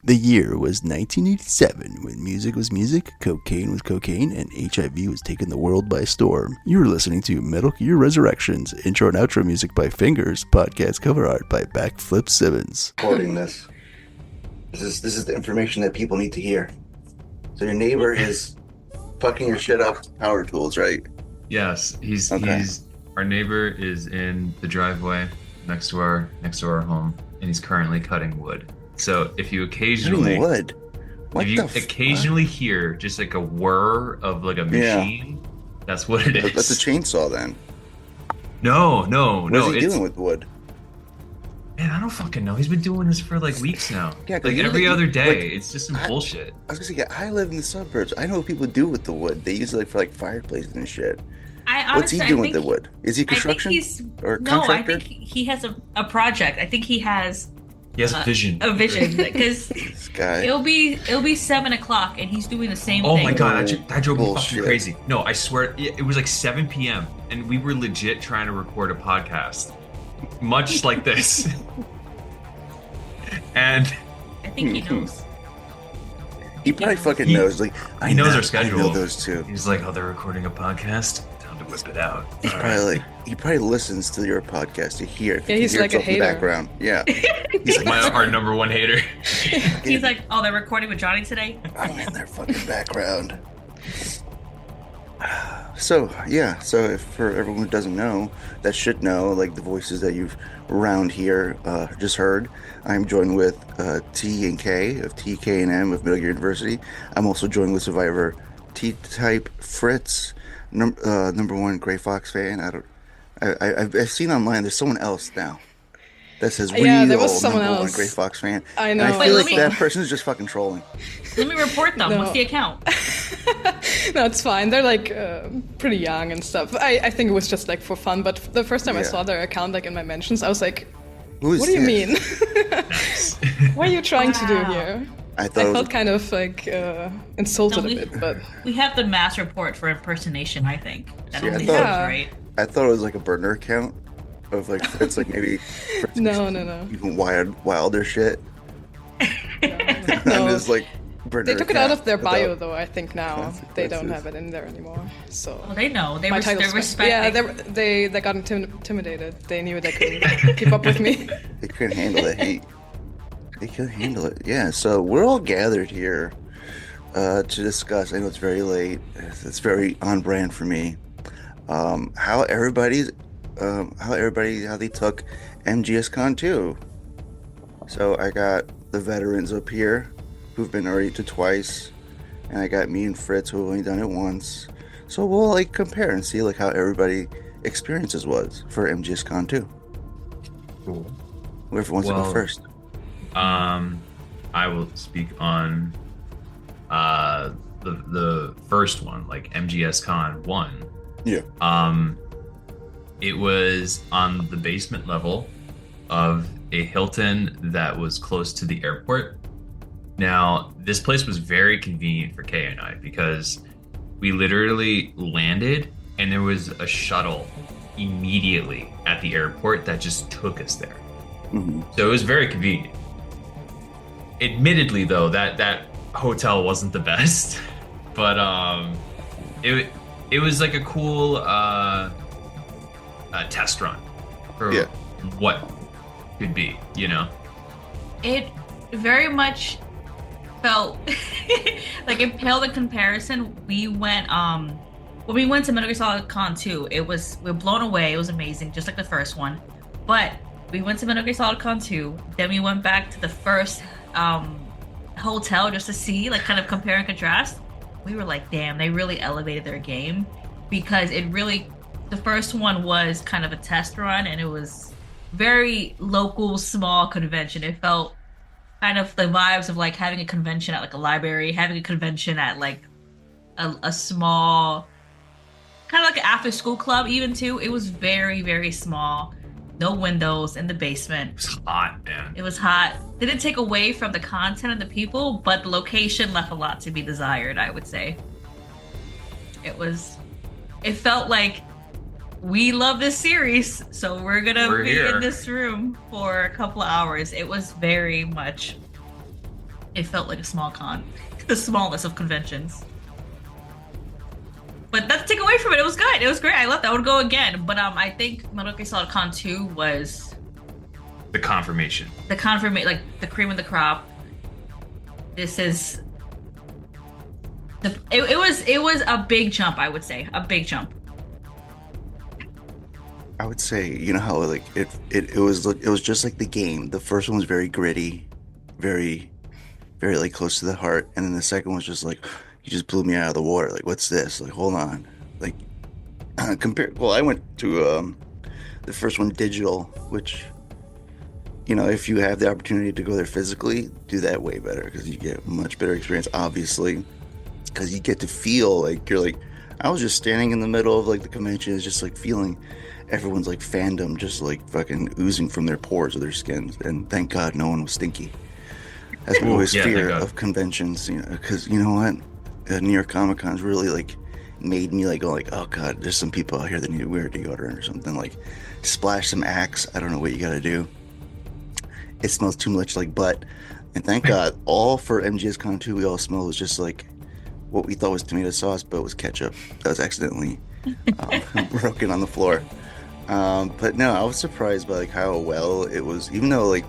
The year was 1987, when music was music, cocaine was cocaine, and HIV was taking the world by storm. You were listening to Metal Gear Resurrections, intro and outro music by Fingers, podcast cover art by Backflip Simmons. Recording this. This is the information that people need to hear. So your neighbor is fucking your shit up. Power tools, right? Yes, he's our neighbor is in the driveway next to our home, and he's currently cutting wood. So if you occasionally hear just like a whir of like a machine, that's what it is. That's a chainsaw then. No. What is he doing with wood? Man, I don't fucking know. He's been doing this for like weeks now. Yeah, like every other day. It's just some bullshit. I was gonna say, I live in the suburbs. I know what people do with the wood. They use it like for like fireplaces and shit. What's he doing with the wood? Is he construction or contractor? I think he has a project. I think he has a vision. A vision, because this guy. It'll be 7:00 and he's doing the same thing. Oh my god, that drove me fucking crazy. No, I swear, it was like 7 p.m. and we were legit trying to record a podcast, much like this. And I think he knows. He probably fucking knows. Like he knows our schedule. I know those two. He's like, oh, they're recording a podcast. Time to whip it out. He probably listens to your podcast to hear. Yeah, he's like a hater. In the background. Yeah, he's like our number one hater. He's like, oh, they're recording with Johnny today. I'm in their fucking background. So if for everyone who doesn't know, that should know, like the voices that you've around here just heard, I'm joined with T and K of TK&M of Metal Gear University. I'm also joined with Survivor T-Type Fritz, number one Gray Fox fan. I've seen online there's someone else now that says there was someone number else. one Gray Fox fan. I know. And I feel like that person is just fucking trolling. Let me report them. No. What's the account? No, it's fine. They're like pretty young and stuff. I think it was just like for fun. But the first time I saw their account like in my mentions, I was like, what do you mean? What are you trying to do here? I felt kind of like insulted a bit, but we have the mass report for impersonation. I think that only sounds right. I thought it was like a burner account of like Fritz, like maybe Fritz no. even wilder shit. No. I'm just like burner. They took it out of their bio though. I think now they don't have it in there anymore. So they know they're respecting. Yeah, they got intimidated. They knew they couldn't keep up with me. They couldn't handle the hate. They couldn't handle it. Yeah. So we're all gathered here to discuss. I know it's very late. It's very on brand for me. How they took MGSCON2. So I got the veterans up here who've been already to twice, and I got me and Fritz who've only done it once. So we'll like compare and see like how everybody experiences was for MGSCON2. Cool. Whoever wants to go first. I will speak on the first one, like MGSCON1. Yeah. It was on the basement level of a Hilton that was close to the airport. Now, this place was very convenient for Kay and I because we literally landed and there was a shuttle immediately at the airport that just took us there. Mm-hmm. So it was very convenient. Admittedly, though, that hotel wasn't the best, but it was like a cool test run for what could be, you know. It very much felt like it paled in comparison. We went when we went to Metal Gear Solid Con 2, we're blown away. It was amazing, just like the first one. But we went to Metal Gear Solid Con 2, then we went back to the first hotel just to see, like, kind of compare and contrast. We were like, damn, they really elevated their game, because the first one was kind of a test run and it was very local, small convention. It felt kind of the vibes of like having a convention at like a library, having a convention at like a small, kind of like an after school club even too. It was very, very small. No windows in the basement. It was hot, man. It was hot. Didn't take away from the content and the people, but the location left a lot to be desired, I would say. It felt like we love this series, so we're be here in this room for a couple of hours. It was very much it felt like a small con, the smallest of conventions. But not to take away from it, it was good. It was great. I loved it. I would go again. But I think Metal Gear Solid Con 2 was the confirmation. Like the cream of the crop. This is it was a big jump, I would say. A big jump. I would say, you know how like it was just like the game. The first one was very gritty, very like close to the heart, and then the second one was just like, you just blew me out of the water. Like, what's this? Like, hold on. Like, well, I went to the first one digital, which, you know, if you have the opportunity to go there physically, do that way better because you get a much better experience, obviously, because you get to feel like you're like, I was just standing in the middle of like the convention, is just like feeling everyone's like fandom just like fucking oozing from their pores or their skins, and thank God no one was stinky. That's my always fear of conventions, you know, because you know what? New York Comic Con's really like made me like go like, oh God, there's some people out here that need to wear deodorant or something. Like splash some Axe. I don't know what you gotta do. It smells too much like butt. And thank God, all for MGSCON2 we all smelled was just like what we thought was tomato sauce, but it was ketchup. That was accidentally broken on the floor. But no, I was surprised by like how well it was, even though like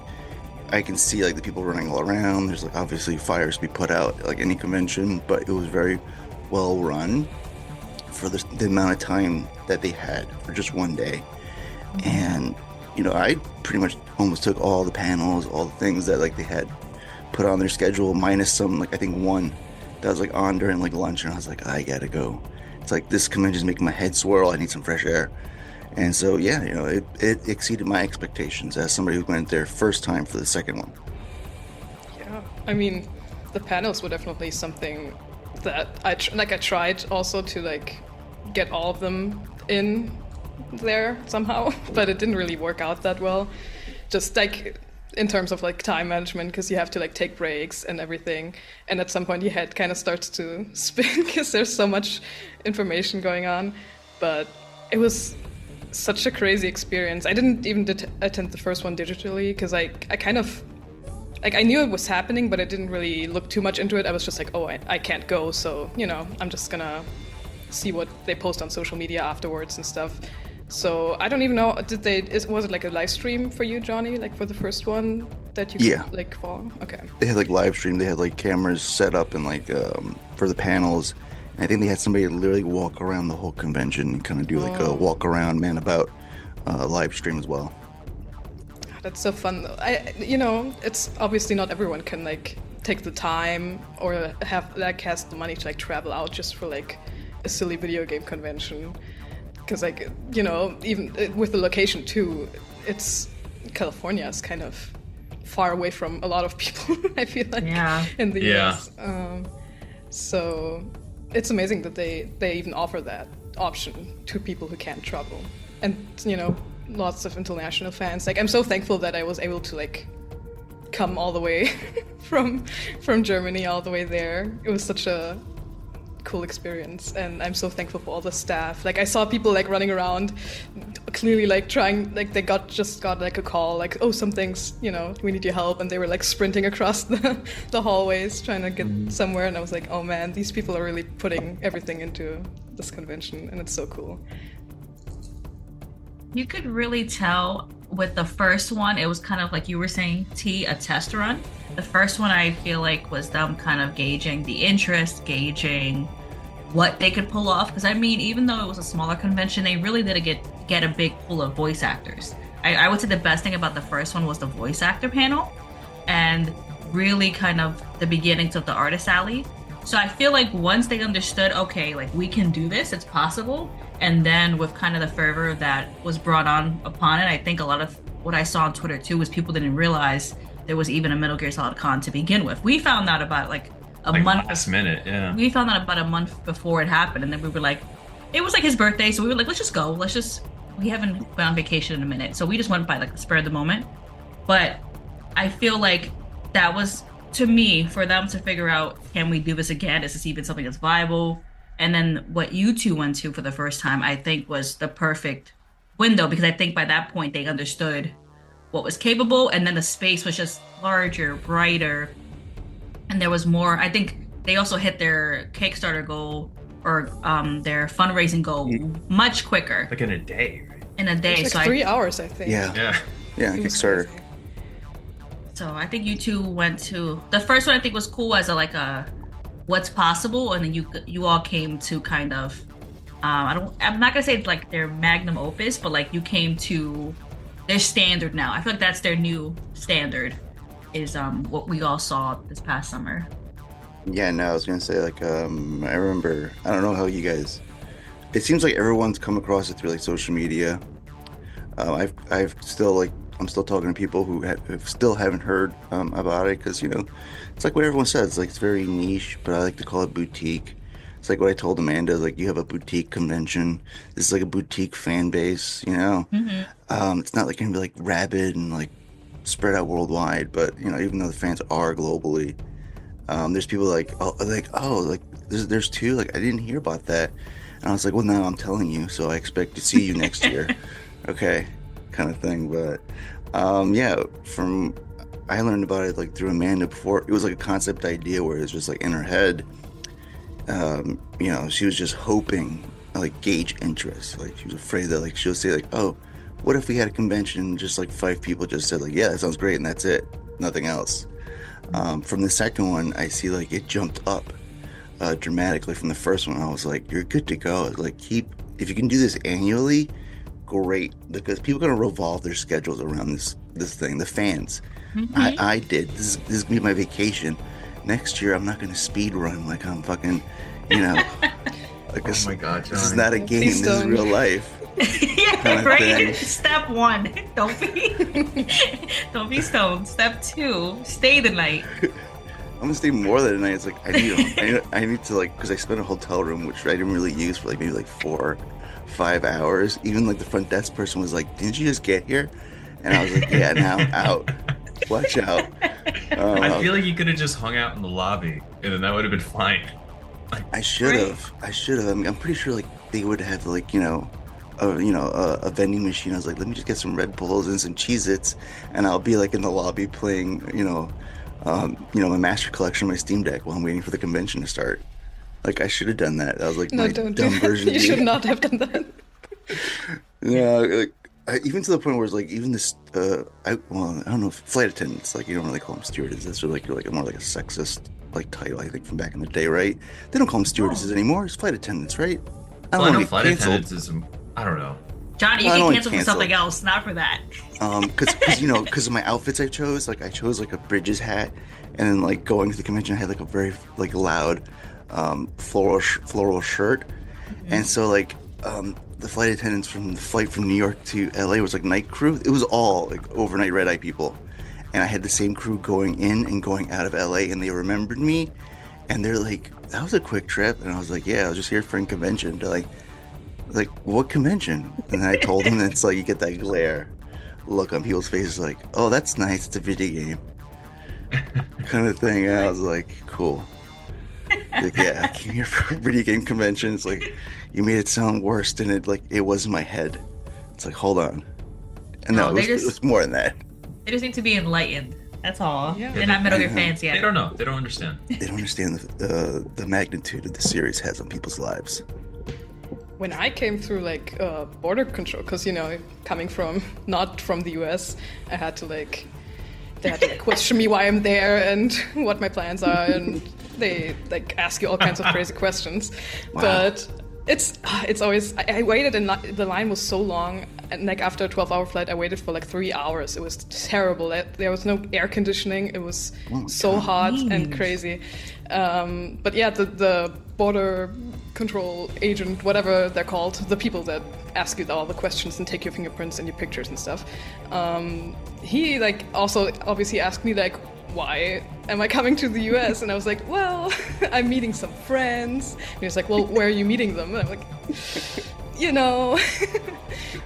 I can see like the people running all around. There's like obviously fires to be put out like any convention, but it was very well run for the amount of time that they had for just one day. And you know, I pretty much almost took all the panels, all the things that like they had put on their schedule, minus some like I think one that was like on during like lunch, and I was like, I gotta go. It's like this convention's making my head swirl. I need some fresh air. And so, yeah, you know, it exceeded my expectations as somebody who went there first time for the second one. Yeah, I mean, the panels were definitely something that I tried also to like get all of them in there somehow, but it didn't really work out that well. Just like in terms of like time management, because you have to like take breaks and everything, and at some point your head kind of starts to spin because there's so much information going on. But it was such a crazy experience. I didn't even attend the first one digitally because I kind of like I knew it was happening, but I didn't really look too much into it. I was just like, oh, I can't go, so you know, I'm just gonna see what they post on social media afterwards and stuff. So I don't even know. Was it like a live stream for you, Johnny? Like for the first one that you could like follow? Okay. They had like live stream. They had like cameras set up and like for the panels. I think they had somebody literally walk around the whole convention and kind of do like a walk around, man about live stream as well. That's so fun though. You know, it's obviously not everyone can like take the time or has the money to like travel out just for like a silly video game convention. Because like, you know, even with the location too, it's California is kind of far away from a lot of people. I feel like in the US. So it's amazing that they even offer that option to people who can't travel, and you know, lots of international fans. Like I'm so thankful that I was able to like come all the way from Germany all the way there. It was such a cool experience, and I'm so thankful for all the staff. Like I saw people like running around, clearly like trying, like they just got like a call, like, oh, something's, you know, we need your help, and they were like sprinting across the hallways trying to get somewhere, and I was like, oh man, these people are really putting everything into this convention, and it's so cool. You could really tell with the first one, it was kind of like you were saying, T, a test run. The first one I feel like was them kind of gauging the interest, gauging what they could pull off. Because I mean, even though it was a smaller convention, they really did get a big pool of voice actors. I would say the best thing about the first one was the voice actor panel and really kind of the beginnings of the artist alley. So I feel like once they understood, okay, like we can do this, it's possible. And then with kind of the fervor that was brought on upon it, I think a lot of what I saw on Twitter too was people didn't realize there was even a Metal Gear Solid Con to begin with. We found out about like a month last minute, yeah. We found out about a month before it happened, and then we were like, it was like his birthday, so we were like, let's just go. We haven't been on vacation in a minute, so we just went by like the spur of the moment. But I feel like that was, to me, for them to figure out, can we do this again? Is this even something that's viable? And then what you two went to for the first time, I think was the perfect window, because I think by that point they understood what was capable, and then the space was just larger, brighter, and there was more. I think they also hit their Kickstarter goal or their fundraising goal much quicker. Like in a day, right? In a day. Like 3 hours, I think. Yeah, Kickstarter. So I think you two went to the first one. I think was cool as a what's possible, and then you all came to kind of I'm not gonna say it's like their magnum opus, but like you came to their standard now. I feel like that's their new standard is what we all saw this past summer. Yeah, no, I was gonna say like I remember, I don't know how you guys, it seems like everyone's come across it through like social media. I've still like, I'm still talking to people who still haven't heard about it, because it's like what everyone says, like it's very niche, but I like to call it boutique. It's like what I told Amanda, like you have a boutique convention. This is like a boutique fan base, It's not like gonna be like rabid and like spread out worldwide, but even though the fans are globally, there's people like there's two, like I didn't hear about that, and I was like, well, now I'm telling you, so I expect to see you next year. Okay, kind of thing. But I learned about it like through Amanda before. It was like a concept idea where it's just like in her head. She was just hoping like gauge interest. Like she was afraid that like she'll say like, oh, what if we had a convention and just like 5 people just said like, yeah, that sounds great, and that's it, nothing else. From the second one, I see like it jumped up dramatically from the first one. I was like, you're good to go. Like if you can do this annually, great, because people are gonna revolve their schedules around this thing. The fans. I did. This is gonna be my vacation. Next year, I'm not gonna speed run like I'm fucking, like oh my God, Johnny. This is not a game. This is real life. Yeah, right. Step 1, don't be stoned. Step 2, stay the night. I'm gonna stay more than a night. It's like I need to like, because I spent a hotel room which I didn't really use for like maybe like 4 or 5 hours. Even like the front desk person was like, "Didn't you just get here?" And I was like, "Yeah, now I'm out. Watch out." I feel like you could have just hung out in the lobby, and then that would have been fine. Like, I should have. I mean, I'm pretty sure like they would have like a vending machine. I was like, let me just get some Red Bulls and some Cheez-Its, and I'll be like in the lobby playing my Master Collection on my Steam Deck while I'm waiting for the convention to start. Like I should have done that. That was like my dumb version. You should not have done that. Yeah, like even to the point where it's like even this I don't know, flight attendants, like you don't really call them stewardesses. They're like more like a sexist like title, I think, from back in the day, right? They don't call them stewardesses anymore. It's flight attendants, right? I know flight attendants is, I don't know. Johnny, you can cancel for something else, not for that. Because of my outfits I chose like a Bridges hat, and then like going to the convention I had like a very like loud floral shirt, and so like the flight attendants from the flight from New York to LA was like night crew. It was all like overnight red eye people, and I had the same crew going in and going out of LA, and they remembered me, and they're like, that was a quick trip, and I was like, yeah, I was just here for a convention. They're like, what convention? And then I told them, and it's like you get that glare look on people's faces, like, oh, that's nice, it's a video game kind of thing. And I was like, cool. Like, yeah, I came here for a video game convention. It's like, you made it sound worse than it was in my head. It's like, hold on. And no, it was more than that. They just need to be enlightened. That's all. Yeah. They're not Metal Gear fans yet. They don't know. They don't understand. They don't understand the magnitude of the series has on people's lives. When I came through like border control, because coming not from the US, they had to question me why I'm there and what my plans are, and they like ask you all kinds of crazy questions. Wow. But it's always, I waited, and the line was so long, and like after a 12-hour flight I waited for like 3 hours. It was terrible. There was no air conditioning. It was so hot and crazy. But yeah, the border control agent, whatever they're called, the people that ask you all the questions and take your fingerprints and your pictures and stuff, he like also obviously asked me like, why am I coming to the US? And I was like, well, I'm meeting some friends. And he was like, well, where are you meeting them? And I'm like, you know,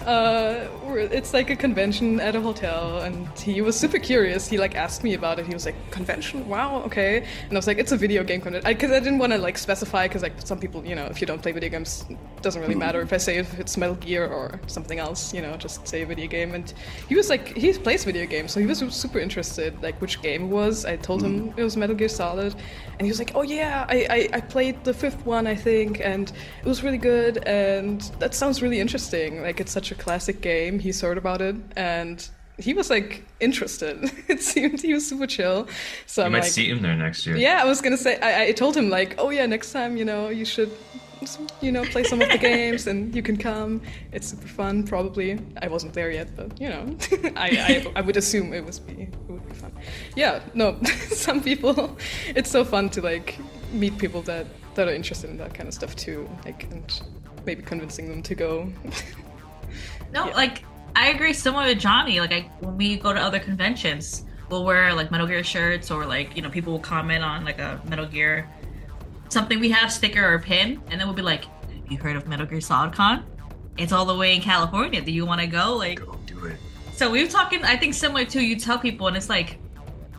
it's like a convention at a hotel, and he was super curious. He like asked me about it. He was like, convention? Wow, okay. And I was like, it's a video game convention. Because I didn't want to like specify, because like some people, you know, if you don't play video games, it doesn't really matter if I say if it's Metal Gear or something else, you know, just say video game. And he was like, he plays video games, so he was super interested, like which game it was. I told him it was Metal Gear Solid, and he was like, oh yeah, I played the 5th one, I think, and it was really good, and that sounds really interesting. Like, it's such a classic game. He's heard about it, and he was like interested. It seemed he was super chill. So you might see him there next year. Yeah, I was gonna say. I told him like, oh yeah, next time, you know, you should, you know, play some of the games, and you can come. It's super fun. Probably. I wasn't there yet, but you know, I would assume it would be fun. Yeah. No, some people. It's so fun to like meet people that are interested in that kind of stuff too. Like, and maybe convincing them to go. No, yeah. Like, I agree similar to Johnny. Like, when we go to other conventions, we'll wear like Metal Gear shirts, or like, you know, people will comment on like a Metal Gear something we have, sticker or pin, and then we'll be like, have you heard of Metal Gear Solid Con? It's all the way in California. Do you want to go? Like, go do it. So we've talking, I think similar to you tell people, and it's like,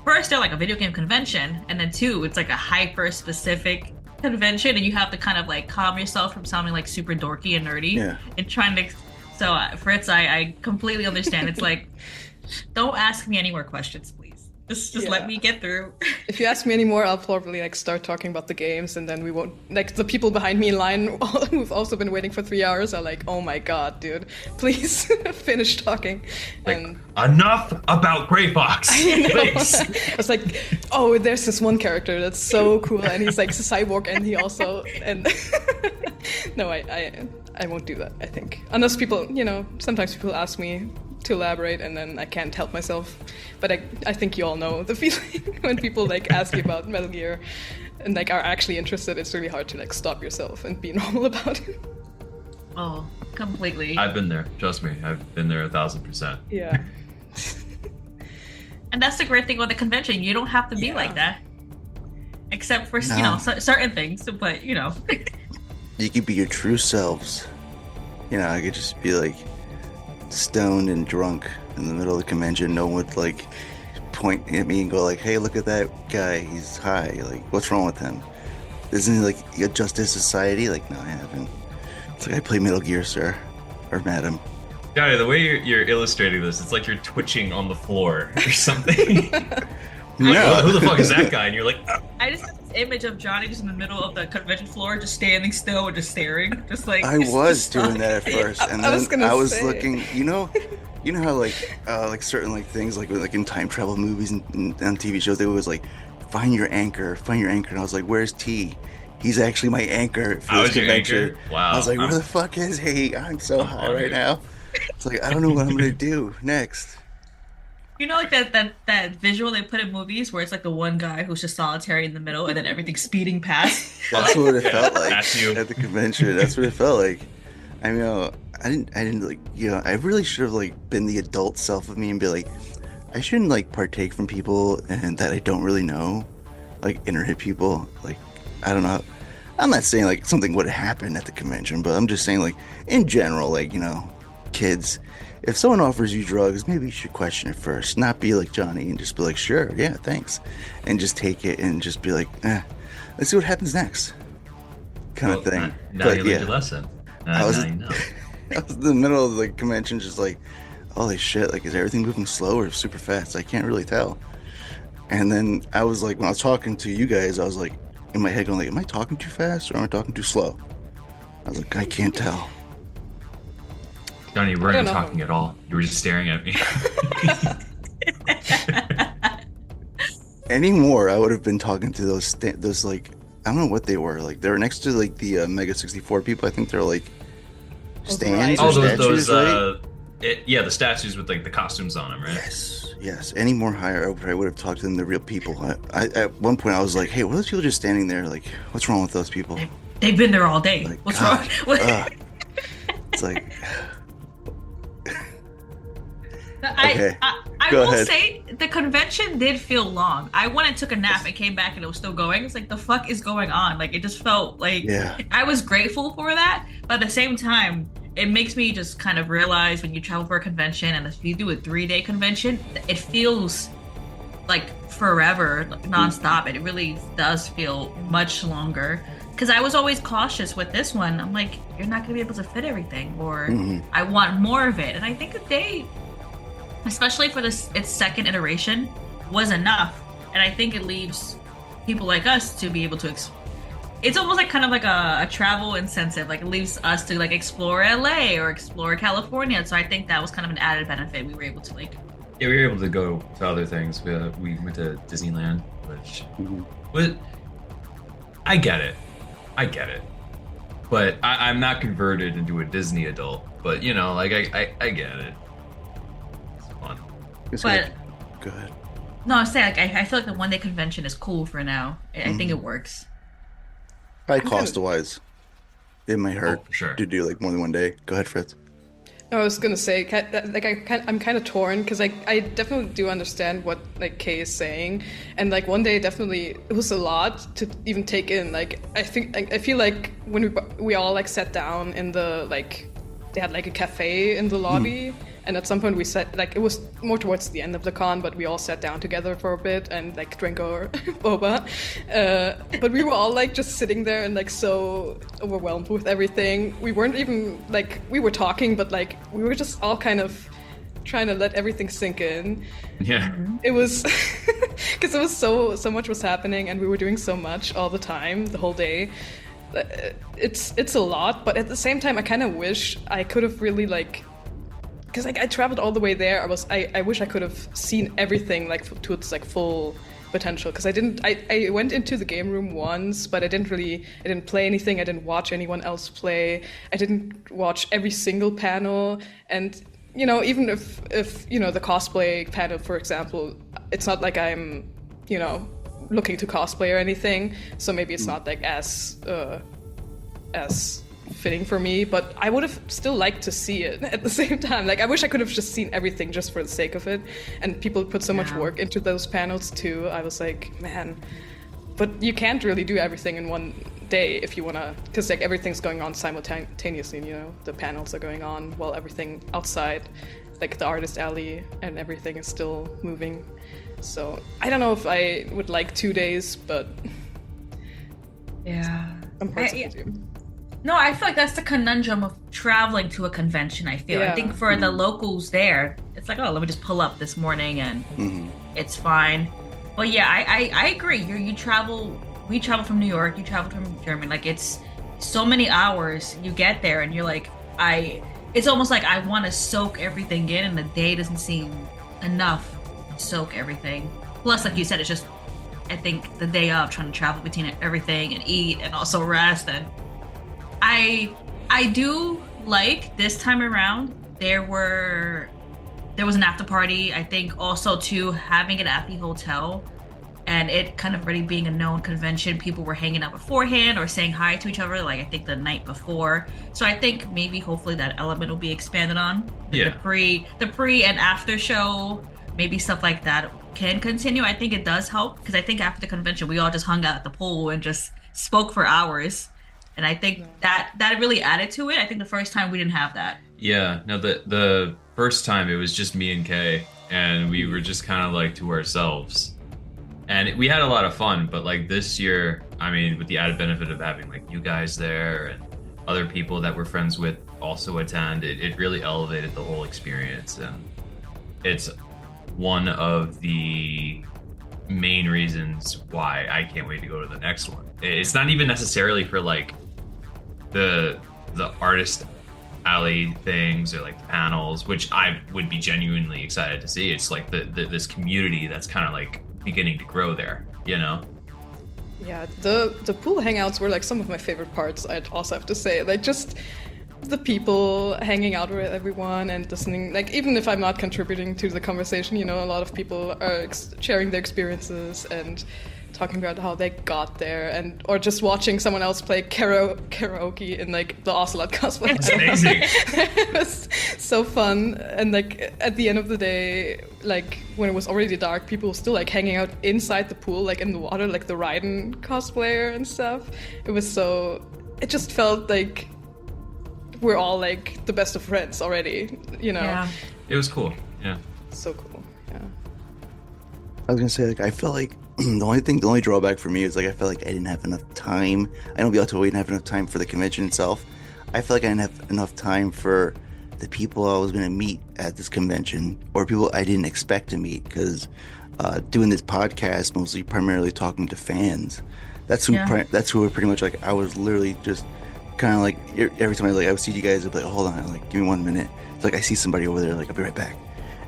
first they're like a video game convention, and then 2, it's like a hyper specific convention, and you have to kind of like calm yourself from sounding like super dorky and nerdy and trying to. So Fritz, I completely understand. It's like, don't ask me any more questions, please. Just let me get through. If you ask me any more, I'll probably like start talking about the games, and then we won't. Like, the people behind me in line who've also been waiting for 3 hours are like, "Oh my god, dude, please finish talking." Like, and enough about Gray Fox. I was like, "Oh, there's this one character that's so cool, and he's like a cyborg, and he also and." No, I won't do that. I think, unless people, you know, sometimes people ask me to elaborate, and then I can't help myself. But I think you all know the feeling when people like ask you about Metal Gear and like are actually interested. It's really hard to like stop yourself and be normal about it. Oh, completely. I've been there. Trust me, I've been there 1,000%. Yeah. And that's the great thing about the convention. You don't have to be like that, except for you know certain things. But you know, you could be your true selves. You know, I could just be like stoned and drunk in the middle of the convention. No one would like point at me and go like, "Hey, look at that guy. He's high. Like, what's wrong with him? Isn't he like a Justice Society?" Like, no, I haven't. It's like, I play Metal Gear, sir, or madam. Yeah, the way you're illustrating this, it's like you're twitching on the floor or something. No. Who the fuck is that guy? And you're like, oh. I just have this image of Johnny just in the middle of the convention floor, just standing still and just staring, just like. I was doing that at first, and then I was looking. You know how like certain like things like in time travel movies and on TV shows, they always like find your anchor, and I was like, where's T? He's actually my anchor for this convention. Wow. I was like, where the fuck is he? I'm so high right now. It's like, I don't know what I'm gonna do next. You know, like that visual they put in movies where it's like the one guy who's just solitary in the middle, and then everything's speeding past. That's what it felt like That's you. at the convention. That's what it felt like. I mean, I didn't like, you know, I really should have like been the adult self of me and be like, I shouldn't like partake from people and that I don't really know, like internet people. Like, I don't know. I'm not saying like something would happen at the convention, but I'm just saying like in general, like, you know, kids, if someone offers you drugs, maybe you should question it first, not be like Johnny and just be like, sure, yeah, thanks, and just take it and just be like, let's see what happens next, kind of thing. Now you learned your lesson. I was, now you know. I was in the middle of the convention, just like, holy shit, like, is everything moving slow or super fast? I can't really tell. And then I was like, when I was talking to you guys, I was like, in my head going like, am I talking too fast or am I talking too slow? I was like, I can't tell. Johnny, you weren't talking at all. You were just staring at me. Anymore, I would have been talking to those like, I don't know what they were. Like, they were next to like the Mega 64 people. I think they're like stands or statues, right? The statues with like the costumes on them, right? Yes. Any more higher, I would have talked to them, the real people. I at one point I was like, hey, what are those people just standing there? Like, what's wrong with those people? They've been there all day. Like, what's God, wrong? It's like. I will say the convention did feel long. I went and took a nap and came back and it was still going. It's like, the fuck is going on? Like, it just felt like I was grateful for that, but at the same time, it makes me just kind of realize when you travel for a convention, and if you do a 3-day convention, it feels like forever, like nonstop. It really does feel much longer. Because I was always cautious with this one. I'm like, you're not going to be able to fit everything, or I want more of it. And I think a day, especially for its second iteration, was enough. And I think it leaves people like us to be able to it's almost like kind of like a travel incentive. Like it leaves us to like explore LA or explore California. So I think that was kind of an added benefit. We were able to like. Yeah, we were able to go to other things. We went to Disneyland, which was. I get it. But I'm not converted into a Disney adult. But you know, like I get it. It's fun. But go ahead. No, I'm saying like I feel like the 1-day convention is cool for now. I think it works. Cost-wise, it might hurt to do like more than 1 day. Go ahead, Fritz. I was gonna say, like, I'm kind of torn because I definitely do understand what like Kay is saying, and like 1 day definitely it was a lot to even take in. Like I feel like when we all like sat down in the like they had like a cafe in the lobby. And at some point we sat, like, it was more towards the end of the con, but we all sat down together for a bit and, like, drank our boba. But we were all, like, just sitting there and, like, so overwhelmed with everything. We weren't even, like, we were talking, but, like, we were just all kind of trying to let everything sink in. Yeah. It was, because it was so much was happening and we were doing so much all the time, the whole day. It's a lot, but at the same time, I kind of wish I could have really, like, because like I traveled all the way there. I wish I could have seen everything like to its like full potential. Because I went into the game room once, but I didn't play anything. I didn't watch anyone else play. I didn't watch every single panel. And you know, even if you know the cosplay panel, for example, it's not like I'm looking to cosplay or anything. So maybe it's not like as fitting for me, but I would have still liked to see it at the same time. Like I wish I could have just seen everything just for the sake of it, and people put so much work into those panels too. I was like, man, but you can't really do everything in 1 day if you want to, because like everything's going on simultaneously, the panels are going on while everything outside, like the artist alley and everything is still moving. So I don't know if I would like 2 days, but yeah, I'm parts of it. No, I feel like that's the conundrum of traveling to a convention, I feel. Yeah. I think for the locals there, it's like, oh, let me just pull up this morning and it's fine. But yeah, I agree. We travel from New York, you travel from Germany. Like it's so many hours you get there and you're like, it's almost like I want to soak everything in and the day doesn't seem enough to soak everything. Plus, like you said, it's just, I think the day of trying to travel between everything and eat and also rest. And I do like this time around there was an after party. I think also too having it at the hotel and it kind of already being a known convention, people were hanging out beforehand or saying hi to each other, like I think the night before. So I think maybe hopefully that element will be expanded on. The pre and after show, maybe stuff like that can continue. I think it does help because I think after the convention we all just hung out at the pool and just spoke for hours. And I think that really added to it. I think the first time we didn't have that. Yeah, no, the first time it was just me and Kay, and we were just kind of like to ourselves. And we had a lot of fun, but like this year, I mean, with the added benefit of having like you guys there and other people that we're friends with also attend, it really elevated the whole experience. And it's one of the main reasons why I can't wait to go to the next one. It's not even necessarily for like the artist alley things or like the panels, which I would be genuinely excited to see. It's like this community that's kind of like beginning to grow there, Yeah, the pool hangouts were like some of my favorite parts. I'd also have to say, like just the people hanging out with everyone and listening. Like even if I'm not contributing to the conversation, a lot of people are sharing their experiences and talking about how they got there, or just watching someone else play karaoke in like the Ocelot cosplay. It's amazing. It was so fun, and like at the end of the day, like when it was already dark, people were still like hanging out inside the pool, like in the water, like the Raiden cosplayer and stuff. It just felt like we're all like the best of friends already, you know. Yeah. It was cool. Yeah. So cool. Yeah. I was gonna say, like, I felt like the only drawback for me is like I felt like I didn't have enough time. I don't be able to wait and have enough time for the convention itself. I felt like I didn't have enough time for the people I was gonna meet at this convention, or people I didn't expect to meet, because doing this podcast, mostly primarily talking to fans. That's who were pretty much like, I was literally just kind of like, every time I would see you guys, I'd be like, hold on, like, give me 1 minute. It's like I see somebody over there, like, I'll be right back.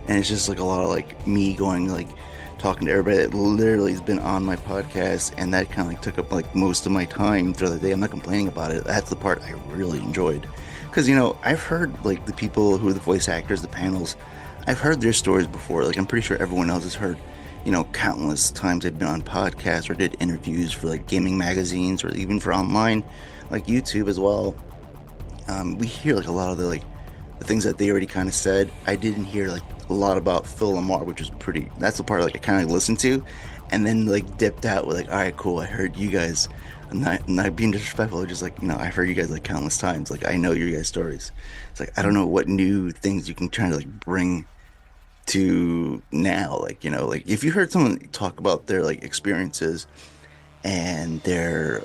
And it's just like a lot of like me going, like, talking to everybody that literally has been on my podcast, and that kind of like took up like most of my time throughout the day. I'm not complaining about it. That's the part I really enjoyed, because, you know, I've heard like the people who are the voice actors, the panels, I've heard their stories before. Like, I'm pretty sure everyone else has heard, you know, countless times they've been on podcasts or did interviews for like gaming magazines, or even for online, like YouTube as well. We hear like a lot of the things that they already kind of said. I didn't hear like a lot about Phil Lamar, which was that's the part like I kind of listened to, and then like dipped out with like, all right, cool, I heard you guys. I'm not being disrespectful, just like, you know, I heard you guys like countless times. Like, I know your guys' stories. It's like, I don't know what new things you can try to like bring to now. Like, you know, like if you heard someone talk about their like experiences and their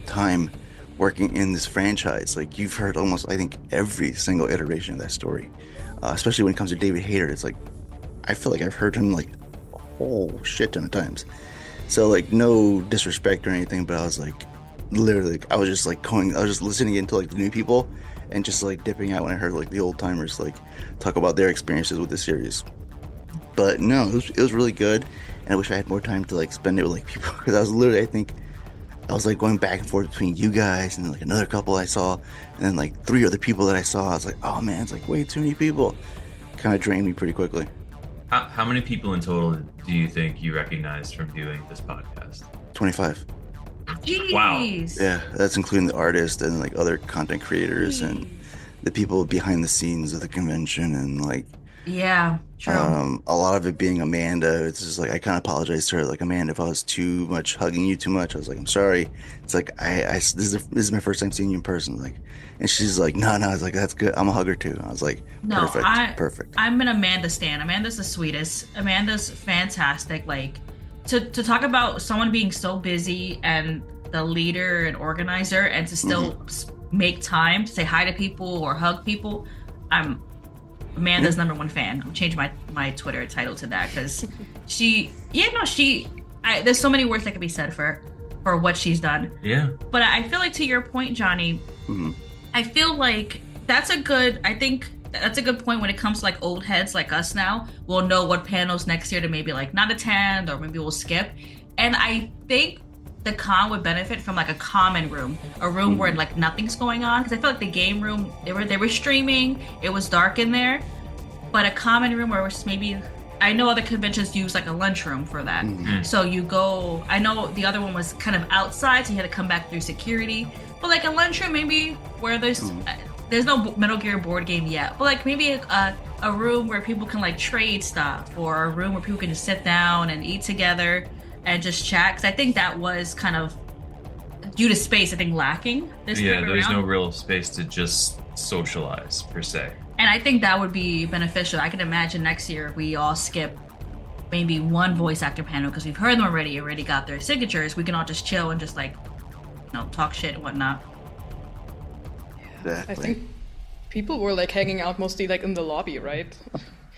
time working in this franchise, like you've heard almost, I think, every single iteration of that story, especially when it comes to David Hayter. It's like, I feel like I've heard him like a whole shit ton of times. So like, no disrespect or anything, but I was like, literally, I was just listening into like the new people and just like dipping out when I heard like the old timers like talk about their experiences with the series. But no, it was really good, and I wish I had more time to like spend it with like people, because I was literally, I think I was like going back and forth between you guys and like another couple I saw, and then like 3 other people that I saw. I was like, oh man, it's like way too many people. Kind of drained me pretty quickly. How many people in total do you think you recognized from doing this podcast? 25. Jeez. Wow. Yeah, that's including the artists and like other content creators and the people behind the scenes of the convention, and like, yeah, true. A lot of it being Amanda. It's just like, I kind of apologized to her, like, Amanda, if I was too much hugging you too much. I was like, I'm sorry. It's like, this is my first time seeing you in person. Like, and she's like, no, I was like, that's good. I'm a hugger too. I was like, no, perfect. I'm an Amanda stan. Amanda's the sweetest. Amanda's fantastic. Like, to talk about someone being so busy and the leader and organizer, and to still make time to say hi to people or hug people. I'm Amanda's number one fan. I'm changing my Twitter title to that, because there's so many words that can be said for what she's done. Yeah. But I feel like, to your point, Johnny, I feel like that's a good point when it comes to like old heads like us now. We'll know what panels next year to maybe like not attend, or maybe we'll skip. And I think the con would benefit from like a common room, a room where like nothing's going on, because I feel like the game room, they were streaming, it was dark in there, but a common room where it's maybe, I know other conventions use like a lunchroom for that. So you go, I know the other one was kind of outside, so you had to come back through security, but like a lunchroom maybe where there's no Metal Gear board game yet, but like maybe a room where people can like trade stuff, or a room where people can just sit down and eat together and just chat, because I think that was kind of, due to space, I think, lacking this time around. There's no real space to just socialize per se. And I think that would be beneficial. I can imagine next year we all skip maybe one voice actor panel, because we've heard them already got their signatures. We can all just chill and just like, you know, talk shit and whatnot. Exactly. I think people were like hanging out mostly like in the lobby, right?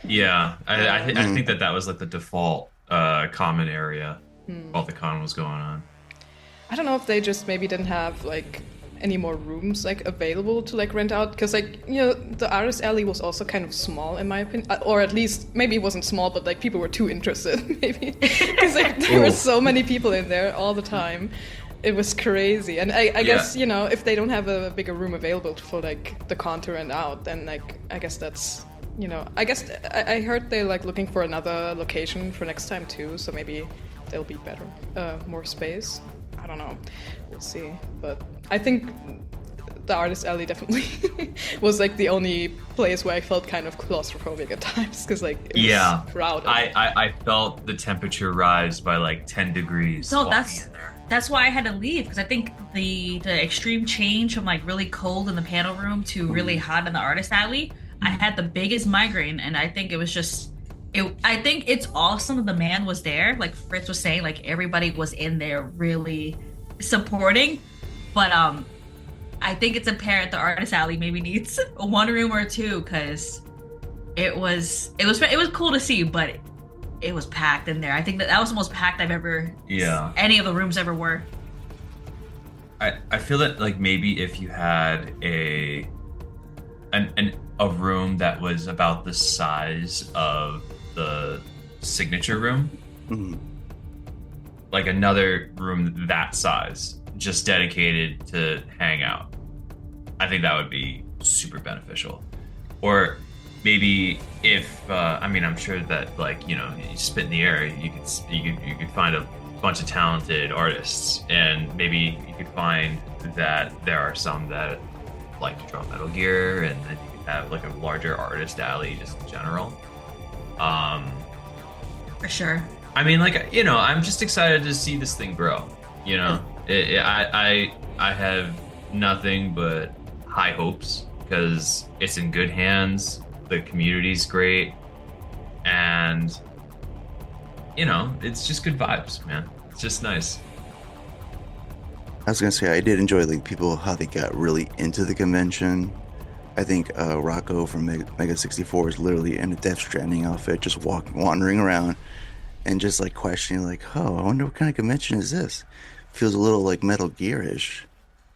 Yeah, I think that was like the default common area while the con was going on. I don't know if they just maybe didn't have like any more rooms like available to like rent out, because like, you know, the artist alley was also kind of small in my opinion, or at least maybe it wasn't small, but like people were too interested maybe, because like there were so many people in there all the time. It was crazy. And I guess, you know, if they don't have a bigger room available for like the con to rent out, then like I guess that's, you know, I guess I heard they're like looking for another location for next time too, so maybe there'll be better, more space. I don't know. We'll see. But I think the artist alley definitely was like the only place where I felt kind of claustrophobic at times, because like it was crowded. I felt the temperature rise by like 10 degrees. So walking in there. that's why I had to leave, because I think the extreme change from like really cold in the panel room to really hot in the artist alley, I had the biggest migraine, and I think it was just I think it's awesome the man was there, like Fritz was saying, like everybody was in there really supporting, but I think it's apparent the artist alley maybe needs one room or two, because it was cool to see, but it was packed in there. I think that was the most packed I've ever any of the rooms ever were. I feel that like maybe if you had a room that was about the size of the signature room, like another room that size, just dedicated to hang out, I think that would be super beneficial. Or maybe if I'm sure that like, you know, you spit in the air, you could find a bunch of talented artists, and maybe you could find that there are some that like to draw Metal Gear, and then you could have like a larger artist alley just in general. For sure. I mean, like, you know, I'm just excited to see this thing grow. You know, I have nothing but high hopes, because it's in good hands. The community's great, and you know, it's just good vibes, man. It's just nice. I was gonna say, I did enjoy like people, how they got really into the convention. I think Rocco from Mega 64 is literally in a Death Stranding outfit, just wandering around and just like questioning, like, oh, I wonder what kind of convention is this? Feels a little like Metal Gear-ish,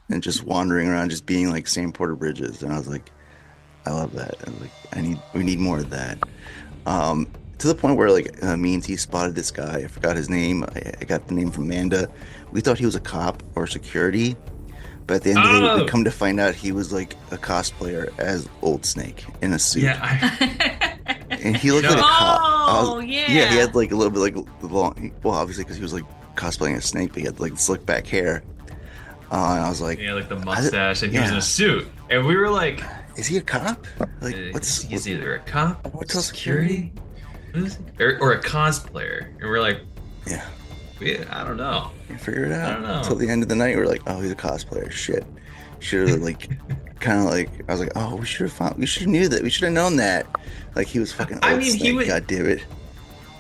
and just wandering around, just being like Sam Porter Bridges. And I was like, I love that. I was like, we need more of that. To the point where like me and T spotted this guy. I forgot his name. I got the name from Amanda. We thought he was a cop or security, but at the end of the day, we come to find out he was like a cosplayer as Old Snake in a suit. Yeah. And he looked like a cop. Yeah, he had like a little bit like long. Well, obviously because he was like cosplaying a snake, but he had like slick back hair. And I was like, like the mustache, and he was in a suit, and we were like, is he a cop? Like, he's either a cop, what's security, or a cosplayer, and we're like, yeah, I don't know. You figure it out. I don't know. Until the end of the night, we're like, oh, he's a cosplayer. Shit. Should have like, kind of like, I was like, oh, we should have knew that. We should have known that. Like he was fucking. God damn it.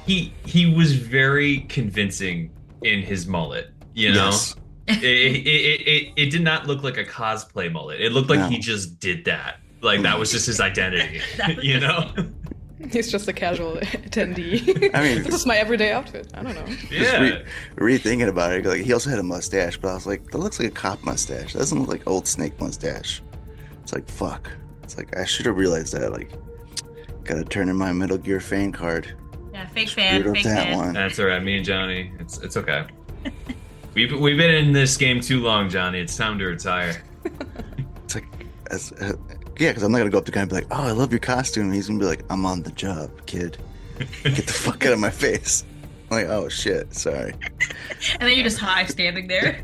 He was very convincing in his mullet. You know. Yes. It did not look like a cosplay mullet. It looked like he just did that. Like that was just his identity. You know? He's just a casual attendee. I mean, this is my everyday outfit. I don't know. Yeah. Rethinking about it, like he also had a mustache, but I was like, that looks like a cop mustache. That doesn't look like Old Snake mustache. It's like, fuck. It's like I should have realized that. Like, gotta turn in my Metal Gear fan card. Yeah, fake fan. One. That's all right. Me and Johnny, it's okay. We've been in this game too long, Johnny. It's time to retire. It's like, because I'm not gonna go up to the guy and be like, "Oh, I love your costume." And he's gonna be like, "I'm on the job, kid. Get the fuck out of my face." I'm like, "Oh shit, sorry." And then you're just high, standing there.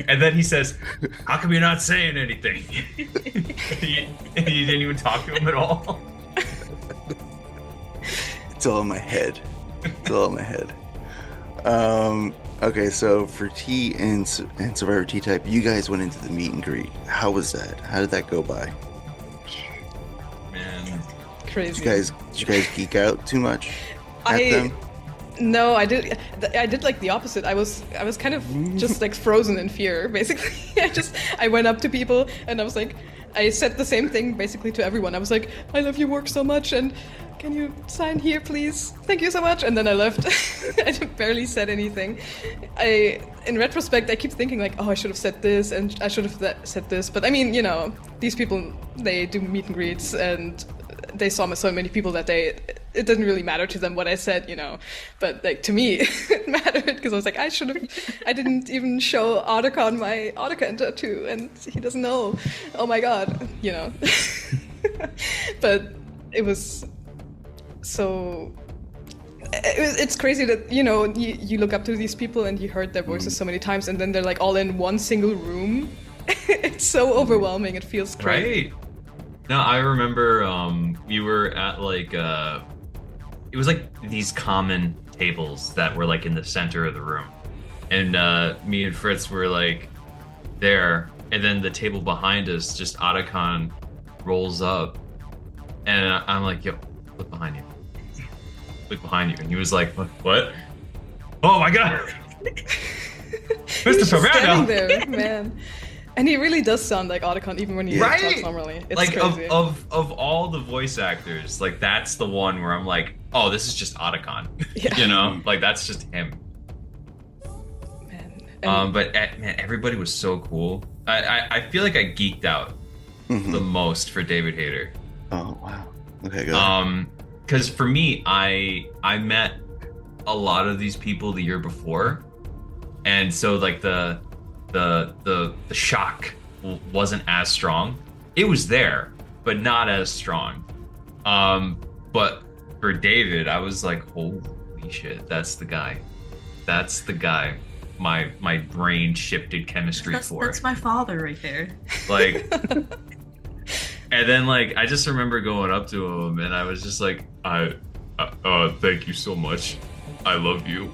And then he says, "How come you're not saying anything?" You didn't even talk to him at all. It's all in my head. Okay, so for T and Survivor T-Type, you guys went into the meet and greet. How was that? How did that go by? Man, crazy. Did you guys geek out too much at them? No, I did like the opposite. I was kind of just like frozen in fear, basically. I went up to people and I was like, I said the same thing basically to everyone. I was like, I love your work so much, and can you sign here, please? Thank you so much. And then I left. I barely said anything. In retrospect, I keep thinking like, oh, I should have said this and I should have said this. But I mean, you know, these people, they do meet and greets and they saw so many people that it didn't really matter to them what I said, you know. But like to me, it mattered because I was like, I didn't even show Otacon my Otacon tattoo and he doesn't know. Oh my God, you know. But it was so... It's crazy that, you know, you look up to these people and you heard their voices so many times and then they're like all in one single room. It's so overwhelming. It feels great. Right. No, I remember we were at like it was like these common tables that were like in the center of the room, and me and Fritz were like there, and then the table behind us, just Otacon rolls up, and I'm like, yo, look behind you. Look behind you. And he was like, what? Oh my god! Mr. Standing there, man. And he really does sound like Otacon even when he talks normally. It's like crazy. of all the voice actors, like that's the one where I'm like, oh, this is just Otacon. Yeah. You know? Like that's just him. Man. But man, everybody was so cool. I feel like I geeked out the most for David Hayter. Oh wow. Okay, good. Because for me, I met a lot of these people the year before, and so like the shock wasn't as strong. It was there, but not as strong. But for David, I was like, holy shit, that's the guy. That's the guy. My brain shifted chemistry for. That's my father right there. Like. And then, like, I just remember going up to him, and I was just like, thank you so much. I love you.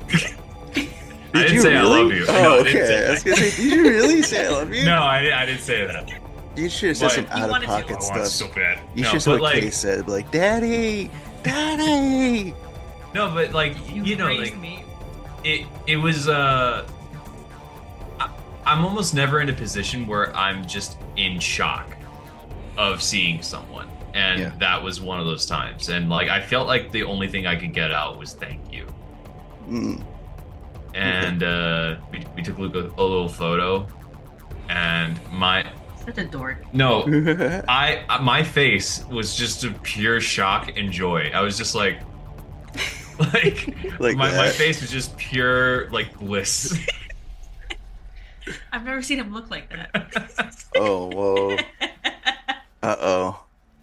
I didn't say really? I love you. Oh, No, okay. I was gonna say, did you really say I love you? No, I didn't say that. You should have said some But- out of wanted to. pocket I want stuff. so bad. You No, should have said but, what like, Kay said, like, Daddy, Daddy. no, but like you know, raised like me. it was. I'm almost never in a position where I'm just in shock of seeing someone, and that was one of those times. And like I felt like the only thing I could get out was thank you. And we took a little photo, and Such a dork. no, my face was just a pure shock and joy. I was just like Like my that. face was just pure like bliss. I've never seen him look like that. Oh, whoa. Uh-oh.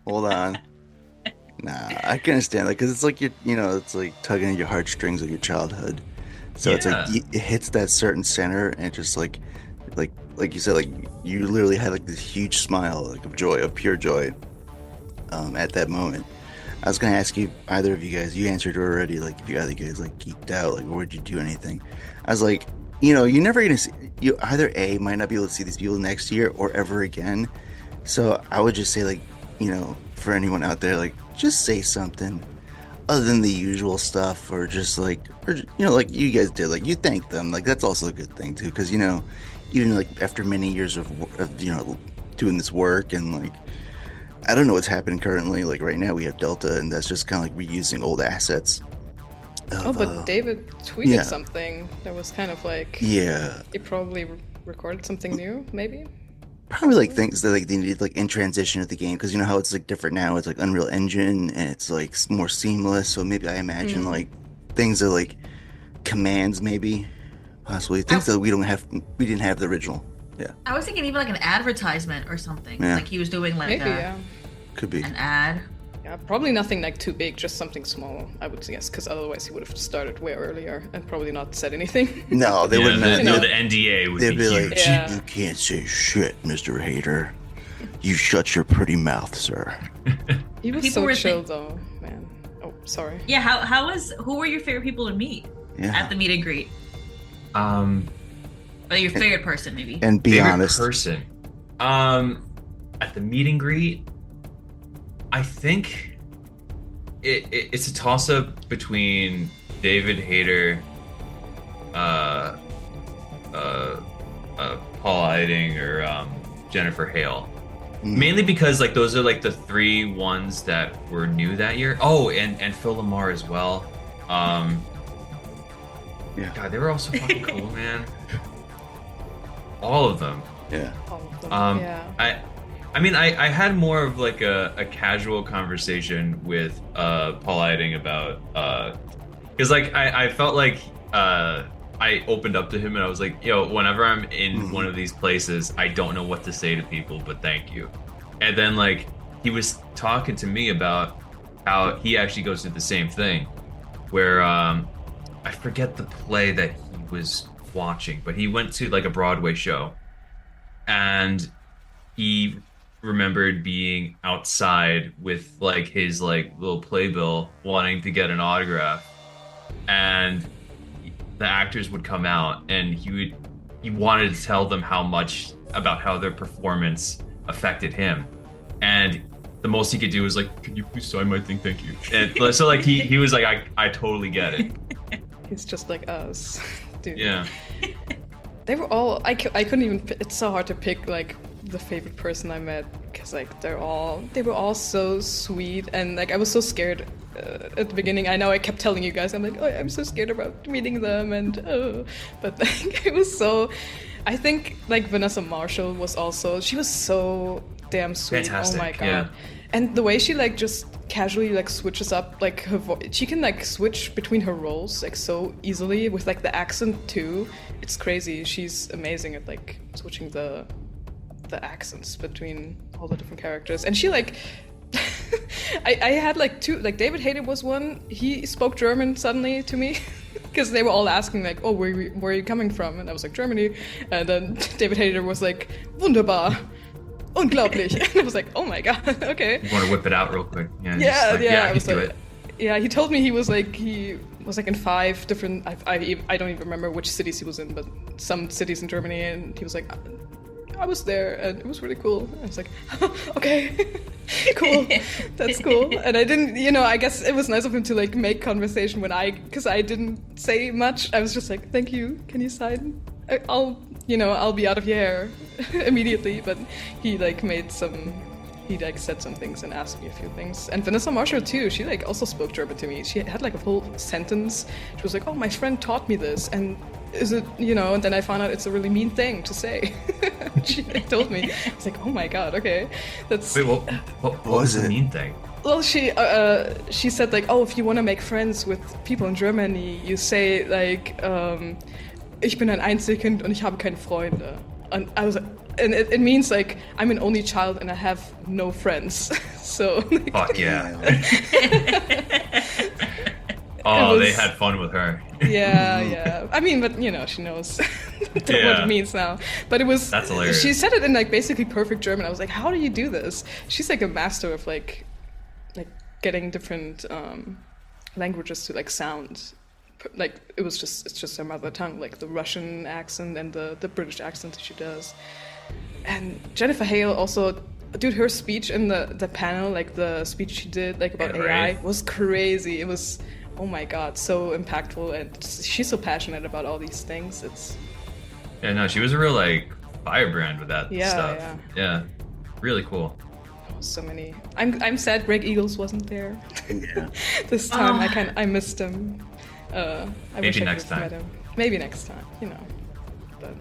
Hold on. Nah, I can understand that because it's like it's like tugging at your heartstrings of your childhood. So it's like it hits that certain center, and it just like you said, like you literally had like this huge smile, like of joy, of pure joy, at that moment. I was gonna ask you, either of you guys, you answered already, like if you either guys like geeked out, like or did you do anything? I was like, you're never gonna see, you either A, might not be able to see these people next year or ever again. So I would just say, like, for anyone out there, like, just say something other than the usual stuff, or just like, like you guys did, like you thank them, like that's also a good thing too, because even like after many years of doing this work, and like I don't know what's happening currently, like right now we have Delta, and that's just kind of like reusing old assets. But David tweeted something that was kind of like he probably recorded something new, maybe. Probably like things that like they needed like in transition of the game, because you know how it's like different now. It's like Unreal Engine, and it's like more seamless. So maybe I imagine like things that like commands, maybe possibly things that we didn't have the original. Yeah, I was thinking even like an advertisement or something. Yeah. Like he was doing like Maybe, could be. an ad. Yeah, probably nothing like too big, just something small, I would guess, because otherwise he would have started way earlier and probably not said anything. No, they wouldn't. The NDA would They'd be huge. like, Yeah. you can't say shit, Mr. Hater. You shut your pretty mouth, sir. He was People so were chill though, man. Oh, sorry. Yeah, who were your favorite people to meet at the meet and greet? Or your favorite person, maybe. And be Favorite honest. person. At the meet and greet, I think it's a toss up between David Hayter, Paul Eiding, or Jennifer Hale. Mainly because like those are like the three ones that were new that year. Oh, and Phil Lamar as well. Yeah. God, they were all so fucking cool, man. All of them. Yeah. All of them. I mean, I had more of like a casual conversation with Paul Eiding about because like I felt like I opened up to him and I was like, yo, whenever I'm in one of these places, I don't know what to say to people, but thank you. And then like he was talking to me about how he actually goes through the same thing, where I forget the play that he was watching, but he went to like a Broadway show, and he remembered being outside with like his like little playbill wanting to get an autograph, and the actors would come out, and he wanted to tell them how their performance affected him, and the most he could do was like, "Can you please sign my thing? Thank you." And so like he was like, I totally get it. He's just like us, dude. Yeah. They were all. I couldn't even. It's so hard to pick like the favorite person I met because like they were all so sweet, and like I was so scared at the beginning. I know I kept telling you guys, I'm like, oh, I'm so scared about meeting them, and but like, it was so. I think like Vanessa Marshall was also. She was so damn sweet. Fantastic. Oh my god. Yeah. And the way she like just casually like switches up like her voice, she can like switch between her roles like so easily with like the accent too. It's crazy. She's amazing at like switching the accents between all the different characters. And she like I had like two, like David Hayter was one. He spoke German suddenly to me because they were all asking like, oh, where are you coming from? And I was like, Germany. And then David Hayter was like, wunderbar. Unglaublich. And I was like, oh my god, okay. You want to whip it out real quick? Yeah, I was can do like, it. Yeah, he told me he was like in 5 different. I don't even remember which cities he was in, but some cities in Germany, and he was like, I was there, and it was really cool. I was like, okay, cool, that's cool. And I didn't, I guess it was nice of him to like make conversation because I didn't say much. I was just like, thank you, can you sign? I'll be out of your hair immediately. But he like said some things and asked me a few things. And Vanessa Marshall too, she like also spoke German to me. She had like a whole sentence. She was like, oh, my friend taught me this, and is it, and then I found out it's a really mean thing to say. She told me. I was like, oh my god, okay. That's. Wait, what was the mean thing? Well, she said like, oh, if you want to make friends with people in Germany, you say like, ich bin ein Einzelkind und ich habe keine Freunde. And I was, and it means like I'm an only child and I have no friends. So. Like, fuck yeah. They had fun with her. Yeah. I mean, but she knows what it means now. But it was. That's hilarious. She said it in like basically perfect German. I was like, how do you do this? She's like a master of like getting different languages to like sound. Like it's just her mother tongue, like the Russian accent and the British accent that she does. And Jennifer Hale also, dude, her speech in the panel, like the speech she did like about AI was crazy. It was, oh my god, so impactful, and she's so passionate about all these things. She was a real like firebrand with that stuff. Yeah, really cool. So many. I'm sad Greg Eagles wasn't there. Yeah. This time I missed him. Maybe next time. Maybe next time, But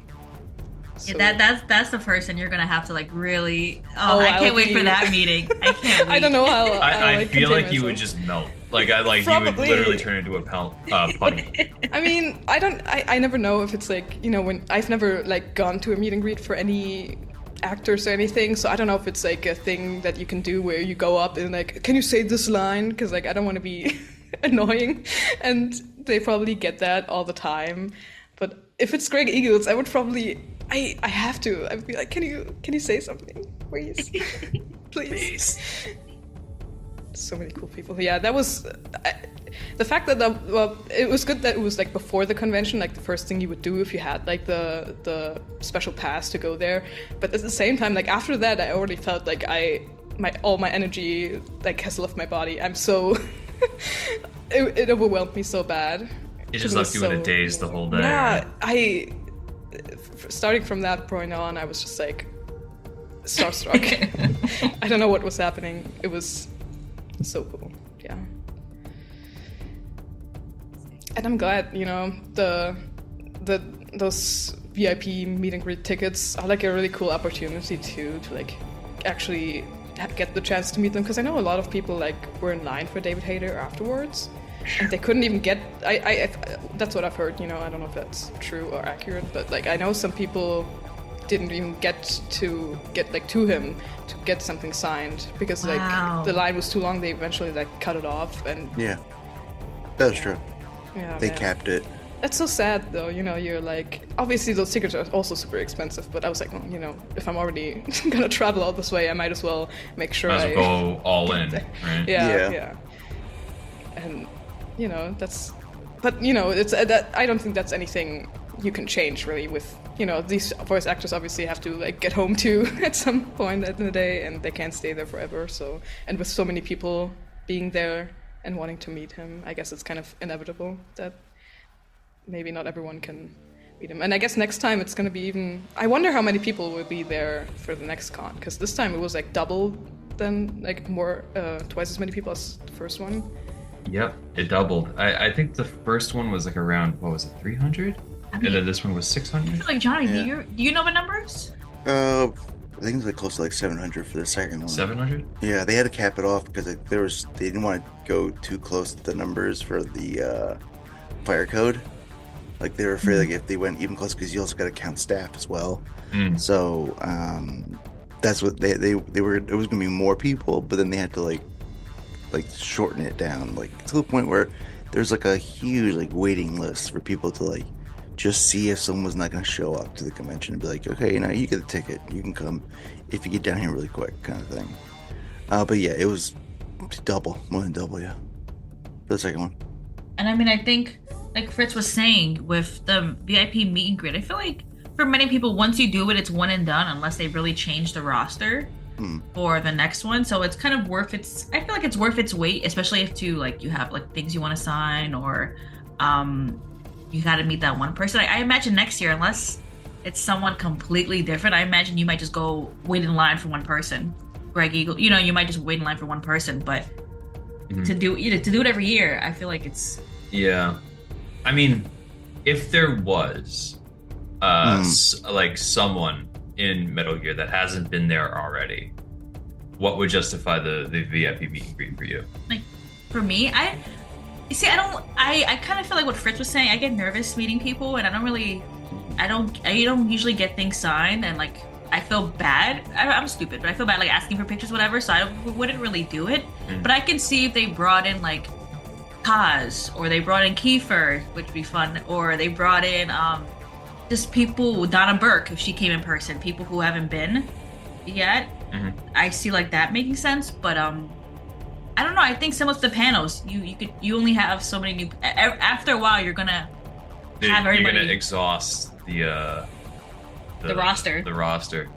so. That's the person you're gonna have to like really. I can't wait for that meeting. I can't wait. I don't know how. I feel like you would just melt. Like you would literally turn into a putty. I mean, I never know if it's like when I've never like gone to a meet and greet for any actors or anything, so I don't know if it's like a thing that you can do where you go up and like, can you say this line? Because like I don't want to be annoying, and they probably get that all the time. But if it's Greg Eagles, I would probably I have to. I'd be like, can you say something, please, please. So many cool people. Yeah, that was the fact that it was good that it was like before the convention, like the first thing you would do if you had like the special pass to go there. But at the same time, like after that, I already felt like all my energy like has left my body. I'm so it overwhelmed me so bad. It just left you in a daze the whole day. Yeah, starting from that point on, I was just like starstruck. I don't know what was happening. It was so cool, yeah. And I'm glad, those VIP meet and greet tickets are like a really cool opportunity too, to like actually get the chance to meet them, because I know a lot of people like were in line for David Hayter afterwards, and they couldn't even get. I that's what I've heard. I don't know if that's true or accurate, but like I know some people didn't even get to him to get something signed because like the line was too long. They eventually like cut it off, and yeah, that's true. Yeah, they capped it. That's so sad though. You're like, obviously those tickets are also super expensive, but I was like, well, if I'm already gonna travel all this way, I might as well make sure I go all in, right? Yeah. And that's but you know, it's that I don't think that's anything you can change really. With these voice actors obviously have to like get home too at some point in the day, and they can't stay there forever. So, and with so many people being there and wanting to meet him, I guess it's kind of inevitable that maybe not everyone can meet him. And I guess next time it's going to be even... I wonder how many people will be there for the next con, because this time it was like double than, like more, twice as many people as the first one. Yep, it doubled. I think the first one was like around, what was it, 300? And then this one was 600? I feel like, Johnny, do you know the numbers? I think it was like close to like 700 for the second one. 700? Yeah, they had to cap it off because they didn't want to go too close to the numbers for the fire code. Like they were afraid like if they went even closer, because you also got to count staff as well. So that's what they were. It was gonna be more people, but then they had to like shorten it down, like to the point where there's like a huge like waiting list for people to like just see if someone's not gonna show up to the convention and be like, okay, you get a ticket, you can come if you get down here really quick, kind of thing. But yeah, it was more than double, yeah, for the second one. And I mean, I think, like Fritz was saying, with the VIP meet and greet, I feel like for many people, once you do it, it's one and done, unless they really change the roster for the next one. So it's kind of worth its... I feel like it's worth its weight, especially if you have like things you want to sign, or you got to meet that one person. I imagine next year, unless it's someone completely different, I imagine you might just go wait in line for one person. Greg Eagle, you might just wait in line for one person, but to do it every year, I feel like it's... Yeah. I mean, if there was like someone in Metal Gear that hasn't been there already, what would justify the VIP meet and greet for you? Like, for me, I kind of feel like what Fritz was saying. I get nervous meeting people, and I don't usually get things signed, and like I feel bad. I'm stupid, but I feel bad like asking for pictures, whatever. So I wouldn't really do it. But I can see if they brought in like Kaz, or they brought in Kiefer, which would be fun, or they brought in just people, Donna Burke, if she came in person, people who haven't been yet. I see like that making sense, but I don't know. I think similar to the panels, you only have so many new. After a while, you're gonna have everybody. You're gonna exhaust the roster. The roster.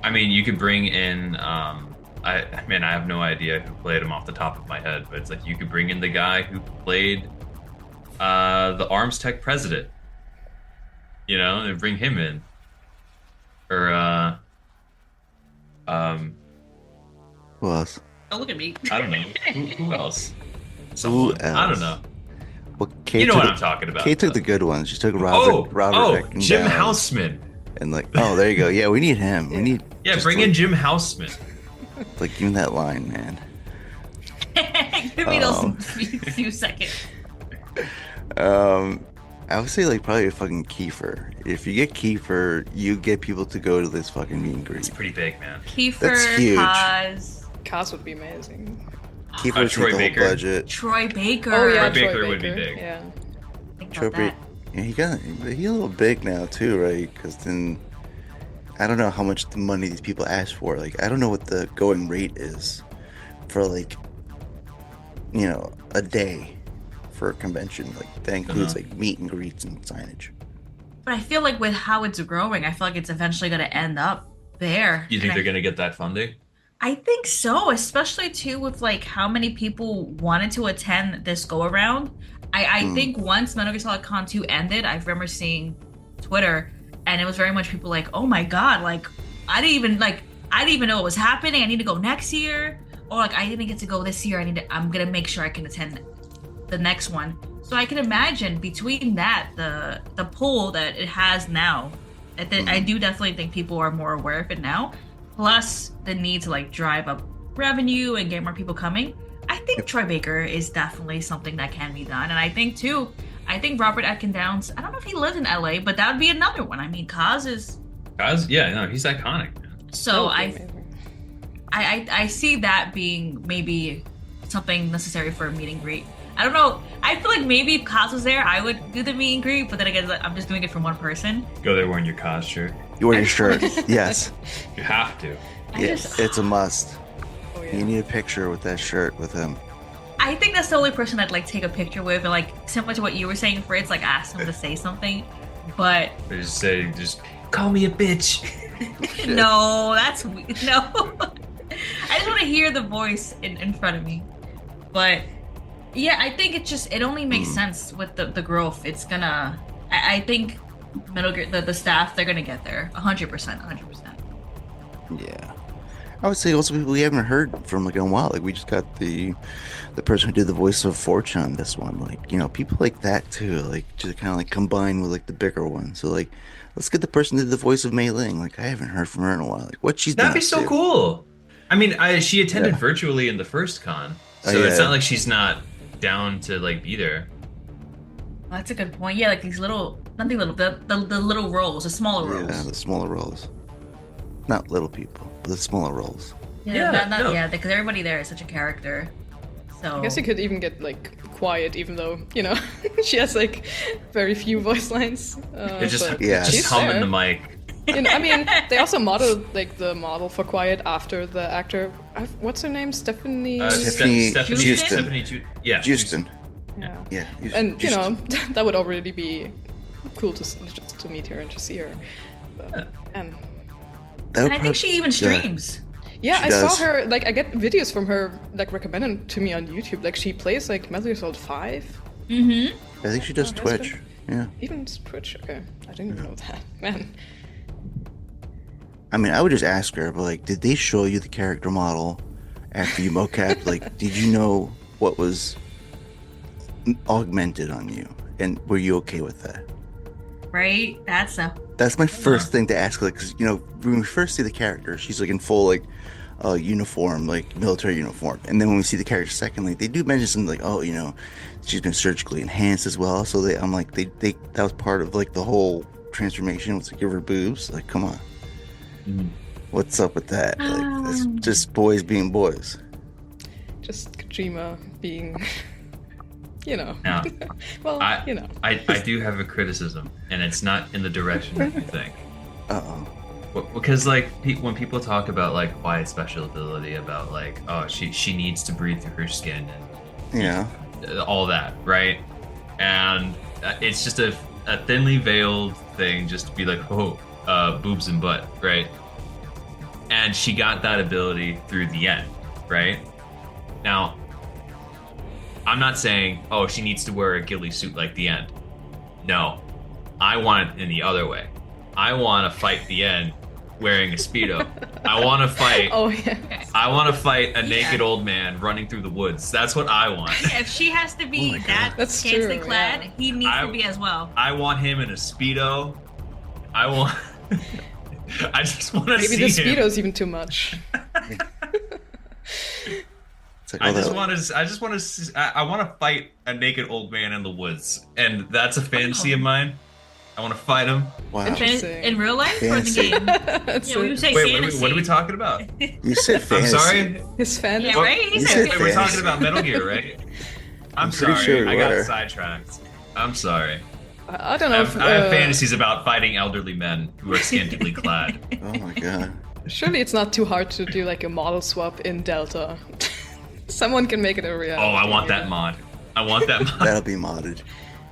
I mean, you could bring in. I have no idea who played him off the top of my head, but it's like you could bring in the guy who played the Arms Tech president, and bring him in, or who else? Oh, look at me. I don't know who else. Who else? I don't know. Well, you know what I'm talking about. Kate took the good ones. She took Robert. Jim Houseman. And like, there you go. Yeah, we need him. We need. Yeah, bring in Jim Houseman. Like, give me that line, man. Give me those few seconds. I would say like probably a fucking Kiefer. If you get Kiefer, you get people to go to this fucking meet and greet. It's pretty big, man. Kiefer, that's huge. Kaz would be amazing. Kiefer would take the whole budget. Troy Baker. Oh yeah, Troy Baker would be big. Yeah. Troy Baker. Yeah, he's a little big now too, right? Because then I don't know how much money these people ask for. Like, I don't know what the going rate is for like, a day for a convention. Like that includes like meet and greets and signage. But I feel like with how it's growing, I feel like it's eventually going to end up there. You think they're going to get that funding? I think so, especially too with like how many people wanted to attend this go around. I think once Metal Gear Solid Con 2 ended, I remember seeing Twitter, and it was very much people like, oh my god, like I didn't even know what was happening. I need to go next year, or like I didn't get to go this year. I'm gonna make sure I can attend the next one. So I can imagine between that, the pull that it has now, I do definitely think people are more aware of it now. Plus the need to like drive up revenue and get more people coming. I think Troy Baker is definitely something that can be done. And I think Robert Atkin Downs, I don't know if he lives in LA, but that would be another one. I mean, Kaz, yeah, no, he's iconic, man. So I see that being maybe something necessary for a meet and greet. I don't know. I feel like maybe if Kaz was there, I would do the meet and greet, but then again, I'm just doing it for one person. Go there wearing your Kaz shirt. You wear your shirt, yes. You have to. Yes, it's a must. Oh, yeah. You need a picture with that shirt with him. I think that's the only person I'd like take a picture with, and like similar to what you were saying, Fritz, like ask him to say something. But just call me a bitch. no, that's weird. No. I just want to hear the voice in front of me. But yeah, I think it only makes sense with the growth. It's gonna, I think Metal Gear, the staff, they're gonna get there 100%. Yeah. I would say also we haven't heard from like in a while. Like we just got the person who did the voice of Fortune this one. Like, you know, people like that too. Like just kind of like combine with like the bigger one. So like, let's get the person who did the voice of Mei Ling. Like I haven't heard from her in a while. Like what she's done. That'd be so cool. I mean, she attended virtually in the first con, so it's not like she's not down to like be there. Well, that's a good point. Yeah, like these little, nothing little, the little roles, the smaller roles. Yeah, the smaller roles. Not little people, but the smaller roles. Yeah, because everybody there is such a character. So I guess you could even get like Quiet, even though she has like very few voice lines. Just hum in the mic. I mean, they also modeled like the model for Quiet after the actor. What's her name? Stephanie Houston. Yeah, Houston. Yeah. And that would already be cool just to meet her and to see her. But, and I think she even streams. Yeah, I saw her. Like, I get videos from her like recommended to me on YouTube. Like, she plays like Metal Gear Solid 5. Mm-hmm. I think she does Twitch. Yeah. Even Twitch. Okay, I didn't even know that. Man. I mean, I would just ask her, but like, did they show you the character model after you mocap? Like, did you know what was augmented on you, and were you okay with that? Right. That's my first thing to ask. Like, because when we first see the character, she's like in full like uniform, like military uniform, and then when we see the character secondly, they do mention something like, she's been surgically enhanced as well. So I'm like, they that was part of like the whole transformation was to give her boobs. Like, come on. What's up with that? Like, it's just boys being boys. Just Kojima being, Now, well, I do have a criticism, and it's not in the direction that you think. Because like when people talk about like Quiet's special ability, about like, oh, she needs to breathe through her skin, and all that, right? And it's just a thinly veiled thing, just to be like, boobs and butt, right? And she got that ability through the end, right? Now, I'm not saying, she needs to wear a ghillie suit like the end. No, I want it in the other way. I want to fight the end wearing a Speedo. I want to fight. Oh yeah. I want to fight a naked old man running through the woods. That's what I want. Yeah, if she has to be that's scantily clad, he needs to be as well. I want him in a Speedo. I just want to see maybe the him. Speedo's even too much. I want to fight a naked old man in the woods, and that's a fantasy of mine. I want to fight him. Wow. In real life or in the game? What are we talking about? You said fantasy. I'm sorry. His fantasy. Yeah, right? We're talking about Metal Gear, right? I'm sorry. Sure I got sidetracked. I'm sorry. I don't know. I have fantasies about fighting elderly men who are scantily clad. Oh my god. Surely it's not too hard to do like a model swap in Delta. Someone can make it a reality. Oh, I want that mod. That'll be modded.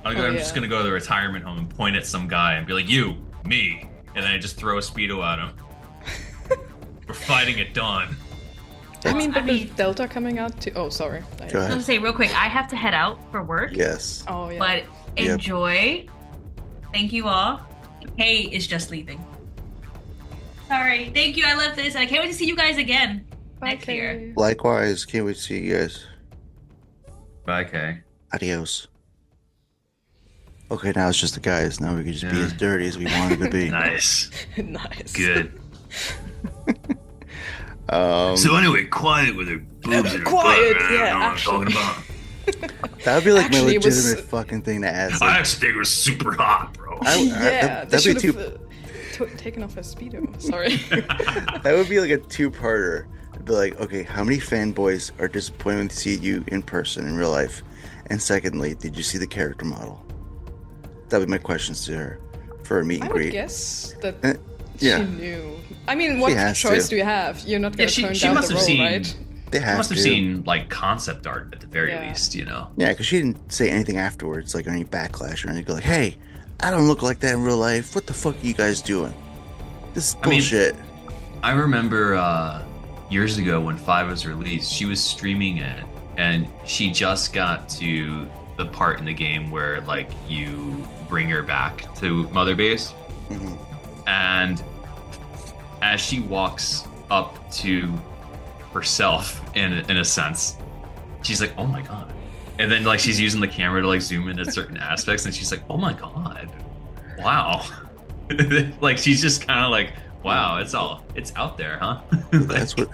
I'm just gonna go to the retirement home and point at some guy and be like, "You, me," and then I just throw a Speedo at him. We're fighting at dawn. I mean, with Delta coming out too. Oh, sorry. Go I ahead. was gonna say real quick, I have to head out for work. Yes. Oh yeah. But enjoy. Thank you all. Kay is just leaving. Sorry. Thank you. I love this. I can't wait to see you guys again next year. Likewise. Can't wait to see you guys. Bye, Kay. Adios. Okay, now it's just the guys. Now we can just be as dirty as we wanted to be. Nice. Nice. Good. So anyway, Quiet with her boobs and her Quiet, butt, yeah, I don't know what I'm talking about. That would be like Actually, my legitimate fucking thing to ask. I actually think it was super hot, bro. Yeah, that'd be taken off his Speedo. Sorry. That would be like a two-parter. It'd be like, okay, how many fanboys are disappointed to see you in person in real life? And secondly, did you see the character model? That would be my questions to her for a meet and I would greet. guess that she Yeah. knew. I mean, what choice do you have? You're not going to turn she down must the have role, seen right? They must have to. seen like concept art at the very least, you know. Yeah, because she didn't say anything afterwards, like any backlash or anything. Go like, hey, I don't look like that in real life. What the fuck are you guys doing? This is bullshit. I remember years ago when 5 was released, she was streaming it, and she just got to the part in the game where like you bring her back to Mother Base, and as she walks up to herself in a sense, she's like, oh my god, and then like she's using the camera to like zoom in at certain aspects, and she's like, oh my god, wow. Like she's just kind of like, wow, it's out there, huh? Like, that's what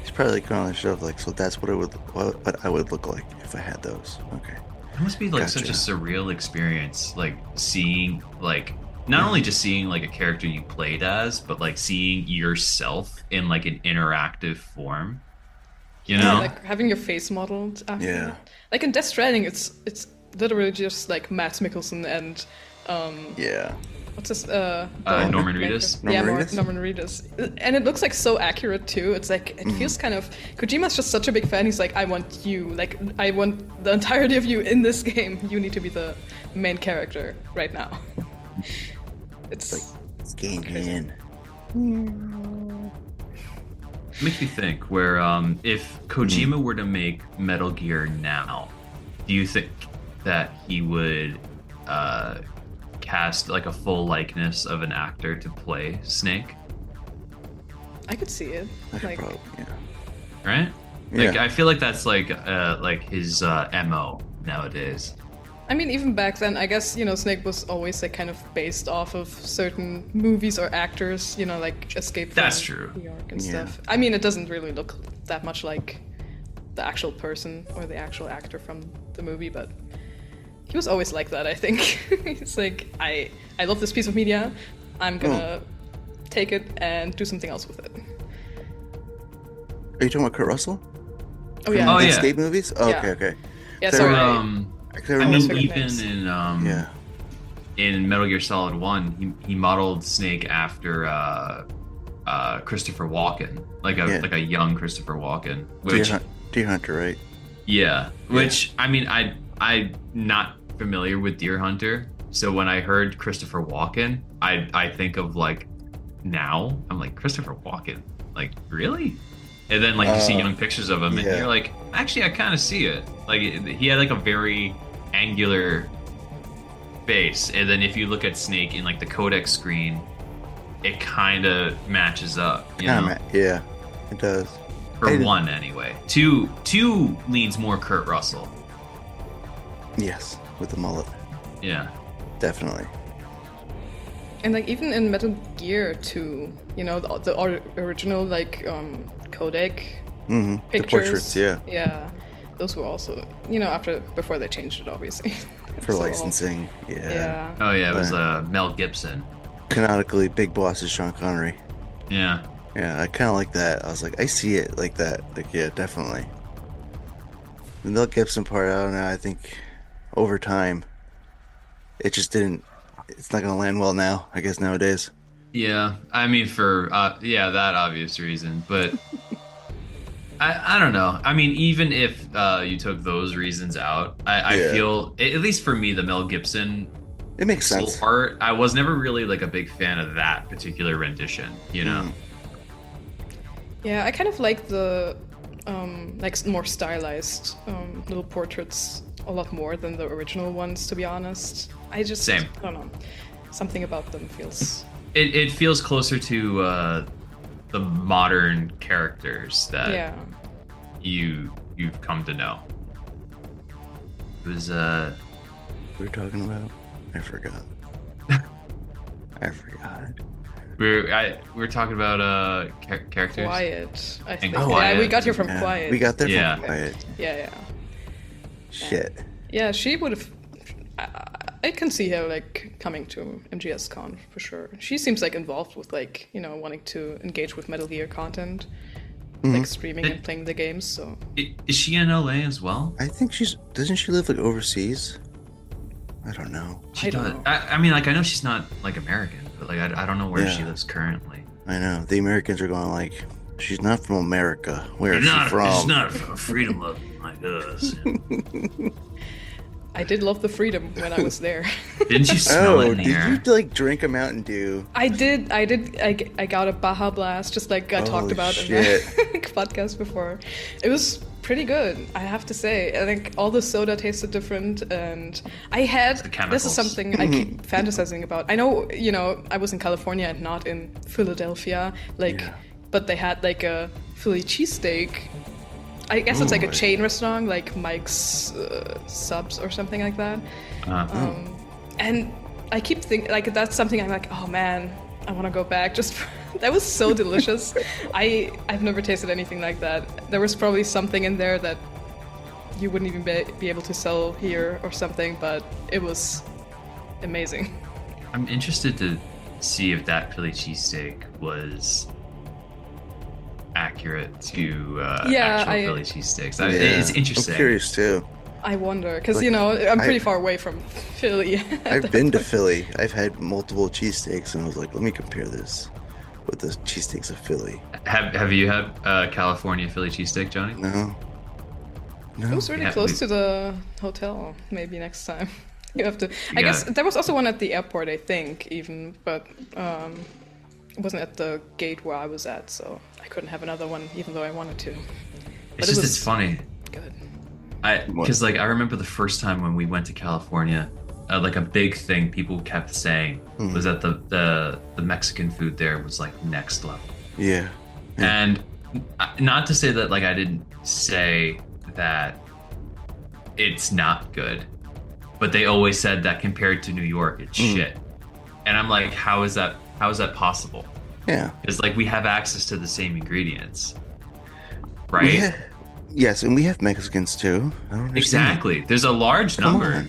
it's probably like on the show, like, so that's what I would look like if I had those. Okay, it must be like such a surreal experience, like seeing like not only just seeing like a character you played as, but like seeing yourself in like an interactive form, you know, like having your face modeled after. Yeah, like in Death Stranding, it's literally just like Mads Mikkelsen and what's this Norman Reedus. Norman Reedus, and it looks like so accurate too. It's like it feels kind of, Kojima's just such a big fan. He's like, I want you, like I want the entirety of you in this game. You need to be the main character right now. It's like it's game in. Makes me think where if Kojima were to make Metal Gear now, do you think that he would cast like a full likeness of an actor to play Snake? I could see it. Like, probably, right? Like I feel like that's like his MO nowadays. I mean, even back then, I guess, you know, Snake was always like kind of based off of certain movies or actors, you know, like Escape from New York and stuff. I mean, it doesn't really look that much like the actual person or the actual actor from the movie, but he was always like that, I think. He's like, I love this piece of media, I'm gonna take it and do something else with it. Are you talking about Kurt Russell? Oh yeah. Escape movies? Oh, yeah. Okay. Yeah, sorry. I mean, even in Metal Gear Solid 1, he modeled Snake after Christopher Walken, like a young Christopher Walken. Which, Deer Hunter, right? Yeah. Which I mean, I'm not familiar with Deer Hunter, so when I heard Christopher Walken, I think of like now I'm like, Christopher Walken, like really? And then like you see young pictures of him, and you're like, actually, I kind of see it. Like he had like a very angular face, and then if you look at Snake in like the codec screen, it kind of matches up. You know? Yeah, it does. For one, anyway. Two leans more Kurt Russell. Yes, with the mullet. Yeah, definitely. And like even in Metal Gear 2, you know, the original like codec pictures, the portraits, yeah, those were also, you know, before they changed it, obviously. For licensing, yeah. Oh yeah, it was Mel Gibson. Canonically, Big Boss is Sean Connery. Yeah. Yeah, I kind of like that. I was like, I see it like that. Like, yeah, definitely. The Mel Gibson part, I don't know. I think over time, it just didn't. It's not gonna land well now, I guess, nowadays. Yeah, I mean, for that obvious reason, but I don't know. I mean, even if you took those reasons out, I feel, at least for me, the Mel Gibson, it makes sense. Part, I was never really like a big fan of that particular rendition, you know. Yeah, I kind of like the like more stylized little portraits a lot more than the original ones, to be honest. I don't know, something about them feels, it feels closer to the modern characters that you've come to know. It was we were talking about, I forgot. We were talking about characters. Quiet, I think. Quiet. Yeah, we got here from Quiet. We got there from Quiet. Yeah. Shit. Yeah, she would have. I can see her like coming to MGSCon for sure. She seems like involved with like, you know, wanting to engage with Metal Gear content, like streaming and playing the games. So is she in LA as well? I think doesn't she live like overseas? I don't know. She does. I mean, like I know she's not like American, but like I don't know where she lives currently. I know the Americans are going like, She's not from America. Where is she from? She's not from freedom loving like us. I did love the freedom when I was there. Didn't you smell it in the air? Did you like drink a Mountain Dew? I did. I got a Baja Blast, just like I talked about in the podcast before. It was pretty good, I have to say. I think all the soda tasted different, and this is something I keep fantasizing about. I know, I was in California and not in Philadelphia, but they had like a Philly cheesesteak. I guess it's like a chain restaurant, like Mike's Subs or something like that. And I keep thinking, like, that's something I'm like, oh man, I want to go back. That was so delicious. I've never tasted anything like that. There was probably something in there that you wouldn't even be able to sell here or something, but it was amazing. I'm interested to see if that Philly cheesesteak was accurate to actual Philly cheesesteaks. It's interesting. I'm curious too. I wonder, because I'm pretty far away from Philly. I've been to Philly. I've had multiple cheesesteaks, and I was like, let me compare this with the cheesesteaks of Philly. Have you had California Philly cheesesteak, Johnny? No. It was really close to the hotel. Maybe next time you have to. I guess there was also one at the airport, I think, even, but it wasn't at the gate where I was at, so I couldn't have another one, even though I wanted to. But it's funny. Good. Because I remember the first time when we went to California, like a big thing people kept saying was that the Mexican food there was like next level. Yeah. And not to say that like I didn't say that it's not good, but they always said that compared to New York, it's shit. And I'm like, how is that possible? Yeah. It's like we have access to the same ingredients, right? Yes, and we have Mexicans too. I don't understand. Exactly. There's a large number.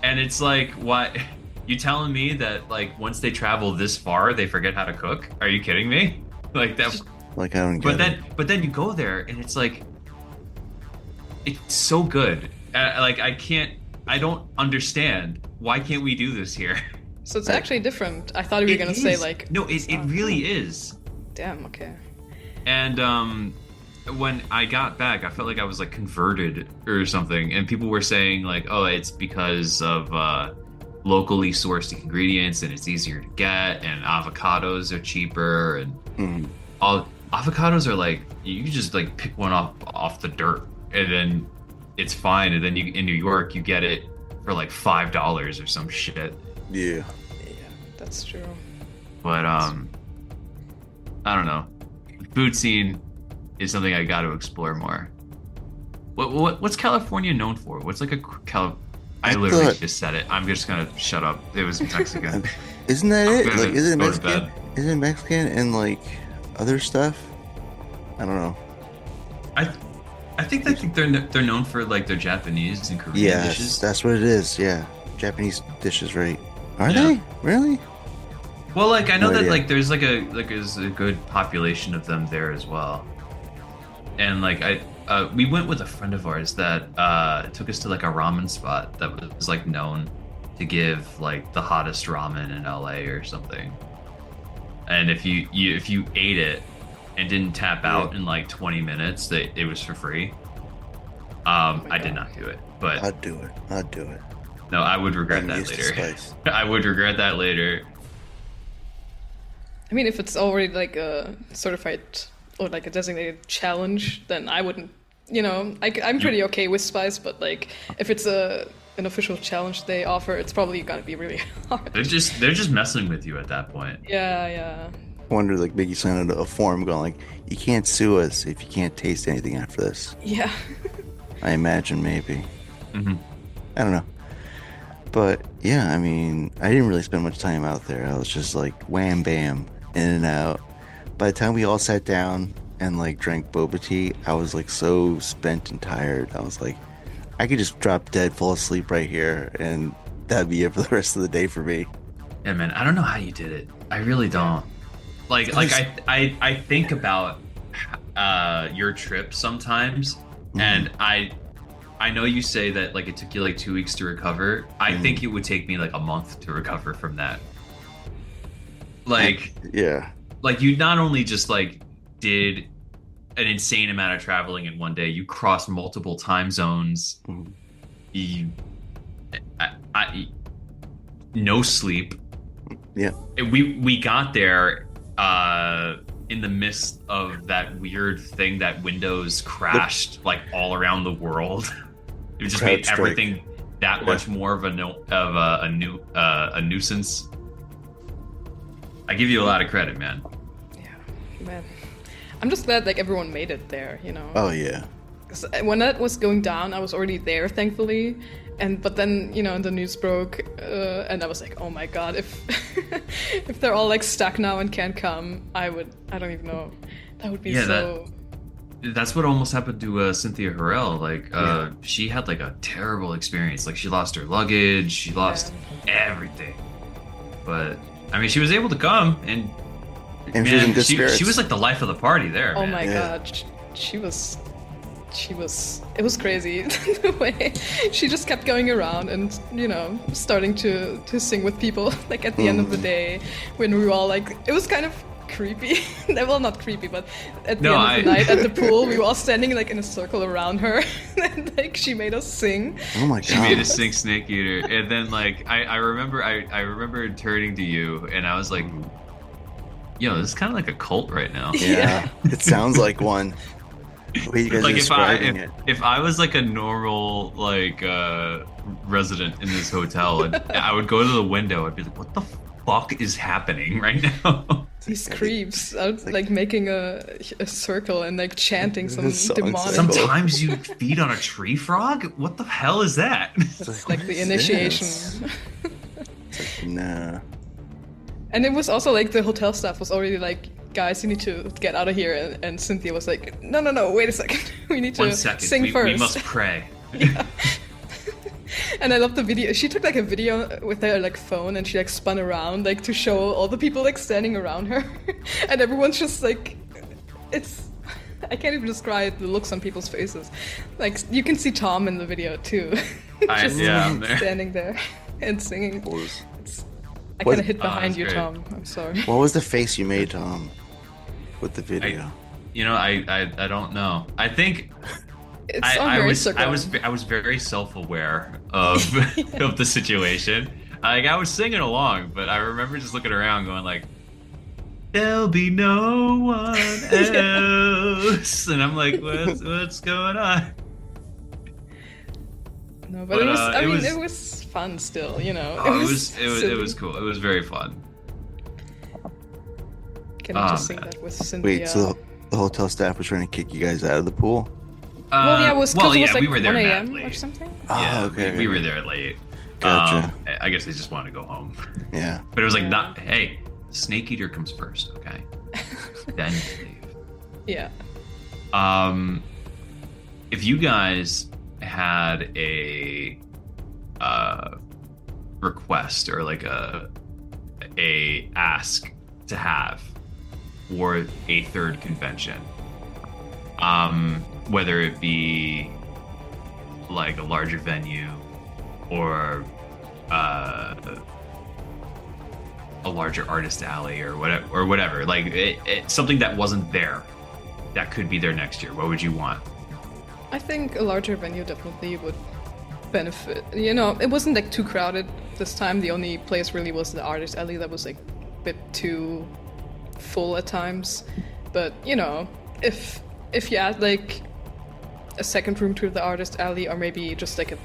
And it's like, what? You telling me that like once they travel this far, they forget how to cook? Are you kidding me? Like that. Like I don't get it. But then you go there and it's like, it's so good. I don't understand. Why can't we do this here? So it's actually different. I thought you were going to say like... No, it really is. Damn, okay. And when I got back, I felt like I was like converted or something. And people were saying like, oh, it's because of locally sourced ingredients and it's easier to get. And avocados are cheaper. And avocados are like, you just like pick one off the dirt and then it's fine. And then in New York, you get it for like $5 or some shit. Yeah, that's true. But I don't know. Food scene is something I got to explore more. What's California known for? What's like I literally just said it. I'm just gonna shut up. It was Mexican. Isn't that it? Like, is it Mexican? Isn't it Mexican and like other stuff? I don't know. I think they're known for like their Japanese and Korean dishes. Yes, that's what it is. Yeah, Japanese dishes, right? Are they really? Well, like I know that like there's like a good population of them there as well. And like we went with a friend of ours that took us to like a ramen spot that was like known to give like the hottest ramen in LA or something. And if you ate it and didn't tap out in like 20 minutes, that it was for free. I did not do it, but I'd do it. No, I would regret that later. I would regret that later. I mean, if it's already like a certified or like a designated challenge, then I wouldn't. I'm pretty okay with spice, but like if it's an official challenge they offer, it's probably gonna be really hard. They're just messing with you at that point. Yeah. I wonder, like, Mickey signed a form going like, you can't sue us if you can't taste anything after this. Yeah. I imagine maybe. I don't know. But yeah, I mean, I didn't really spend much time out there. I was just like wham bam, in and out. By the time we all sat down and like drank boba tea, I was like so spent and tired. I was like, I could just drop dead, fall asleep right here, and that'd be it for the rest of the day for me. Yeah, man, I don't know how you did it. I really don't. I think about your trip sometimes, and I know you say that like it took you like 2 weeks to recover. I think it would take me like a month to recover from that. Like, yeah. Like you not only just like did an insane amount of traveling in one day. You cross multiple time zones. You, no sleep. Yeah. We got there in the midst of that weird thing that Windows crashed like all around the world. It just made everything that much more of a nuisance. I give you a lot of credit, man. Yeah, man. I'm just glad like everyone made it there, you know. Oh yeah. 'Cause when that was going down, I was already there, thankfully. But then, you know, the news broke, and I was like, oh my god, if if they're all like stuck now and can't come, I don't even know. That would be so. That's what almost happened to Cynthia Harrell. Like, she had like a terrible experience. Like, she lost her luggage, she lost everything. But I mean, she was able to come, and man, she was in good spirits. She was like the life of the party there. Oh man. my god, she was. It was crazy the way she just kept going around and, you know, starting to sing with people. Like at the end of the day, when we were all like, it was kind of creepy. Well, not creepy, but at the end of the night at the pool, we were all standing like in a circle around her, and like she made us sing. Oh my god! She made us sing Snake Eater, and then like I remember turning to you, and I was like, "Yo, this is kind of like a cult right now." Yeah, it sounds like one. The way you guys like are if I was like a normal like resident in this hotel, I would go to the window. I'd be like, "What the fuck is happening right now?" These creeps are like making a circle and like chanting some demonic. Sometimes you feed on a tree frog. What the hell is that? It's like the initiation. Like, nah. And it was also like the hotel staff was already like, guys, you need to get out of here. And Cynthia was like, no, wait a second. We need to sing first. We must pray. Yeah. And I love the video. She took like a video with her like phone and she like spun around like to show all the people like standing around her. And everyone's just like, I can't even describe the looks on people's faces. Like you can see Tom in the video too. Just standing there and singing. I kind of hid behind you, great. Tom. I'm sorry. What was the face you made, Tom, with the video? I don't know. I think I was very self-aware of of the situation. Like I was singing along, but I remember just looking around, going like, "There'll be no one else," and I'm like, "What's going on?" No, but it was fun still, you know. Oh, it was cool. It was very fun. Can I just sing that with Cynthia? Wait, so the hotel staff was trying to kick you guys out of the pool? It was like we were there 1 a.m. or something. Oh, okay. We were there late. Gotcha. I guess they just wanted to go home. Yeah. But it was like, hey, Snake Eater comes first, okay? Then leave. Yeah. If you guys had a request or like a ask to have for a third convention, whether it be like a larger venue or a larger artist alley or whatever, like it something that wasn't there that could be there next year, what would you want? I think a larger venue definitely would benefit. You know, it wasn't like too crowded this time. The only place really was the artist alley that was like a bit too full at times. But you know, if you add like a second room to the artist alley, or maybe just like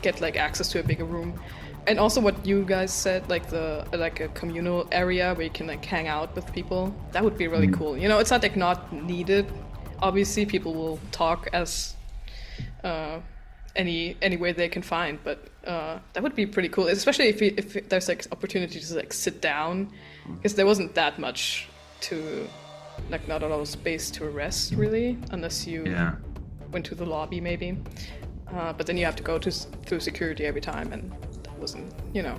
get like access to a bigger room, and also what you guys said, like a communal area where you can like hang out with people, that would be really cool. You know, it's not like not needed. Obviously, people will talk as any way they can find, but that would be pretty cool, especially if there's like opportunity to like sit down, because there wasn't that much to like, not a lot of space to rest really, unless you went to the lobby maybe, but then you have to go through security every time, and that wasn't, you know.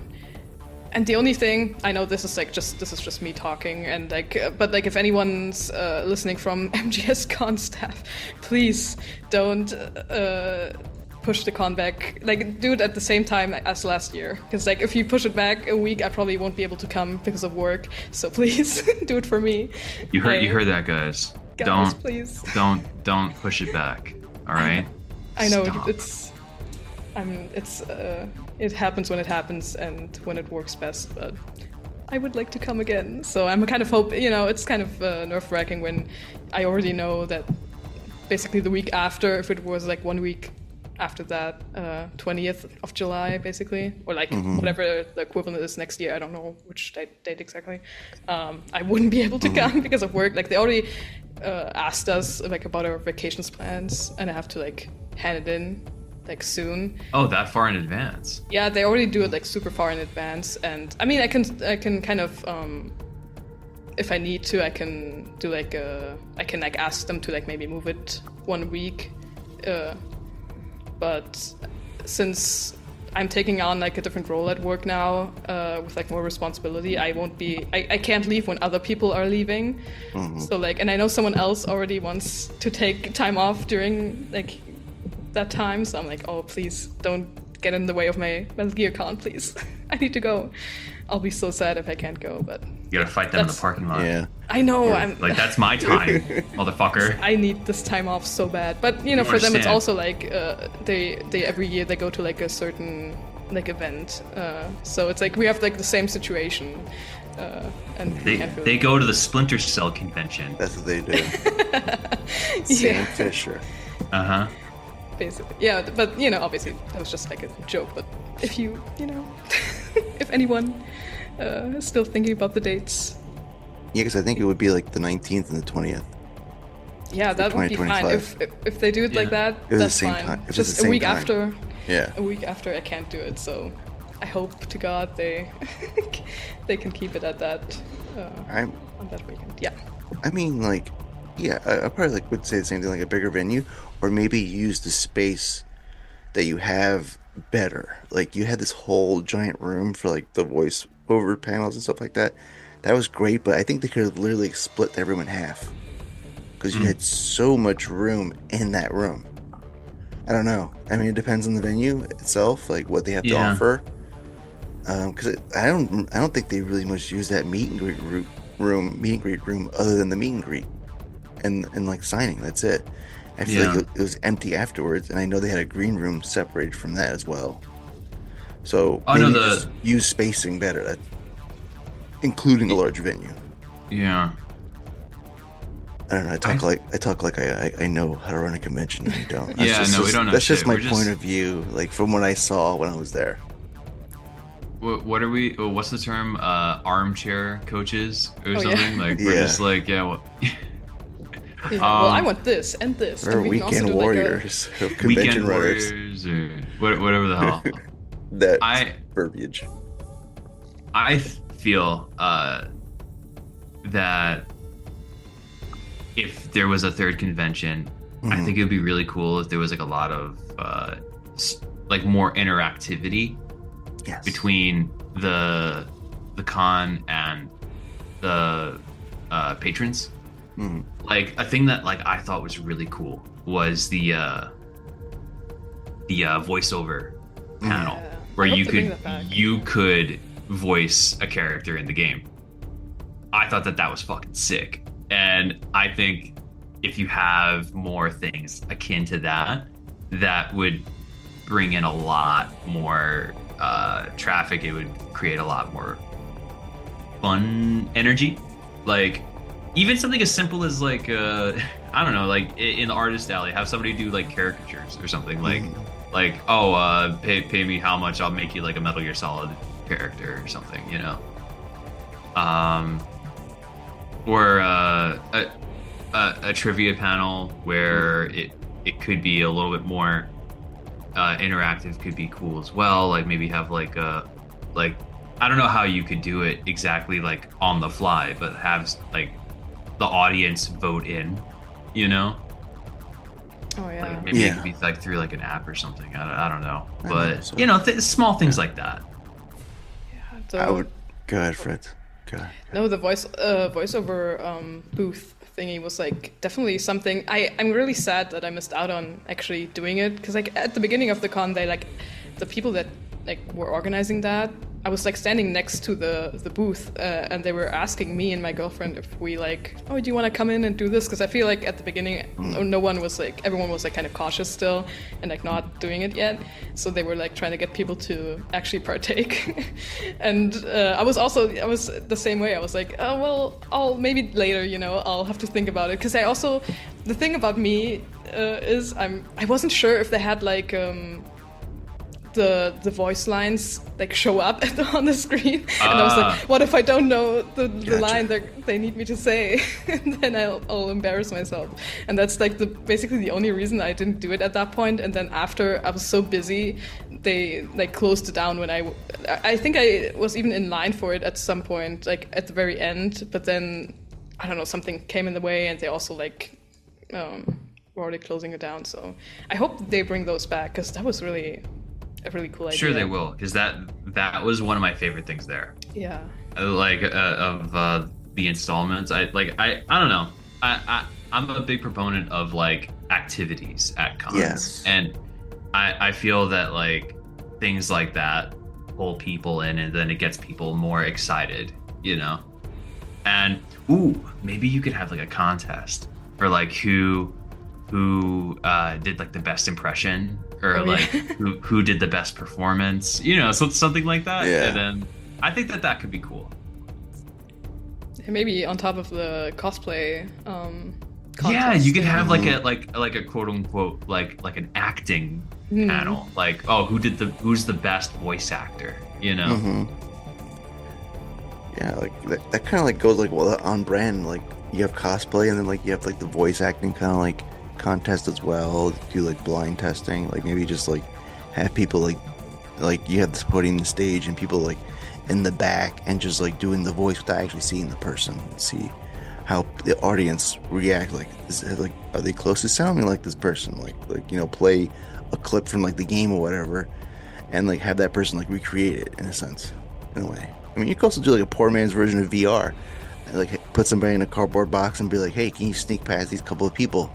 And the only thing, I know this is just me talking, and like, but like if anyone's listening from MGSCON staff, please don't push the con back. Like, do it at the same time as last year, because like if you push it back a week, I probably won't be able to come because of work. So please do it for me. You heard that, guys. Guys, please. Don't push it back. All right. I know Stop. it happens when it happens and when it works best, but I would like to come again. So I'm kind of it's kind of nerve-wracking when I already know that basically the week after, if it was like 1 week after that, 20th of July, basically, or like whatever the equivalent is next year, I don't know which date exactly, I wouldn't be able to come because of work. Like they already asked us like about our vacations plans, and I have to like hand it in like soon. Oh, that far in advance? Yeah, they already do it like super far in advance, and I mean I can kind of if I need to, I can do like I can like ask them to like maybe move it 1 week, but since I'm taking on like a different role at work now, with like more responsibility, I can't leave when other people are leaving. So like, and I know someone else already wants to take time off during like that time, so I'm like, oh please don't get in the way of my Metal Gear Con, please. I need to go. I'll be so sad if I can't go, but you gotta fight them in the parking lot. Yeah, I know. I'm like, that's my time, motherfucker. I need this time off so bad, but for them it's also like they every year they go to like a certain like event, so it's like we have like the same situation, and they go to the Splinter Cell convention. That's what they do. Sam Fisher. Basically, yeah, but obviously that was just like a joke. But if you if anyone is still thinking about the dates, yeah, because I think it would be like the 19th and the 20th. Yeah, that would be fine. If they do it like that, that's fine. Time. Just a week after. Yeah. A week after, I can't do it. So I hope to God they can keep it at that on that weekend. Yeah. I mean, like, yeah, I probably like would say the same thing, like a bigger venue, or maybe use the space that you have better. Like you had this whole giant room for like the voice over panels and stuff like that. That was great, but I think they could have literally split the room in half because you had so much room in that room. I don't know. I mean, it depends on the venue itself, like what they have to offer. Because I don't think they really much use that meet and greet room other than the meet and greet and like signing. That's it. I feel like it was empty afterwards, and I know they had a green room separated from that as well. So just use spacing better, including a large venue. Yeah. I don't know. I talk like I know how to run a convention, and I don't. We don't know. That's just my point of view, like from what I saw when I was there. What are we? What's the term? Armchair coaches or something? Yeah. Like we're just like well, I want this and this. Or weekend warriors, convention runners, or whatever the hell. That's verbiage. I feel that if there was a third convention, I think it would be really cool if there was like a lot of like more interactivity between the con and the patrons. Like a thing that like I thought was really cool was the voiceover panel where you could voice a character in the game. I thought that was fucking sick, and I think if you have more things akin to that would bring in a lot more traffic. It would create a lot more fun energy, like even something as simple as like I don't know, like in the artist alley, have somebody do like caricatures or something, like pay me how much, I'll make you like a Metal Gear Solid character or something, or a trivia panel where it could be a little bit more interactive, could be cool as well. Like maybe have like I don't know how you could do it exactly like on the fly, but have like the audience vote in, Oh yeah. Like maybe it could be like through like an app or something. I don't know, but small things like that. Yeah. I would go ahead, Fred. Go ahead. No, the voiceover booth thingy was like definitely something. I'm really sad that I missed out on actually doing it, because like at the beginning of the con, they like the people that like were organizing that I was like standing next to the booth, and they were asking me and my girlfriend if we like, oh, do you want to come in and do this? Because I feel like at the beginning, everyone was like kind of cautious still, and like not doing it yet. So they were like trying to get people to actually partake. And I was the same way. I was like, oh well, I'll maybe later, I'll have to think about it. Because the thing about me is I wasn't sure if they had like the voice lines like show up on the screen, and I was like, what if I don't know the line they need me to say? And then I'll embarrass myself. And that's like basically the only reason I didn't do it at that point. And then after I was so busy, they like closed it down when I think I was even in line for it at some point, like at the very end, but then I don't know, something came in the way, and they also like were already closing it down. So I hope they bring those back, because that was really a really cool idea. Sure they will, because that was one of my favorite things there. Yeah. Like of the installments. I don't know. I'm a big proponent of like activities at cons. Yes. And I feel that like things like that pull people in, and then it gets people more excited, And maybe you could have like a contest for like who did like the best impression, or like who did the best performance, so something like that. Yeah. And then I think that could be cool. Maybe on top of the cosplay contest. Yeah, you could have like a quote unquote like an acting panel, like who's the best voice actor, Mm-hmm. Yeah, like that kind of like goes like on brand. Like you have cosplay, and then like you have like the voice acting kind of like contest as well. Do like blind testing, like maybe just like have people like you have this putting the stage and people like in the back and just like doing the voice without actually seeing the person. See how the audience react. Like are they close to sounding like this person? Like play a clip from like the game or whatever, and like have that person like recreate it in a sense, in a way. I mean, you could also do like a poor man's version of VR, like put somebody in a cardboard box and be like, hey, can you sneak past these couple of people?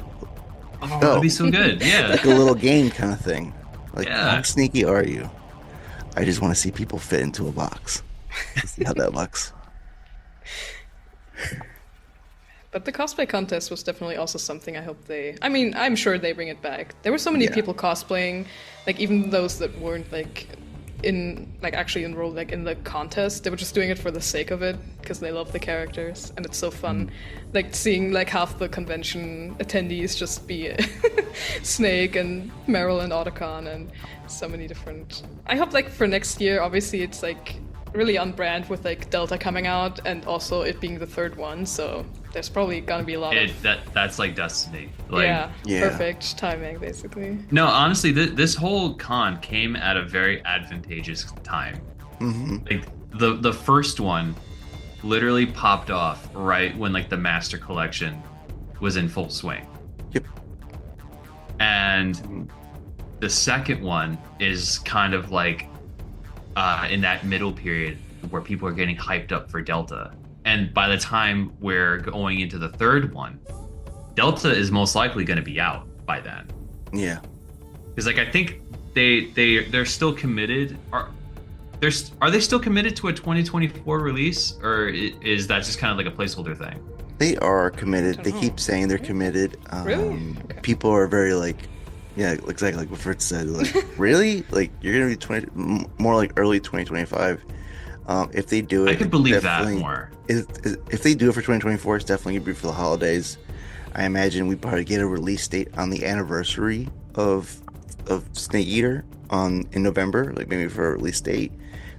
Oh, that'd be so good. Yeah. Like a little game kind of thing. Like, yeah. How sneaky are you? I just want to see people fit into a box. See how that looks. But the cosplay contest was definitely also something I hope I'm sure they bring it back. There were so many people cosplaying, like even those that weren't like actually enrolled like in the contest. They were just doing it for the sake of it, because they love the characters, and it's so fun like seeing like half the convention attendees just be Snake and Meryl and Otacon, and so many different. I hope like for next year, obviously it's like really on brand with like Delta coming out, and also it being the third one, so there's probably gonna be a lot of that's like Destiny. Like, yeah, perfect timing basically. No, honestly, this whole con came at a very advantageous time. Mm-hmm. Like the first one literally popped off right when like the Master Collection was in full swing. Yep. And the second one is kind of like in that middle period where people are getting hyped up for Delta. And by the time we're going into the third one, Delta is most likely going to be out by then. Yeah. Because like I think they're still committed. Are they still committed to a 2024 release, or is that just kind of like a placeholder thing? They are committed. They keep saying they're committed. Really? Okay. People are very like, yeah, exactly like what Fritz said. Like, really? Like you're gonna be more like early 2025. If they do it, I could believe that more. If they do it for 2024, it's definitely gonna be for the holidays. I imagine we probably get a release date on the anniversary of Snake Eater in November, like maybe for a release date.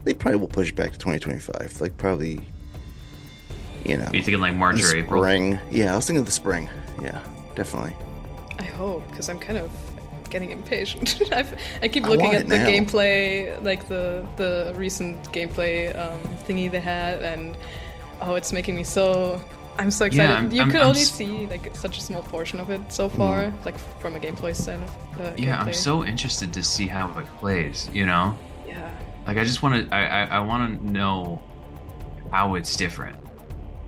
They probably will push it back to 2025, like probably, You're thinking like March or April? Spring. Yeah, I was thinking of the spring. Yeah, definitely. I hope, because I'm kind of getting impatient. I keep looking at the gameplay, like the recent gameplay thingy they had, and it's making me so. I'm so excited. You could only see like such a small portion of it so far, like from a gameplay side of gameplay. Yeah, I'm so interested to see how it plays. Yeah. Like I just want to. I want to know how it's different.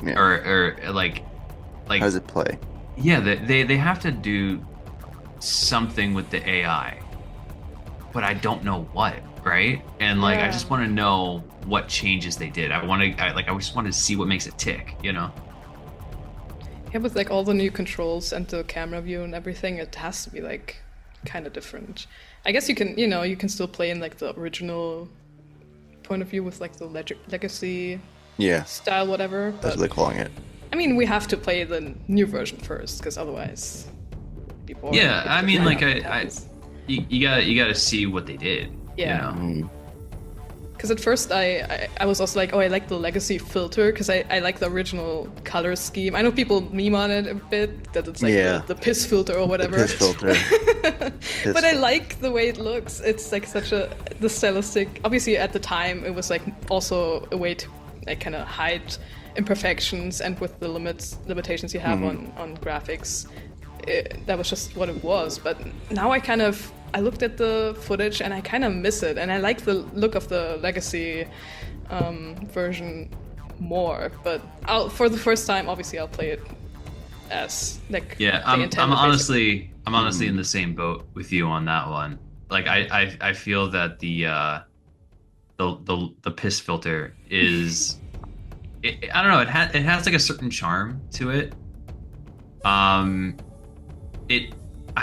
Yeah. Or like. How does it play? Yeah, they have to do something with the AI, but I don't know what. right? And like, Yeah. I just want to know what changes they did. I just want to see what makes it tick, you know? Yeah, with like all the new controls and the camera view and everything, it has to be like kind of different. I guess you can still play in like the original point of view with like the legacy style, whatever. That's what they're calling it. I mean, we have to play the new version first, because otherwise, it'd be boring. Yeah, I mean, like you gotta see what they did. Yeah. You know? Because at first I was also like, oh, I like the legacy filter, because I like the original color scheme. I know people meme on it a bit, that it's like the piss filter or whatever. The piss filter. But I like the way it looks. It's like the stylistic. Obviously, at the time, it was like also a way to like kind of hide imperfections, and with the limitations you have on graphics, that was just what it was. But now I looked at the footage and I kind of miss it, and I like the look of the legacy version more. But for the first time, obviously, I'll play it as like I'm honestly in the same boat with you on that one. Like I feel that the piss filter is I don't know, it has like a certain charm to it. I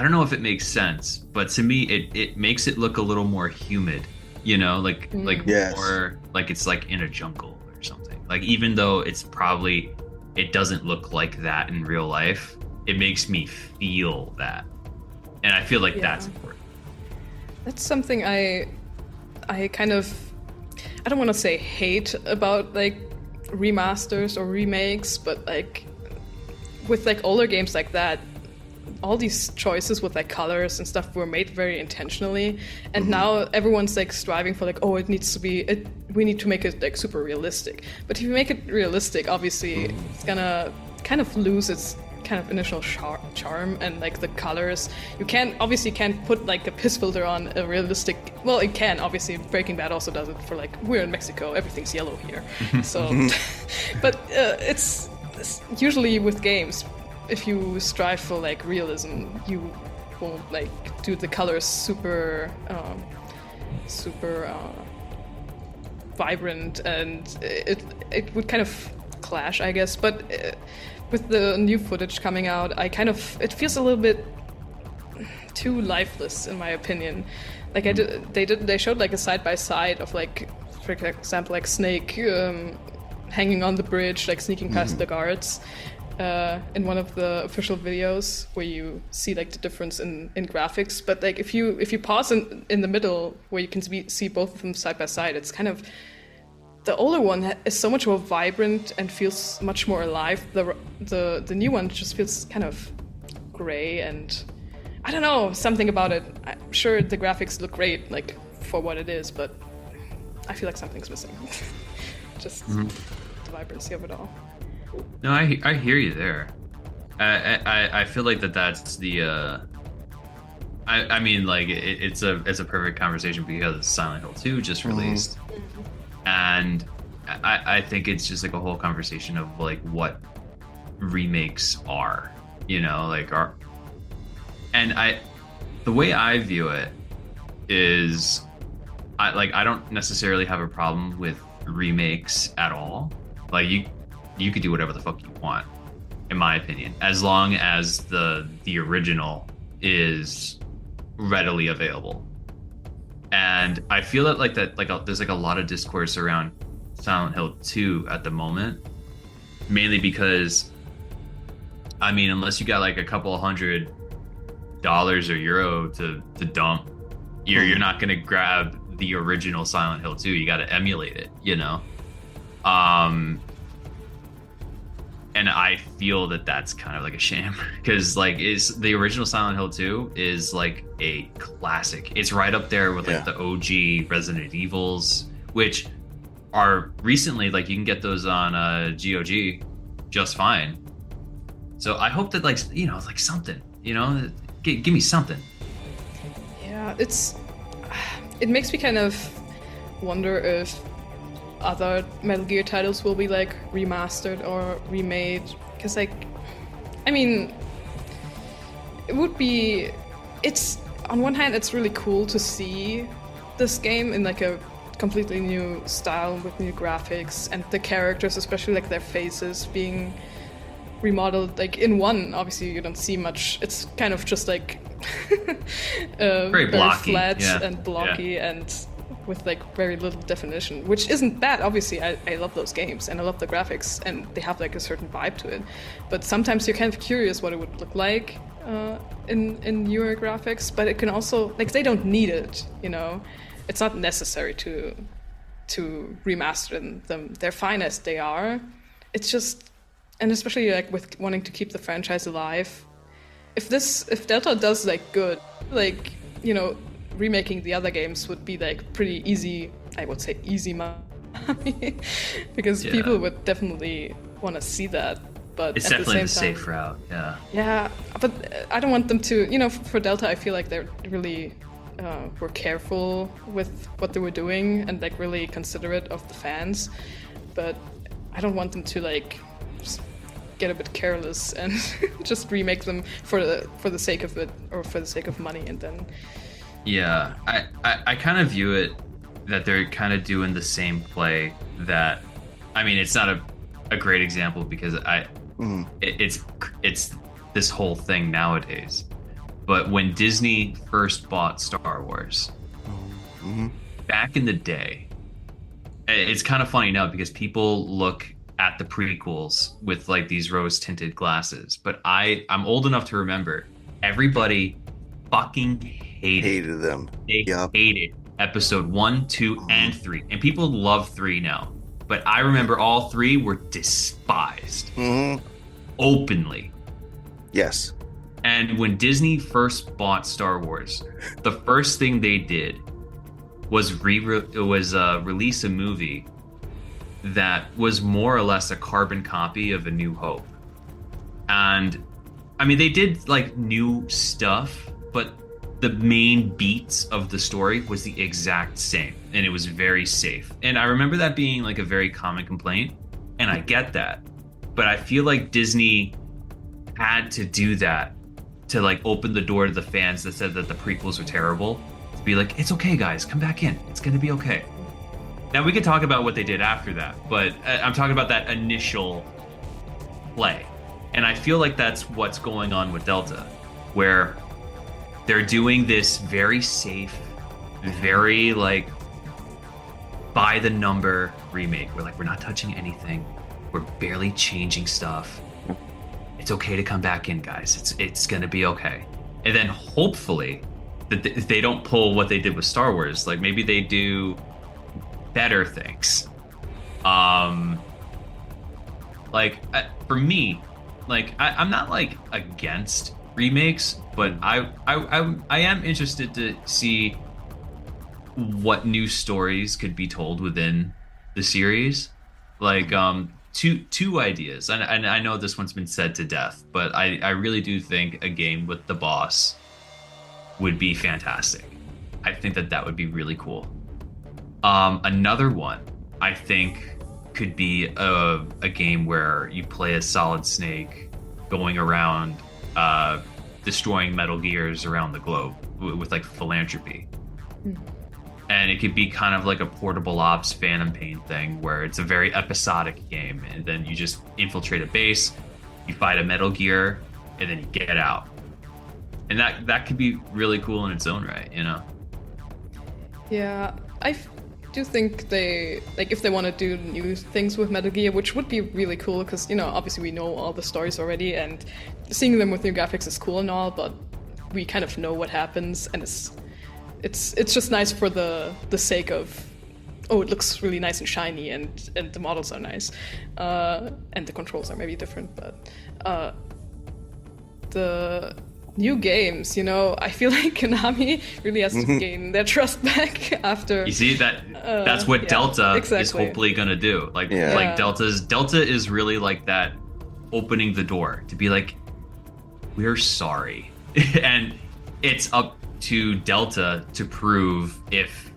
don't know if it makes sense, but to me it makes it look a little more humid, you know, like more like it's like in a jungle or something. Like, even though it doesn't look like that in real life, it makes me feel that. And I feel like that's important. That's something I kind of, I don't want to say hate about like remasters or remakes, but like with like older games like that, all these choices with like colors and stuff were made very intentionally, and now everyone's like striving for like, oh, we need to make it like super realistic. But if you make it realistic, obviously it's gonna kind of lose its kind of initial charm, and like the colors, you can't put like a piss filter on a realistic, well, it can, obviously. Breaking Bad also does it for like, we're in Mexico, everything's yellow here. So but it's usually with games, if you strive for like realism, you won't like do the colors super vibrant, and it would kind of clash, I guess. But with the new footage coming out, it feels a little bit too lifeless, in my opinion. Like they showed like a side by side of like, for example, like Snake hanging on the bridge, like sneaking past the guards. In one of the official videos, where you see like the difference in graphics. But like if you pause in the middle, where you can see both of them side by side, it's kind of, the older one is so much more vibrant and feels much more alive. The new one just feels kind of gray, and I don't know, something about it. I'm sure the graphics look great, like for what it is, but I feel like something's missing. Just the vibrancy of it all. No, I hear you there. I feel like that's the. I mean, like it's a perfect conversation because Silent Hill 2 just released, and I think it's just like a whole conversation of like what remakes are, you know, like the way I view it is, I don't necessarily have a problem with remakes at all. Like you could do whatever the fuck you want, in my opinion, as long as the original is readily available. And I feel that there's like a lot of discourse around Silent Hill 2 at the moment, mainly because, I mean, unless you got like a couple $100 or euro to dump, you're not gonna grab the original Silent Hill 2. You got to emulate it, you know. And I feel that that's kind of like a shame, because like the original Silent Hill 2 is like a classic. It's right up there with like the OG Resident Evils, which are recently, like, you can get those on GOG just fine. So I hope that, like, you know, like something, you know, give me something. Yeah, it makes me kind of wonder if other Metal Gear titles will be like remastered or remade, because like, I mean, it's on one hand it's really cool to see this game in like a completely new style with new graphics, and the characters, especially like their faces being remodeled. Like in 1, obviously you don't see much. It's kind of just like very blocky, flat and blocky and with like very little definition, which isn't bad. Obviously, I love those games and I love the graphics, and they have like a certain vibe to it. But sometimes you're kind of curious what it would look like in newer graphics. But it can also, like, they don't need it, you know. It's not necessary to remaster them. They're fine as they are. It's just, and especially like with wanting to keep the franchise alive, if Delta does like good, like, you know, remaking the other games would be like pretty easy. I would say easy money because people would definitely want to see that. But it's at definitely the same time, safe route. Yeah, but I don't want them to. You know, for Delta, I feel like they're really were careful with what they were doing and like really considerate of the fans. But I don't want them to like just get a bit careless and just remake them for the sake of it or for the sake of money, and then. Yeah, I kind of view it that they're kind of doing the same play that, I mean, it's not a great example because it's this whole thing nowadays. But when Disney first bought Star Wars, back in the day, it's kind of funny now because people look at the prequels with like these rose-tinted glasses. But I'm old enough to remember everybody fucking hated them. They hated episode 1, 2, and 3. And people love 3 now. But I remember all 3 were despised. Openly. Yes. And when Disney first bought Star Wars, the first thing they did was release a movie that was more or less a carbon copy of A New Hope. And I mean, they did like new stuff, but the main beats of the story was the exact same, and it was very safe. And I remember that being like a very common complaint, and I get that. But I feel like Disney had to do that to like open the door to the fans that said that the prequels were terrible, to be like, it's okay guys, come back in, it's gonna be okay. Now we could talk about what they did after that, but I'm talking about that initial play. And I feel like that's what's going on with Delta, where they're doing this very safe, very like by the number remake. We're like, we're not touching anything. We're barely changing stuff. It's okay to come back in, guys. It's gonna be okay. And then hopefully that they don't pull what they did with Star Wars. Like maybe they do better things. Like for me, like I'm not like against remakes, but I am interested to see what new stories could be told within the series. Like two ideas, and I know this one's been said to death, but I really do think a game with the boss would be fantastic. I think that would be really cool. Another one I think could be a game where you play as Solid Snake going around destroying Metal Gears around the globe with like philanthropy. And it could be kind of like a Portable Ops Phantom Pain thing where it's a very episodic game, and then you just infiltrate a base, you fight a Metal Gear, and then you get out. And that could be really cool in its own right, you know? Yeah, I do think they, like, if they want to do new things with Metal Gear, which would be really cool, because, you know, obviously we know all the stories already, and seeing them with new graphics is cool and all, but we kind of know what happens, and it's just nice for the sake of, oh, it looks really nice and shiny, and the models are nice, and the controls are maybe different, but the new games, you know, I feel like Konami really has to gain their trust back after. You see that's what Delta is hopefully gonna do. Like Delta is really like that, opening the door to be like, we're sorry, and it's up to Delta to prove if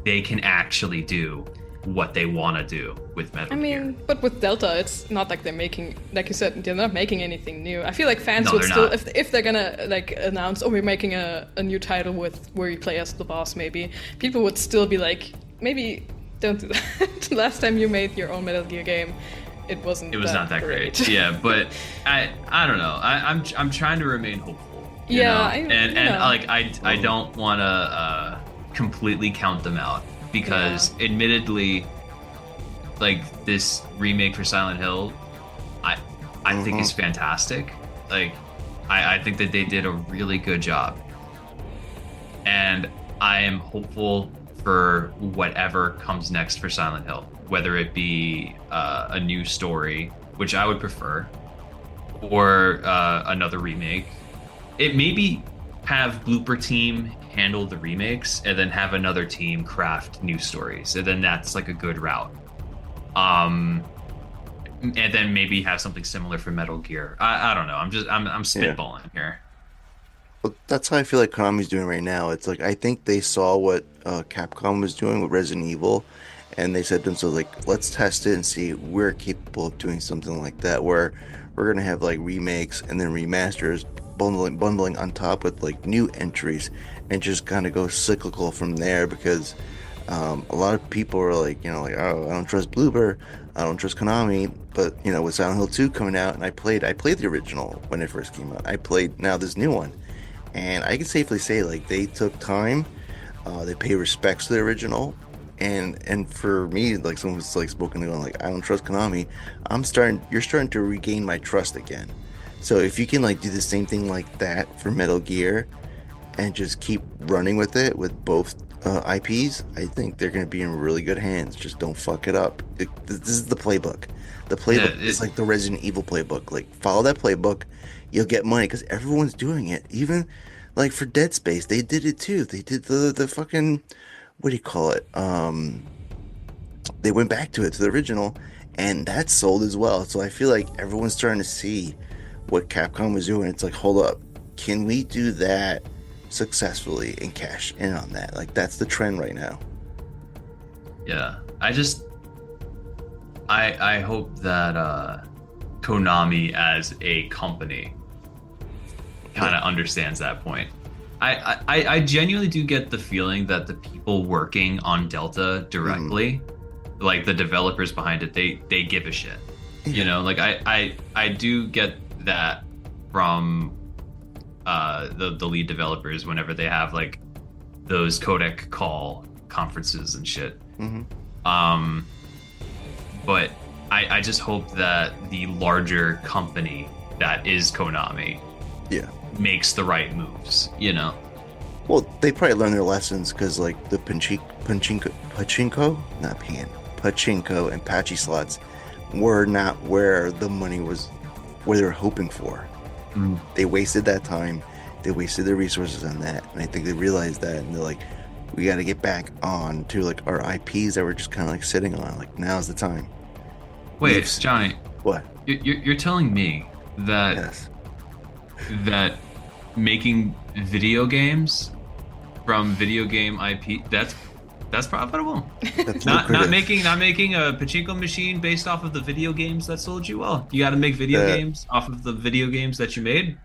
they can actually do what they want to do with Metal Gear. But with Delta, it's not like they're making, like you said, they're not making anything new. I feel like fans No, would they're still, not. if they're gonna like announce, oh, we're making a new title where you play as the boss, maybe people would still be like, maybe don't do that. Last time you made your own Metal Gear game, it was not that great. Yeah, but I don't know. I'm trying to remain hopeful. You Yeah, know? I don't want to completely count them out because admittedly, like this remake for Silent Hill, I think is fantastic. Like I think that they did a really good job, and I am hopeful for whatever comes next for Silent Hill, whether it be a new story, which I would prefer, or another remake. It maybe have Blooper Team handle the remakes and then have another team craft new stories, and then that's like a good route. And then maybe have something similar for Metal Gear. I don't know. I'm spitballing here. Well, that's how I feel like Konami's doing right now. It's like I think they saw what Capcom was doing with Resident Evil, and they said to themselves, like, let's test it and see if we're capable of doing something like that, where we're gonna have like remakes and then remasters, bundling on top with like new entries, and just kind of go cyclical from there. Because a lot of people are like, oh, I don't trust Bloober, I don't trust Konami. But with Silent Hill 2 coming out, and I played the original when it first came out. I played now this new one. And I can safely say, like, they took time, they pay respects to the original, and for me, like, someone who's like spoken to going like, I don't trust Konami, you're starting to regain my trust again. So if you can like do the same thing like that for Metal Gear, and just keep running with it with both IPs, I think they're going to be in really good hands. Just don't fuck it up. This is the playbook. The playbook is like the Resident Evil playbook. Like, follow that playbook. You'll get money because everyone's doing it. Even like for Dead Space, they did it too. They did the fucking, what do you call it? They went back to the original, and that sold as well. So I feel like everyone's starting to see what Capcom was doing. It's like, hold up, can we do that successfully and cash in on that? Like, that's the trend right now. Yeah, I hope that Konami as a company kind of understands that point. I genuinely do get the feeling that the people working on Delta directly, like the developers behind it, they give a shit. Like I do get that from the lead developers whenever they have like those codec call conferences and shit. But I just hope that the larger company that is Konami makes the right moves, Well, they probably learned their lessons because like the pachinko and patchy slots were not where the money was, where they were hoping for. They wasted that time. They wasted their resources on that. And I think they realized that, and they're like, we got to get back on to like our IPs that we're just kind of like sitting on. Like, now's the time. Wait, Johnny. What? You're telling me that that making video games from video game IP, that's profitable? That's not making a pachinko machine based off of the video games that sold you well. You got to make video games off of the video games that you made.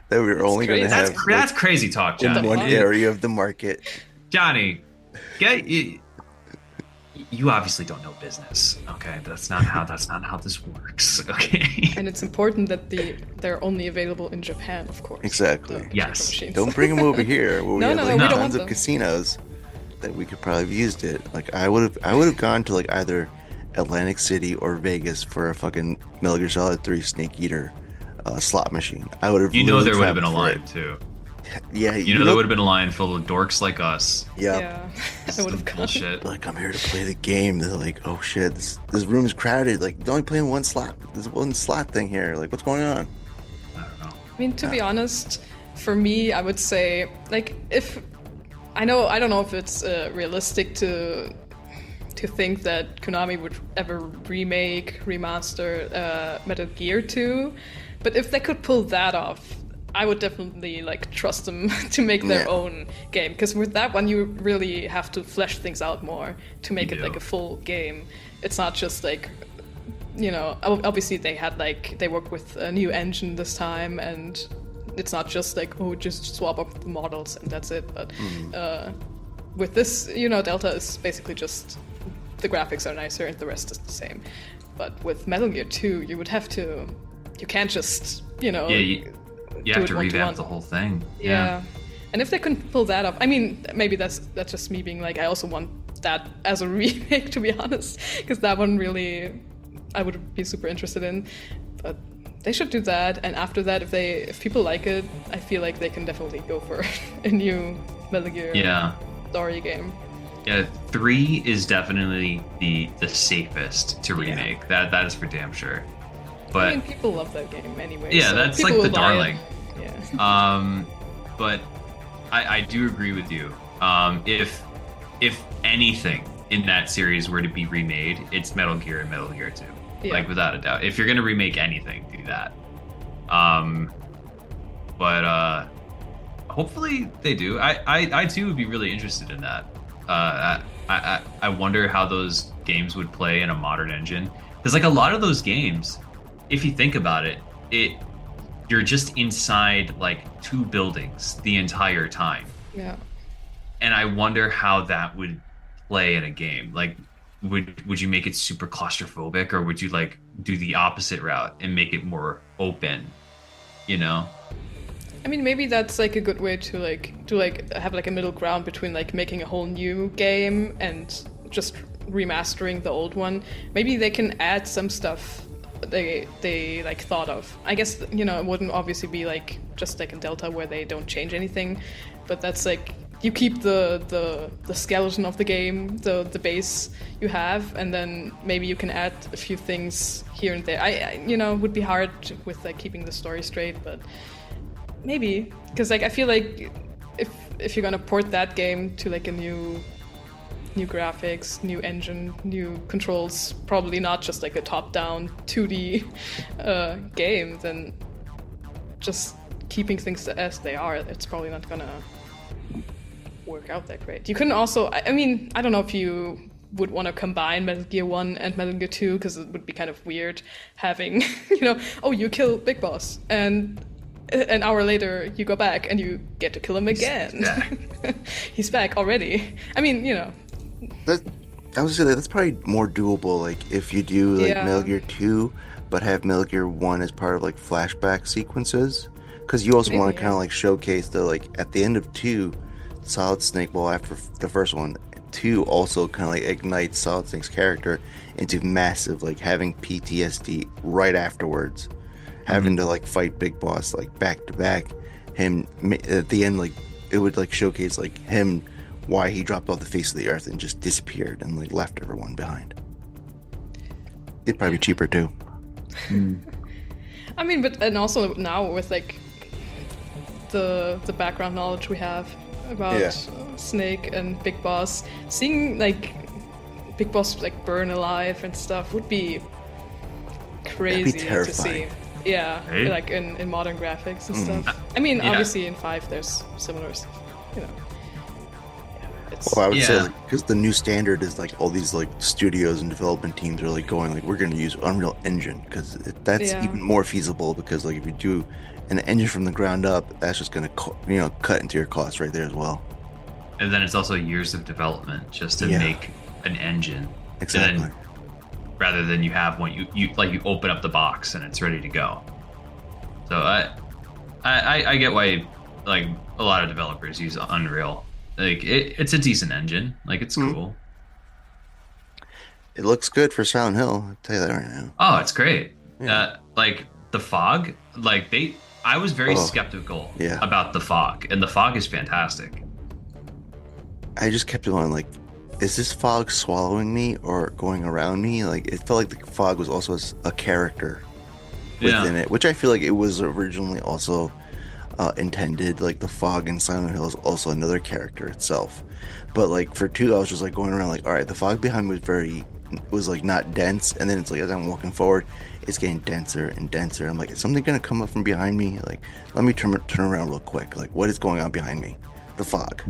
That we're only going to have. That's crazy talk, Johnny. In one area of the market. Johnny, you obviously don't know business. Okay, that's not how this works. Okay. And it's important that they're only available in Japan, of course. Exactly. Yes. Machines. Don't bring them over here. Where we have we don't tons want of them. casinos that we could probably have used it. Like, I would have gone to like either Atlantic City or Vegas for a fucking Metal Gear Solid 3 Snake Eater slot machine. I would have. There would have been a line too. Yeah, there would have been a line full of dorks like us. Yeah, I would have gone. Bullshit. Like, I'm here to play the game. They're like, oh shit, this room is crowded. Like, you're only playing one slot. There's one slot thing here. Like, what's going on? I don't know. I mean, to be honest, for me, I would say, like, I don't know if it's realistic to think that Konami would ever remaster Metal Gear 2, but if they could pull that off, I would definitely like trust them to make their own game, because with that one you really have to flesh things out more to make it like a full game. It's not just like, you know, obviously they worked with a new engine this time, and it's not just like, oh, just swap up the models and that's it. But with this, you know, Delta is basically just the graphics are nicer and the rest is the same. But with Metal Gear 2, you can't just, you know, you have to revamp the whole thing. Yeah. And if they can pull that off, I mean, maybe that's just me being like, I also want that as a remake, to be honest, because that one really I would be super interested in. But they should do that, and after that, if people like it, I feel like they can definitely go for a new Metal Gear story game. Yeah, 3 is definitely the safest to remake. That is for damn sure. But I mean, people love that game anyway. Yeah, so that's like the darling. Yeah. But I do agree with you. If anything in that series were to be remade, it's Metal Gear and Metal Gear 2. Yeah. Like, without a doubt. If you're gonna remake anything, do that. But hopefully they do. I too would be really interested in that. I wonder how those games would play in a modern engine, because like a lot of those games, if you think about it, you're just inside like 2 buildings the entire time. Yeah. And I wonder how that would play in a game. Like, would you make it super claustrophobic, or would you like do the opposite route and make it more open? You know? I mean, maybe that's like a good way to have like a middle ground between like making a whole new game and just remastering the old one. Maybe they can add some stuff they like thought of. I guess, you know, it wouldn't obviously be like just like in Delta where they don't change anything, but that's like you keep the skeleton of the game, the base you have, and then maybe you can add a few things here and there. I you know, it would be hard with like keeping the story straight, but maybe, because like I feel like if you're gonna port that game to like a new graphics, new engine, new controls, probably not just like a top-down 2D game, then just keeping things as they are, it's probably not gonna work out that great. You couldn't also, I mean, I don't know if you would want to combine Metal Gear 1 and Metal Gear 2, because it would be kind of weird having, you know, oh, you kill Big Boss, and an hour later you go back and you get to kill him again. He's back already. I mean, you know. I was gonna say that's probably more doable, like if you do like Metal Gear 2, but have Metal Gear 1 as part of like flashback sequences, because you also want to kind of like showcase the like at the end of 2, Solid Snake. Well, after the first one, 2 also kind of like ignites Solid Snake's character into massive like having PTSD right afterwards, having to like fight Big Boss like back to back. Him at the end, like it would like showcase like him, why he dropped off the face of the earth and just disappeared and like left everyone behind. It'd probably be cheaper too. I mean, but and also now with like the background knowledge we have about Snake and Big Boss, seeing like Big Boss like burn alive and stuff would be crazy to see. Yeah, right? Like in modern graphics and stuff. I mean, obviously in 5 there's similar stuff, you know. Well, I would say because the new standard is like all these like studios and development teams are like going like we're going to use Unreal Engine, because that's even more feasible, because like if you do an engine from the ground up, that's just going to cut into your costs right there as well. And then it's also years of development just to make an engine. Exactly. Then, rather than you have one, you open up the box and it's ready to go. So I get why like a lot of developers use Unreal. Like it's a decent engine. Like it's cool. It looks good for Silent Hill. I'll tell you that right now. Oh, it's great. Like the fog. Like I was very skeptical about the fog, and the fog is fantastic. I just kept going like, is this fog swallowing me or going around me? Like it felt like the fog was also a character within it, which I feel like it was originally also intended. Like the fog in Silent Hill is also another character itself, but like for 2 I was just like going around like, all right, the fog behind me was very was like not dense, and then it's like as I'm walking forward, it's getting denser and denser. I'm like, is something gonna come up from behind me? Like, let me turn around real quick. Like, what is going on behind me? The fog.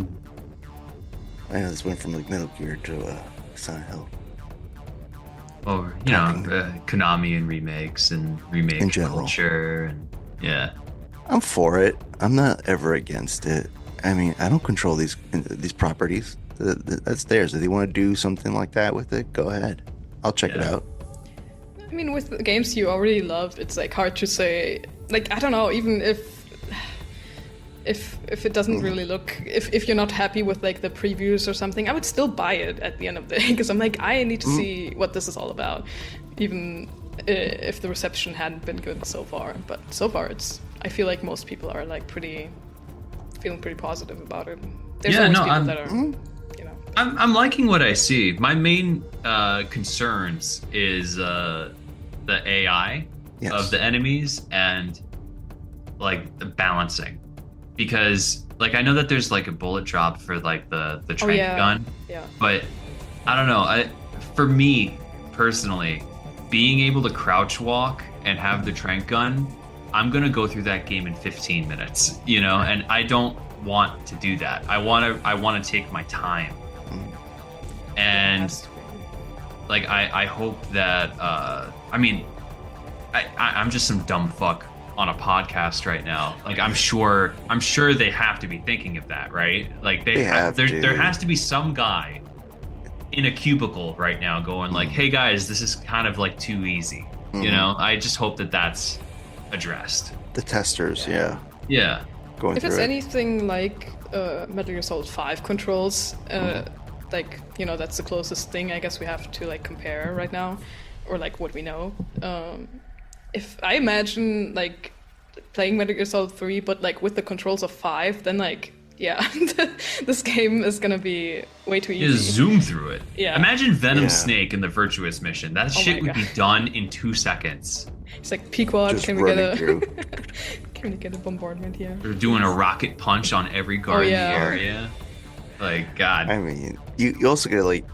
I know this went from like Metal Gear to Silent Hill. Or Konami and remakes and remake in general. Culture, and yeah. I'm for it. I'm not ever against it. I mean, I don't control these properties. That's theirs. If they want to do something like that with it, go ahead. I'll check it out. I mean, with the games you already love, it's like hard to say. Like, I don't know. Even if it doesn't really look, if you're not happy with like the previews or something, I would still buy it at the end of the day, because I'm like, I need to see what this is all about, even if the reception hadn't been good so far. But so far, I feel like most people are like feeling pretty positive about it. There's always people that are, I'm liking what I see. My main concerns is the AI of the enemies and like the balancing, because like I know that there's like a bullet drop for like the trank gun, but I don't know. For me personally, being able to crouch walk and have the trank gun, I'm gonna go through that game in 15 minutes, and I don't want to do that. I want to take my time. And like I hope that I'm just some dumb fuck on a podcast right now. Like I'm sure they have to be thinking of that, right? Like there has to be some guy in a cubicle right now going like, hey guys, this is kind of like too easy. I just hope that that's addressed. The testers, yeah. Going if through it's it. anything like Metal Gear Solid 5 controls, like, that's the closest thing I guess we have to like compare right now, or like what we know. If I imagine like playing Metal Gear Solid 3 but like with the controls of 5, then like this game is gonna be way too easy. You just zoom through it. Yeah. Imagine Venom Snake in the Virtuous mission. That shit would be done in 2 seconds. It's like Pequod, Just can we get a bombardment here? They're doing a rocket punch on every guard in the area. Like, God. I mean, you also get like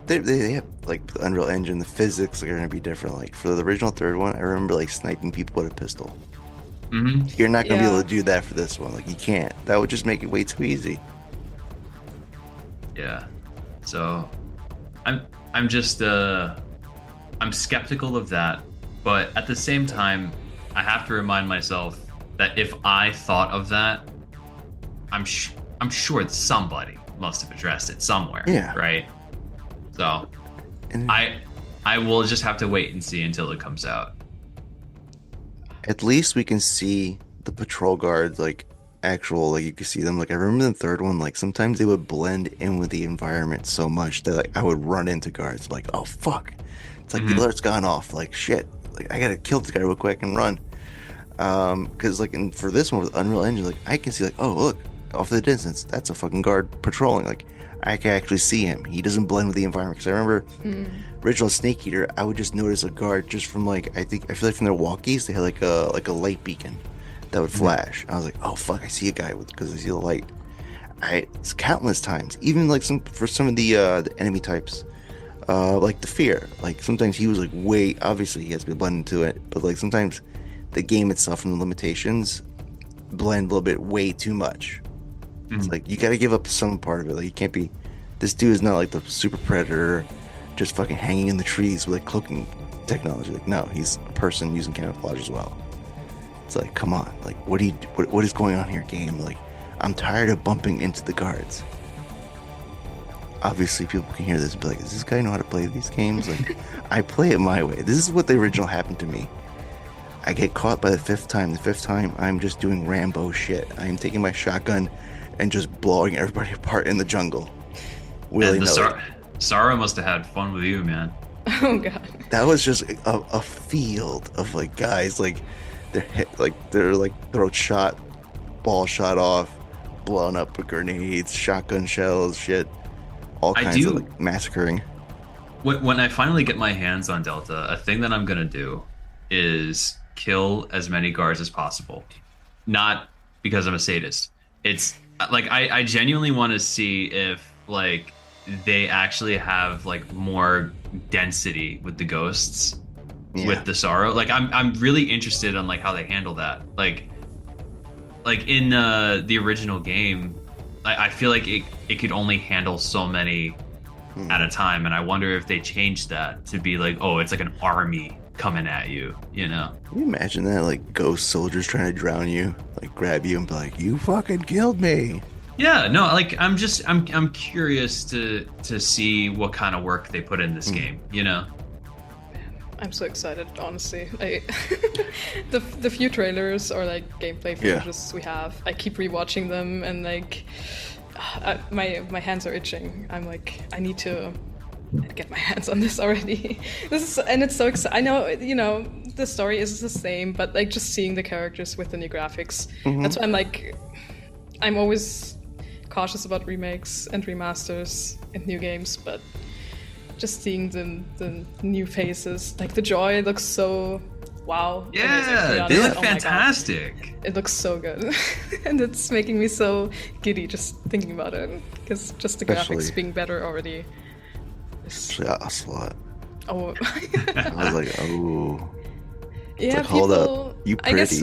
they have like the Unreal Engine, the physics are gonna be different. Like for the original third one, I remember like sniping people with a pistol. Mm-hmm. You're not gonna be able to do that for this one. Like you can't. That would just make it way too easy. Yeah. So I'm just I'm skeptical of that, but at the same time, I have to remind myself that if I thought of that, I'm sure somebody must have addressed it somewhere. Yeah. Right. So I will just have to wait and see until it comes out. At least we can see the patrol guards, like actual, like you can see them. Like I remember the third one, like sometimes they would blend in with the environment so much that like I would run into guards, like, oh fuck, it's like the alert's gone off, like shit, like I gotta kill this guy real quick and run. Because like for this one with Unreal Engine, like I can see like, oh look, off in the distance, that's a fucking guard patrolling. Like I can actually see him. He doesn't blend with the environment. Because I remember original Snake Eater, I would just notice a guard just from like I feel like from their walkies, they had like a light beacon that would flash. I was like, oh fuck, I see a guy because I see the light. It's countless times. Even like for some of the enemy types, like the Fear. Like sometimes he was like way, obviously he has to be blended to it, but like sometimes the game itself and the limitations blend a little bit way too much. It's like you gotta give up some part of it. Like you can't be. This dude is not like the super predator, just fucking hanging in the trees with like cloaking technology. Like no, he's a person using camouflage as well. It's like, come on, like what is going on here, game? Like I'm tired of bumping into the guards. Obviously, people can hear this and be like, does this guy know how to play these games? Like I play it my way. This is what the original happened to me. I get caught by the fifth time. The fifth time, I'm just doing Rambo shit. I'm taking my shotgun and just blowing everybody apart in the jungle. Sarah must have had fun with you, man. Oh god. That was just a field of like guys like they're throat shot, ball shot off, blown up with grenades, shotgun shells, shit, all kinds of like massacring. When I finally get my hands on Delta, a thing that I'm gonna do is kill as many guards as possible. Not because I'm a sadist. It's like I genuinely want to see if like they actually have like more density with the ghosts, with the sorrow. Like I'm really interested in like how they handle that. Like in the original game, I feel like it could only handle so many at a time, and I wonder if they changed that to be like, oh, it's like an army coming at you, you know? Can you imagine that, like ghost soldiers trying to drown you, like grab you and be like, "You fucking killed me." Yeah, no, like I'm curious to see what kind of work they put in this game, you know? I'm so excited, honestly. The few trailers or like gameplay footages we have, I keep rewatching them, and like my hands are itching. I'm like, I need to get my hands on this already. It's so exciting. I know, you know, the story is the same, but like just seeing the characters with the new graphics, that's why I'm always cautious about remakes and remasters in new games, but just seeing the new faces, like the Joy looks so wow. Yeah, they look fantastic. It looks so good. And it's making me so giddy just thinking about it, because just the graphics being better already. Especially Ocelot. Oh. I was like, oh. Yeah, like, hold up. You pretty. I guess,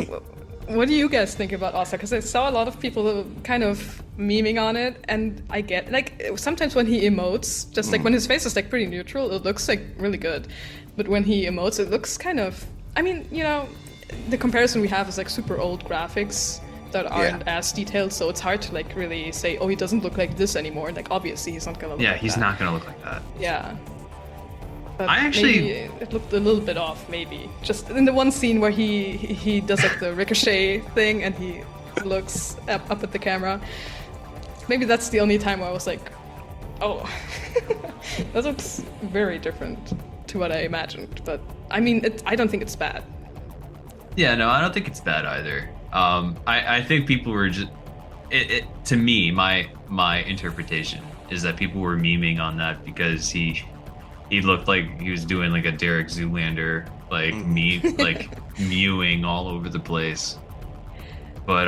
what do you guys think about Ocelot? Because I saw a lot of people kind of memeing on it, and I get, like, sometimes when he emotes, just like when his face is like pretty neutral, it looks like really good. But when he emotes, it looks kind of, I mean, you know, the comparison we have is like super old graphics that aren't as detailed, so it's hard to like really say, oh, he doesn't look like this anymore. Like, obviously he's not gonna look like that. Yeah, he's not gonna look like that. Yeah. But I actually, maybe it looked a little bit off, maybe. Just in the one scene where he does like the ricochet thing and he looks up at the camera. Maybe that's the only time where I was like, oh, that looks very different to what I imagined. But I mean, I don't think it's bad. Yeah, no, I don't think it's bad either. I think people were just, to me, my interpretation is that people were memeing on that because he looked like he was doing like a Derek Zoolander, like like mewing all over the place. But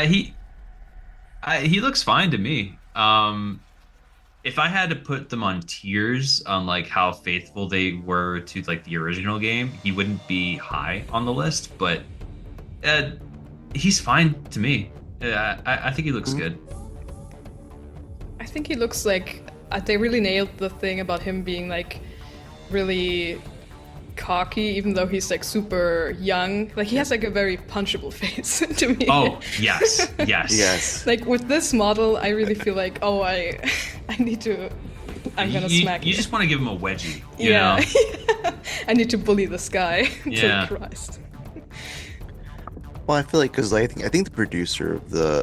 he looks fine to me. If I had to put them on tiers on like how faithful they were to like the original game, he wouldn't be high on the list, but he's fine to me. I think he looks good. I think he looks like they really nailed the thing about him being like really cocky, even though he's like super young. Like he has like a very punchable face to me. Oh yes, yes. Like with this model, I really feel like, oh, I need to. I'm gonna smack you. You just want to give him a wedgie. You know? I need to bully this guy. Yeah. Christ. Well, I feel like because I think the producer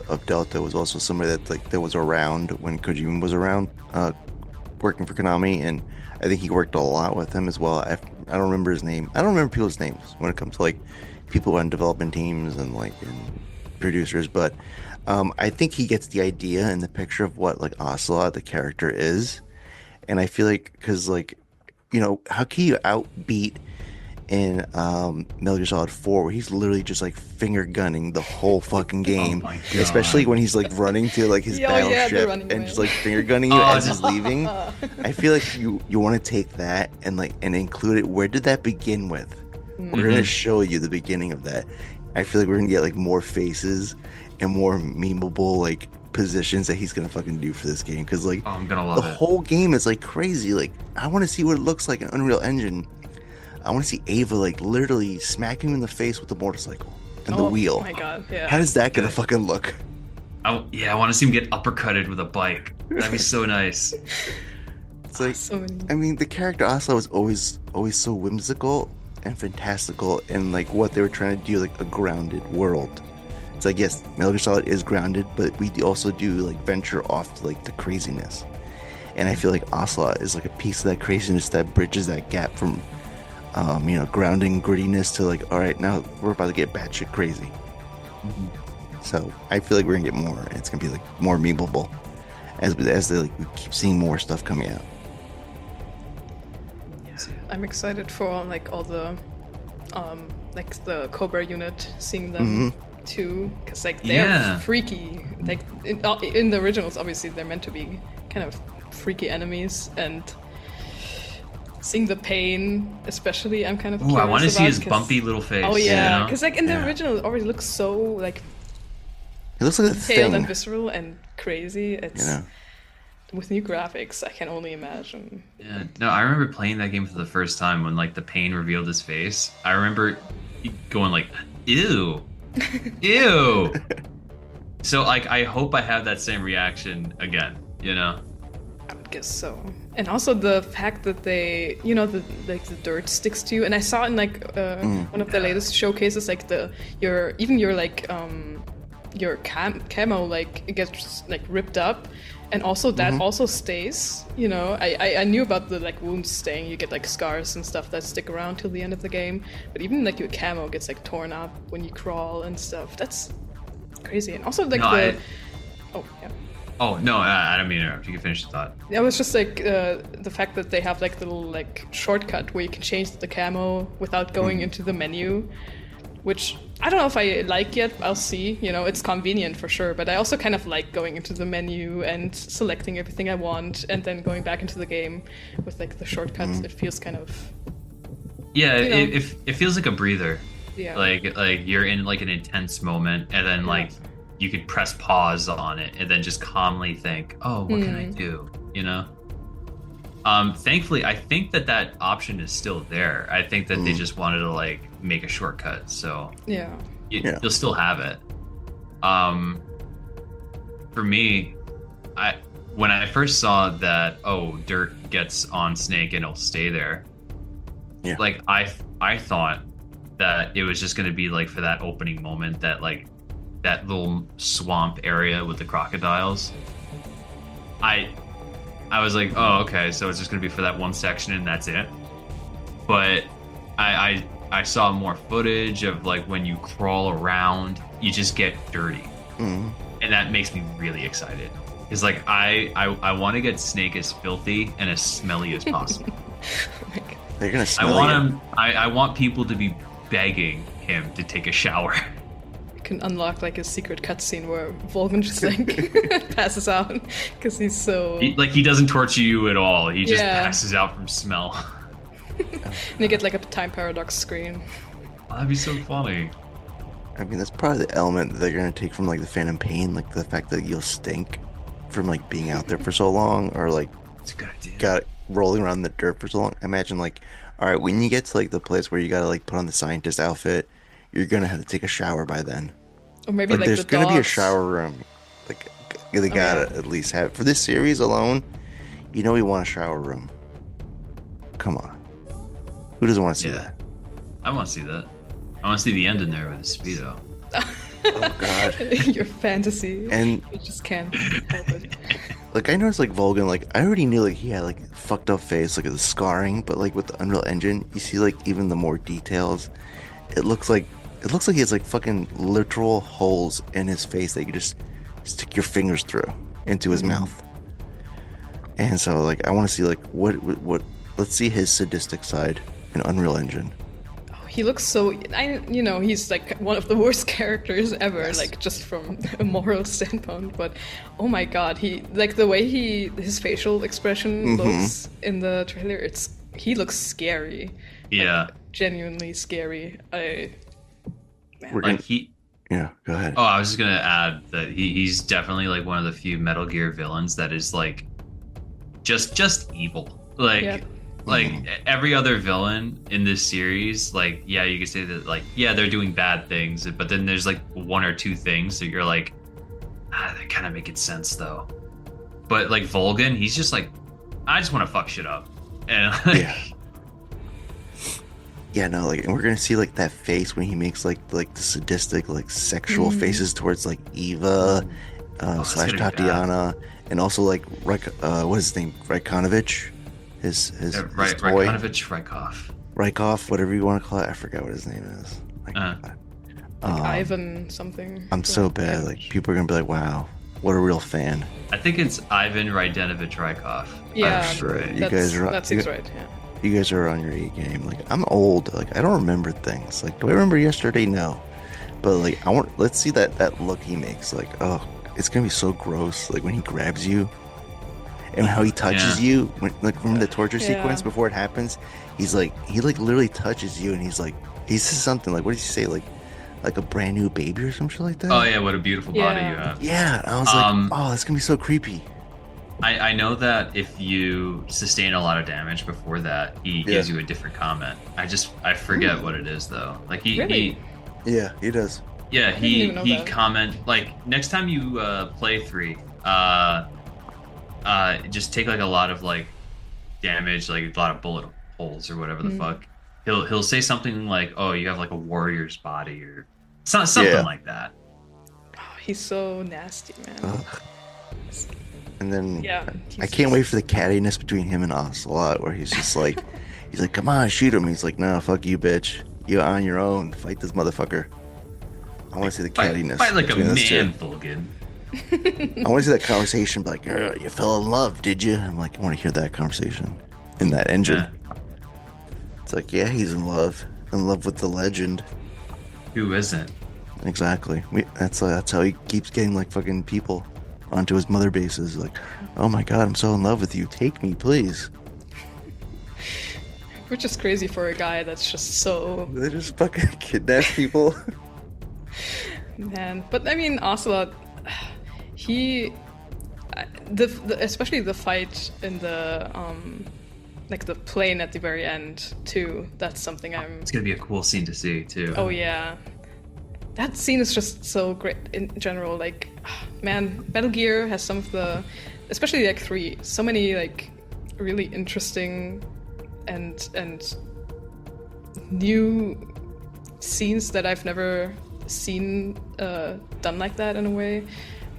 of Delta was also somebody that was around when Kojima was around, working for Konami, and I think he worked a lot with him as well. I don't remember his name. I don't remember people's names when it comes to like people on development teams and like and producers, but I think he gets the idea and the picture of what like Ocelot the character is, and I feel like because like, you know, how can you outbeat in Metal Gear Solid 4 where he's literally just like finger gunning the whole fucking game, especially when he's like running to like his battleship and just like finger gunning you as he's leaving. I feel like you want to take that and like and include it. Where did that begin with? We're gonna show you the beginning of that. I feel like we're gonna get like more faces and more memeable like positions that he's gonna fucking do for this game, because like I'm gonna love the whole game is like crazy. Like I want to see what it looks like in Unreal Engine. I want to see Ava like literally smacking him in the face with the motorcycle and the wheel. Oh my god, yeah. How is that gonna fucking look? I want to see him get uppercutted with a bike. That'd be so nice. It's like, I mean, the character Ocelot was always so whimsical and fantastical, and like what they were trying to do, like a grounded world. It's like, yes, Metal Gear Solid is grounded, but we also do like venture off to like the craziness. And I feel like Ocelot is like a piece of that craziness that bridges that gap from you know, grounding grittiness to like, all right, now we're about to get batshit crazy. So I feel like we're gonna get more. And it's gonna be like more memeable as they like we keep seeing more stuff coming out. I'm excited for like all the like the Cobra unit, seeing them too, because like they're freaky. Like in the originals, obviously they're meant to be kind of freaky enemies, and seeing the pain, especially, I'm kind of. Ooh, I want to see his cause... bumpy little face. Oh yeah, you because like in the original, it already looks so like. It looks like a detailed thing. And visceral and crazy. It's with new graphics, I can only imagine. Yeah, no, I remember playing that game for the first time when like the pain revealed his face. I remember going like, ew, ew. So like, I hope I have that same reaction again. You know. I would guess so. And also the fact that they, the dirt sticks to you. And I saw in like one of the latest showcases, like your camo like it gets like ripped up, and also that also stays. I knew about the like wounds staying. You get like scars and stuff that stick around till the end of the game. But even like your camo gets like torn up when you crawl and stuff. That's crazy. And also like Oh no, I don't mean to interrupt. You can finish the thought. Yeah, it was just like the fact that they have like little like shortcut where you can change the camo without going into the menu, which I don't know if I like yet. I'll see. It's convenient for sure, but I also kind of like going into the menu and selecting everything I want and then going back into the game with like the shortcuts. It feels kind of it feels like a breather. Yeah, like you're in like an intense moment, and then like you could press pause on it and then just calmly think, oh, what can I do? Thankfully, I think that option is still there. I think that they just wanted to like make a shortcut, so you'll still have it. For me, when I first saw that, dirt gets on Snake and it'll stay there. Yeah. Like I thought that it was just going to be like for that opening moment, that like that little swamp area with the crocodiles. I was like, oh, okay, so it's just gonna be for that one section and that's it. But I saw more footage of like when you crawl around, you just get dirty, and that makes me really excited. Because like I want to get Snake as filthy and as smelly as possible. They're gonna smell him. I want people to be begging him to take a shower. Can unlock like a secret cutscene where Volgan just like passes out because he's so he doesn't torture you at all. He just passes out from smell. And you get like a time paradox screen. Oh, that'd be so funny. I mean, that's probably the element that they're gonna take from like the Phantom Pain, like the fact that you'll stink from like being out there for so long, or like it's a good idea. Got rolling around in the dirt for so long. Imagine like, all right, when you get to like the place where you gotta like put on the scientist outfit, you're gonna have to take a shower by then. Or maybe like there's gonna be a shower room. Like they gotta at least have for this series alone. We want a shower room. Come on, who doesn't want to see that? I want to see that. I want to see the end in there with the speedo. Oh God, your fantasy, and you just can't help it. Like I noticed, like Volgan, like I already knew, like he had like fucked up face, like the scarring, but like with the Unreal Engine, you see like even the more details. It looks like he has like fucking literal holes in his face that you just stick your fingers through into his mouth. And so like I want to see like what let's see his sadistic side in Unreal Engine. Oh, he looks so he's like one of the worst characters ever, like just from a moral standpoint, but oh my God, he like the way his facial expression looks in the trailer, he looks scary. Yeah. Like, genuinely scary. Go ahead. Oh, I was just gonna add that he's definitely like one of the few Metal Gear villains that is like just evil. Like every other villain in this series, like you could say that like they're doing bad things, but then there's like one or two things that you're like, that kind of making sense though. But like Volgan, he's just like, I just want to fuck shit up, and like, and we're gonna see like that face when he makes like the sadistic, like sexual faces towards like Eva slash Tatiana, and also like what is his name, Rajkonovich, his toy, Rykov, whatever you want to call it. I forgot what his name is. Ivan something. I'm so bad. Like people are gonna be like, wow, what a real fan. I think it's Ivan Rydenovich Rykov. Yeah, that seems right. Yeah. You guys are on your E game. Like I'm old. Like I don't remember things. Like do I remember yesterday? No. But like let's see that look he makes. Like, oh, it's gonna be so gross. Like when he grabs you, and how he touches you, from the torture sequence before it happens. He literally touches you, and he says something like, what did he say, like a brand new baby or some shit like that? Oh yeah, what a beautiful body you have. Yeah, I was like, oh, that's gonna be so creepy. I know that if you sustain a lot of damage before that, he gives you a different comment. I forget what it is though. Like he does. Yeah, he comment like next time you play 3, just take like a lot of like damage, like a lot of bullet holes or whatever the fuck. He'll say something like, "Oh, you have like a warrior's body," or something like that. Oh, he's so nasty, man. And then I can't wait for the cattiness between him and Ocelot, where he's just like, "Come on, shoot him." He's like, "No, fuck you, bitch. You're on your own. Fight this motherfucker." I want to see the cattiness. Fight like a man, Vulcan. I want to see that conversation, like, "You fell in love, did you?" I'm like, I want to hear that conversation in that engine. Yeah. It's like, yeah, he's in love with the legend. Who isn't? Exactly. That's how he keeps getting like fucking people onto his mother bases. Like, oh my god, I'm so in love with you. Take me, please. Which is crazy for a guy that's just so. They just fucking kidnap people. Man, but I mean, Ocelot, especially the fight in the like the plane at the very end too. That's something It's gonna be a cool scene to see too. Oh yeah, that scene is just so great in general. Like, man, Metal Gear has some of the, especially like 3, so many like really interesting and new scenes that I've never seen done like that in a way.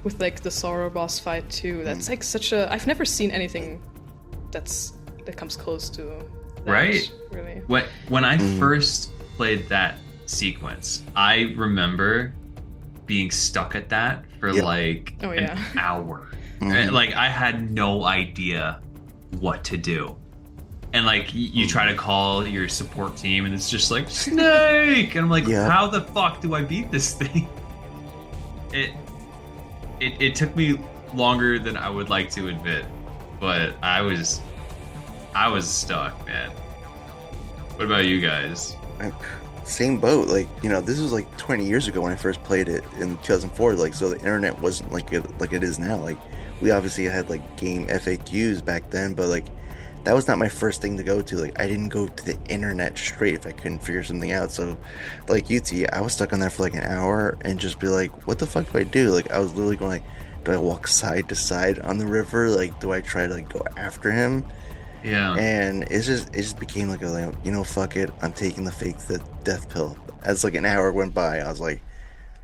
With like the Sorrow boss fight too. That's like I've never seen anything that comes close to that, right? Really. When I first played that sequence, I remember being stuck at that for like an hour. And, like, I had no idea what to do. And like you try to call your support team and it's just like, Snake! And I'm like, how the fuck do I beat this thing? It took me longer than I would like to admit, but I was stuck, man. What about you guys? Same boat. Like, this was like 20 years ago when I first played it in 2004. Like, so the internet wasn't like it is now. Like, we obviously had like game FAQs back then, but like that was not my first thing to go to. Like, I didn't go to the internet straight if I couldn't figure something out. So, like I was stuck on that for like an hour and just be like, what the fuck do I do? Like, I was literally going like, do I walk side to side on the river? Like, do I try to like go after him? Yeah. And it just became like fuck it. I'm taking the death pill. As like an hour went by, I was like,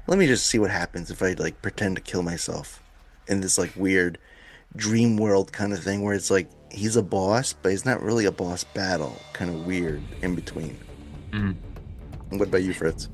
let me just see what happens if I like pretend to kill myself in this like weird dream world kind of thing where it's like he's a boss, but he's not really a boss battle. Kind of weird in between. Mm-hmm. What about you, Fritz?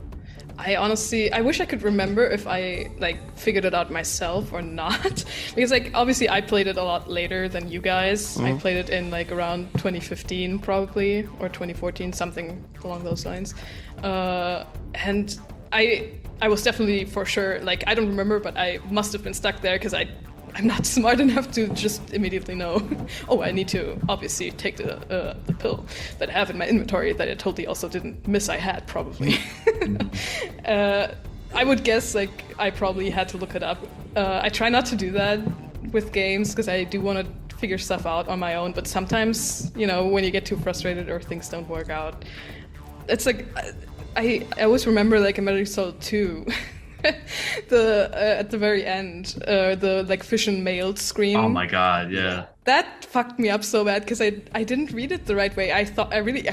I wish I could remember if I like figured it out myself or not, because like obviously I played it a lot later than you guys. Mm-hmm. I played it in like around 2015 probably, or 2014, something along those lines. And I was definitely for sure, like, I don't remember, but I must have been stuck there because I'm not smart enough to just immediately know, oh, I need to obviously take the pill that I have in my inventory that I totally also didn't miss I had, probably. I would guess, like, I probably had to look it up. I try not to do that with games because I do want to figure stuff out on my own, but sometimes, when you get too frustrated or things don't work out, it's like, I always remember, like, in Metal Gear Solid 2, at the very end, the like fission mailed screen. Oh my god, yeah. That fucked me up so bad because I didn't read it the right way. I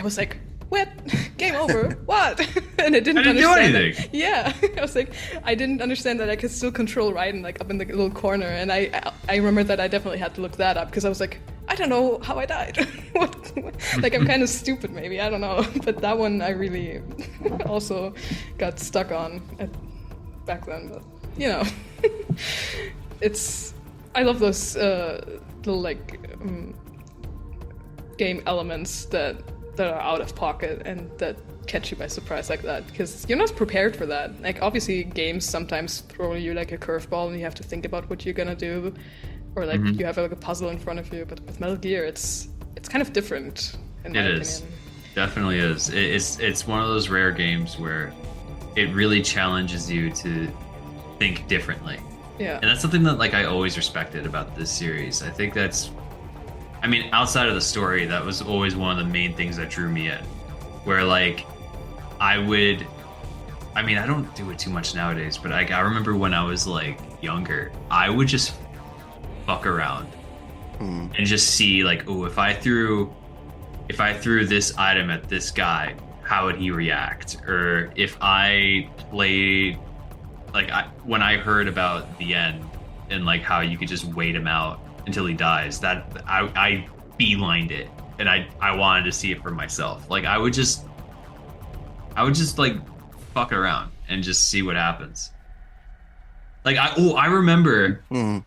was like, what? Game over? What? And I didn't understand do anything. That. Yeah, I was like, I didn't understand that I could still control Raiden like up in the little corner, and I remember that I definitely had to look that up because I was like, I don't know how I died. Like, I'm kind of stupid, maybe, I don't know. But that one I really also got stuck on back then. But I love those little like game elements that are out of pocket and that catch you by surprise like that, because you're not prepared for that. Like, obviously games sometimes throw you like a curveball and you have to think about what you're gonna do, or like you have like a puzzle in front of you. But with Metal Gear, it's kind of different. In my opinion. Definitely is. It's one of those rare games where it really challenges you to think differently. Yeah. And that's something that like I always respected about this series. I think outside of the story, that was always one of the main things that drew me in. Where like I don't do it too much nowadays, but I remember when I was like younger, I would just fuck around and just see like, oh, if I threw this item at this guy, how would he react? Or if I played, like, when I heard about the end and like how you could just wait him out until he dies, that I beelined it, and I wanted to see it for myself. Like I would just like fuck around and just see what happens. Like I remember on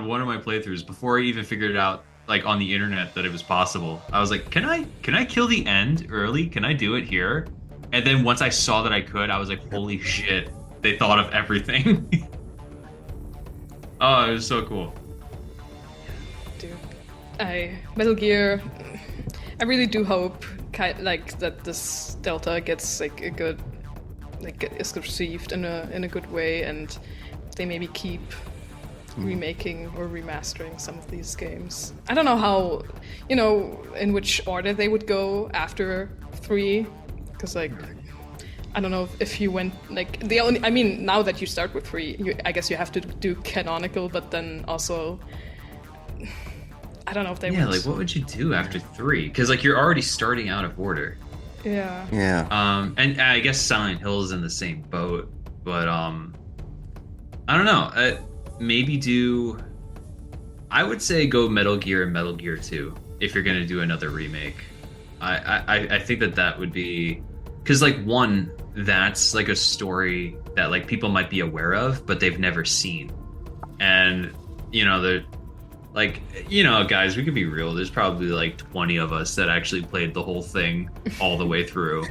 one of my playthroughs, before I even figured it out like on the internet that it was possible, I was like, can I kill the end early? Can I do it here? And then once I saw that I could, I was like, holy shit, they thought of everything. Oh, it was so cool. Dude, Metal Gear, I really do hope that this Delta gets like a good, like is received in a good way, and they maybe keep remaking or remastering some of these games. I don't know how, in which order they would go after 3, because like I don't know if you went like now that you start with 3, I guess you have to do canonical, but then also I don't know if they would. Like what would you do after 3? Because like you're already starting out of order. Yeah. And I guess Silent Hill is in the same boat, but I don't know. Maybe I would say go Metal Gear and Metal Gear 2 if you're gonna do another remake. I think that would be, because like 1, that's like a story that like people might be aware of but they've never seen, and they're like, guys, we could be real, there's probably like 20 of us that actually played the whole thing all the way through.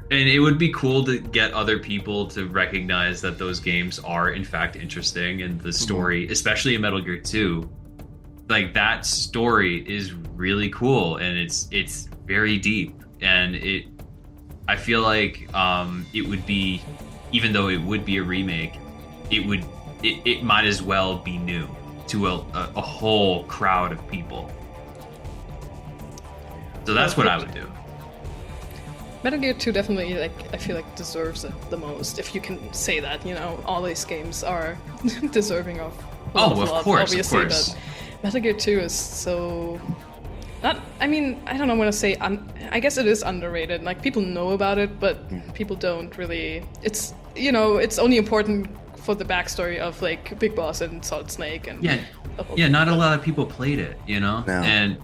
And it would be cool to get other people to recognize that those games are in fact interesting, and the story, especially in Metal Gear 2, like that story is really cool, and it's very deep, and I feel like it would be, even though it would be a remake, it might as well be new to a whole crowd of people. So that's what I would do. Metal Gear 2 definitely, like, I feel like deserves it the most, if you can say that. All these games are deserving of a lot of love, obviously, of course. But Metal Gear 2 is so not. I mean, I don't know what to say. I guess it is underrated. Like, people know about it, but people don't really. It's it's only important for the backstory of like Big Boss and Solid Snake and not a lot of people played it, No. And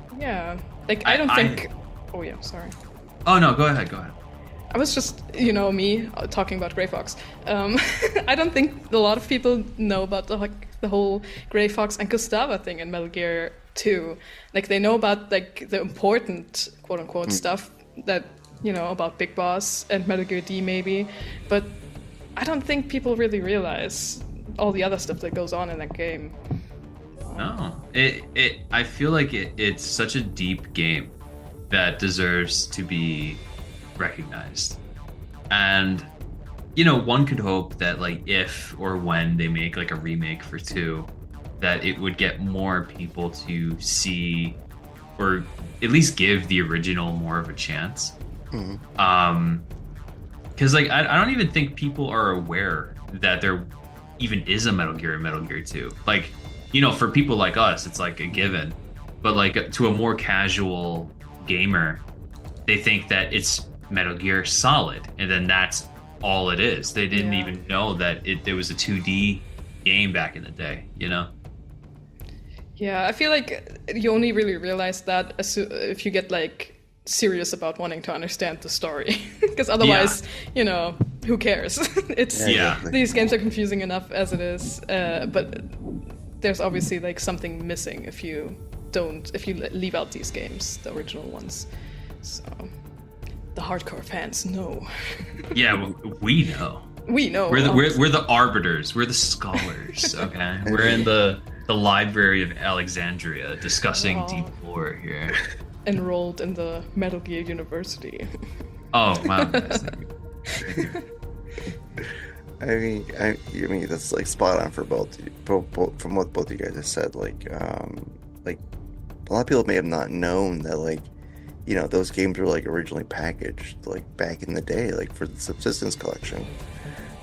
like I don't think. Oh yeah, sorry. Oh no, go ahead. I was just, me talking about Grey Fox. I don't think a lot of people know about the whole Grey Fox and Gustava thing in Metal Gear 2. Like, they know about like the important quote unquote stuff that about Big Boss and Metal Gear D maybe, but I don't think people really realize all the other stuff that goes on in that game. No, I feel like it's such a deep game that deserves to be recognized. And one could hope that like if or when they make like a remake for 2, that it would get more people to see, or at least give the original more of a chance. Because like I don't even think people are aware that there even is a Metal Gear and Metal Gear 2. Like, for people like us, it's like a given, but like to a more casual gamer, they think that it's Metal Gear Solid, and then that's all it is. They didn't even know that there was a 2D game back in the day, Yeah, I feel like you only really realize that if you get like serious about wanting to understand the story, because otherwise, who cares? These games are confusing enough as it is, but there's obviously like something missing if you leave out these games, the original ones. So the hardcore fans know. Yeah, we know. We know. We're the arbiters. We're the scholars. Okay, we're in the library of Alexandria discussing deep lore here. Enrolled in the Metal Gear University. Oh wow. I mean that's like spot on for both from what both you guys have said. Like a lot of people may have not known that, like, you know, those games were like originally packaged like back in the day, like for the Subsistence Collection.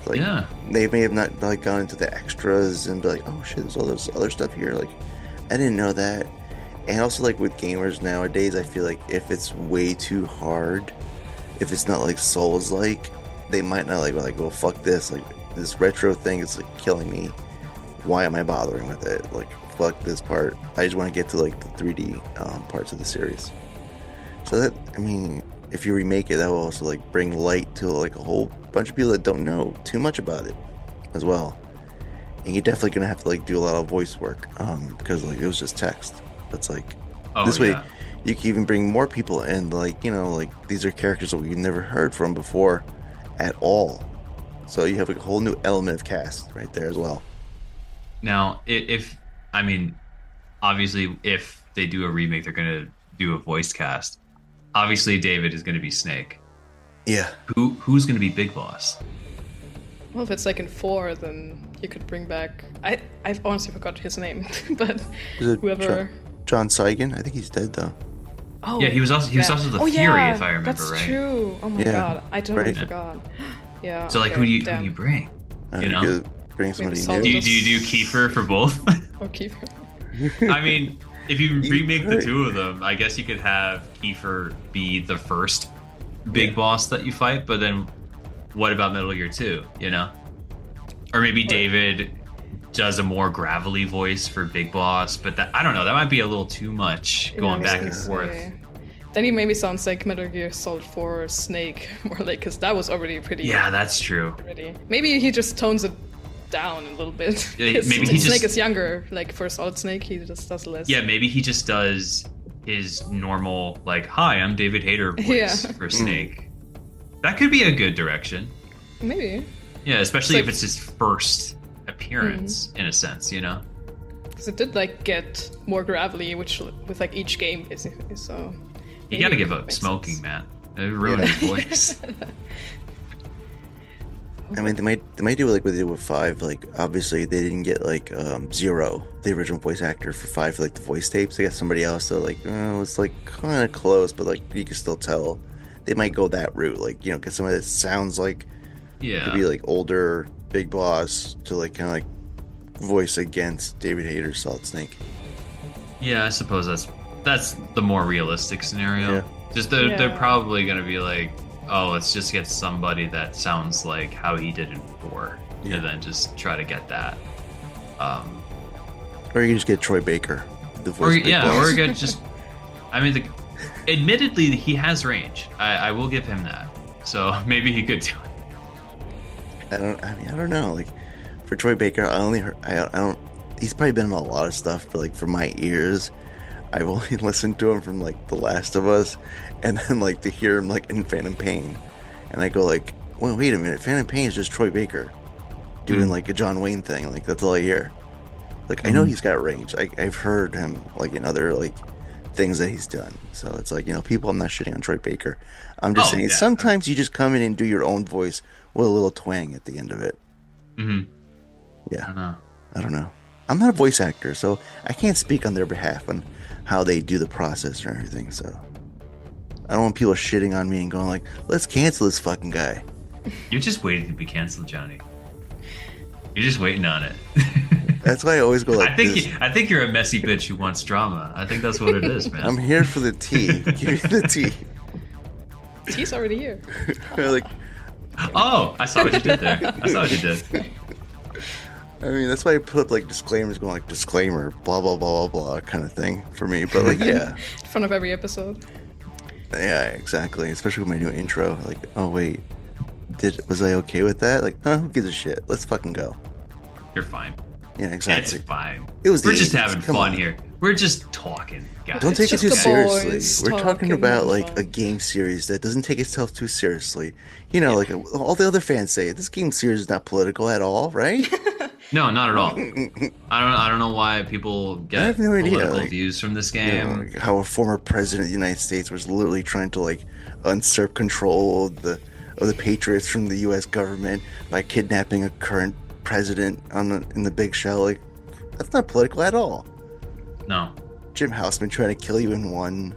Like, yeah, they may have not like gone into the extras and be like, oh shit, there's all this other stuff here. Like, I didn't know that. And also, like, with gamers nowadays, I feel like if it's way too hard, if it's not like Souls-like, they might not like, well, fuck this. Like, this retro thing is like killing me. Why am I bothering with it? Like, fuck this part. I just want to get to like the 3D parts of the series. So that, I mean, if you remake it, that will also like bring light to like a whole bunch of people that don't know too much about it as well. And you're definitely gonna have to like do a lot of voice work because like it was just text. It's like this way you can even bring more people in. Like, you know, like these are characters that we've never heard from before at all. So you have like a whole new element of cast right there as well. Now, if I mean, obviously, if they do a remake, they're gonna do a voice cast. Obviously, David is gonna be Snake. Yeah. Who's gonna be Big Boss? Well, if it's like in 4, then you could bring back. I've honestly forgot his name, but whoever. John Saigon? I think he's dead though. Oh. Yeah, he was also the Fury, if I remember that's right. That's true. Oh my god, I totally forgot. Yeah. So like, who do you bring? You know, bring somebody new. Do you do Kiefer for both? Or Kiefer. I mean, if you remake the two of them, I guess you could have Kiefer be the first big boss that you fight, but then what about Metal Gear 2, you know? Or maybe David does a more gravelly voice for Big Boss, but that, I don't know, that might be a little too much going back and forth. Then he maybe sounds like Metal Gear Solid 4 Snake, more like, because that was already pretty. Yeah, that's true. Maybe he just tones it down a little bit. Yeah, maybe Snake is younger. Like for Solid Snake, he just does less. Yeah, maybe he just does his normal, like, "Hi, I'm David Hayter" voice for Snake. That could be a good direction. Maybe. Yeah, especially if it's his first appearance, in a sense, you know. Because it did like get more gravelly, which with like each game basically. So. You gotta give up smoking, sense. Man. It ruined his voice. I mean, they might do like what they did with 5. Like, obviously, they didn't get like Zero, the original voice actor for 5, for, like the voice tapes. They got somebody else that like it's like kind of close, but like you can still tell. They might go that route, like, you know, get somebody that sounds like could be like older Big Boss to like kind of like voice against David Hayter's Solid Snake. Yeah, I suppose that's the more realistic scenario. Yeah. Just they're probably gonna be like, oh, let's just get somebody that sounds like how he did in 4, and then just try to get that. Or you can just get Troy Baker, the voice. Or get just. I mean, admittedly, he has range. I will give him that. So maybe he could do it. I don't know. Like, for Troy Baker, I don't. He's probably been in a lot of stuff, but like for my ears, I've only listened to him from like The Last of Us, and then like to hear him like in Phantom Pain, and I go like, well, wait a minute, Phantom Pain is just Troy Baker doing like a John Wayne thing. Like, that's all I hear. Like, I know he's got range. I've heard him like in other like things that he's done. So it's like, you know, people, I'm not shitting on Troy Baker. I'm just saying sometimes you just come in and do your own voice with a little twang at the end of it. Yeah. I don't know. I'm not a voice actor, so I can't speak on their behalf on how they do the process or anything. So I don't want people shitting on me and going like, let's cancel this fucking guy. You're just waiting to be canceled, Johnny. You're just waiting on it. That's why I always go like I think you're a messy bitch who wants drama. I think that's what it is, man. I'm here for the tea. Give me the tea. Tea's already here. Like, oh, I saw what you did there. I mean, that's why I put up like disclaimers going like disclaimer, blah, blah, blah, blah, blah kind of thing for me. But like, yeah. In front of every episode. Yeah, exactly. Especially with my new intro. Like, oh, wait. Was I okay with that? Like, who gives a shit? Let's fucking go. You're fine. Yeah, exactly. It's fine. It was. We're just 80s. having Come fun on. here. We're just talking, guys. Don't take it just too the seriously. boys We're talking talking about and like fun. a game series that doesn't take itself too seriously. You know, like all the other fans say, this game series is not political at all, right? No, not at all. I don't know why people get have no idea, political like, views from this You game. know, like how a former president of the United States was literally trying to like usurp control of the patriots from the U.S. government by kidnapping a current president in the big shell. Like, that's not political at all. No, Jim Houseman trying to kill you in one.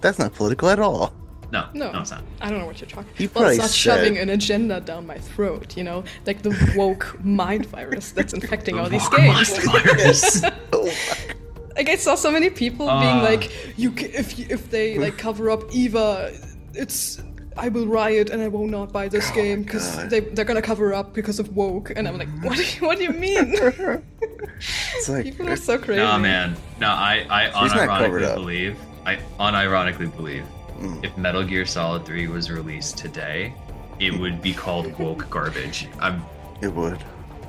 That's not political at all. no, No, it's not. I don't know what you're talking. You Well, probably it's not said- shoving an agenda down my throat, you know, like the woke mind virus that's infecting all these Woke games. virus. Oh, Like I saw so many people being like, if they like cover up Eva, I will riot and I will not buy this game because God. they're gonna cover up because of woke. And I'm like, what do you mean? it's like People are so crazy. No, man. No, I She's not covered unironically up. believe. I unironically believe if Metal Gear Solid 3 was released today, it would be called woke garbage. it would.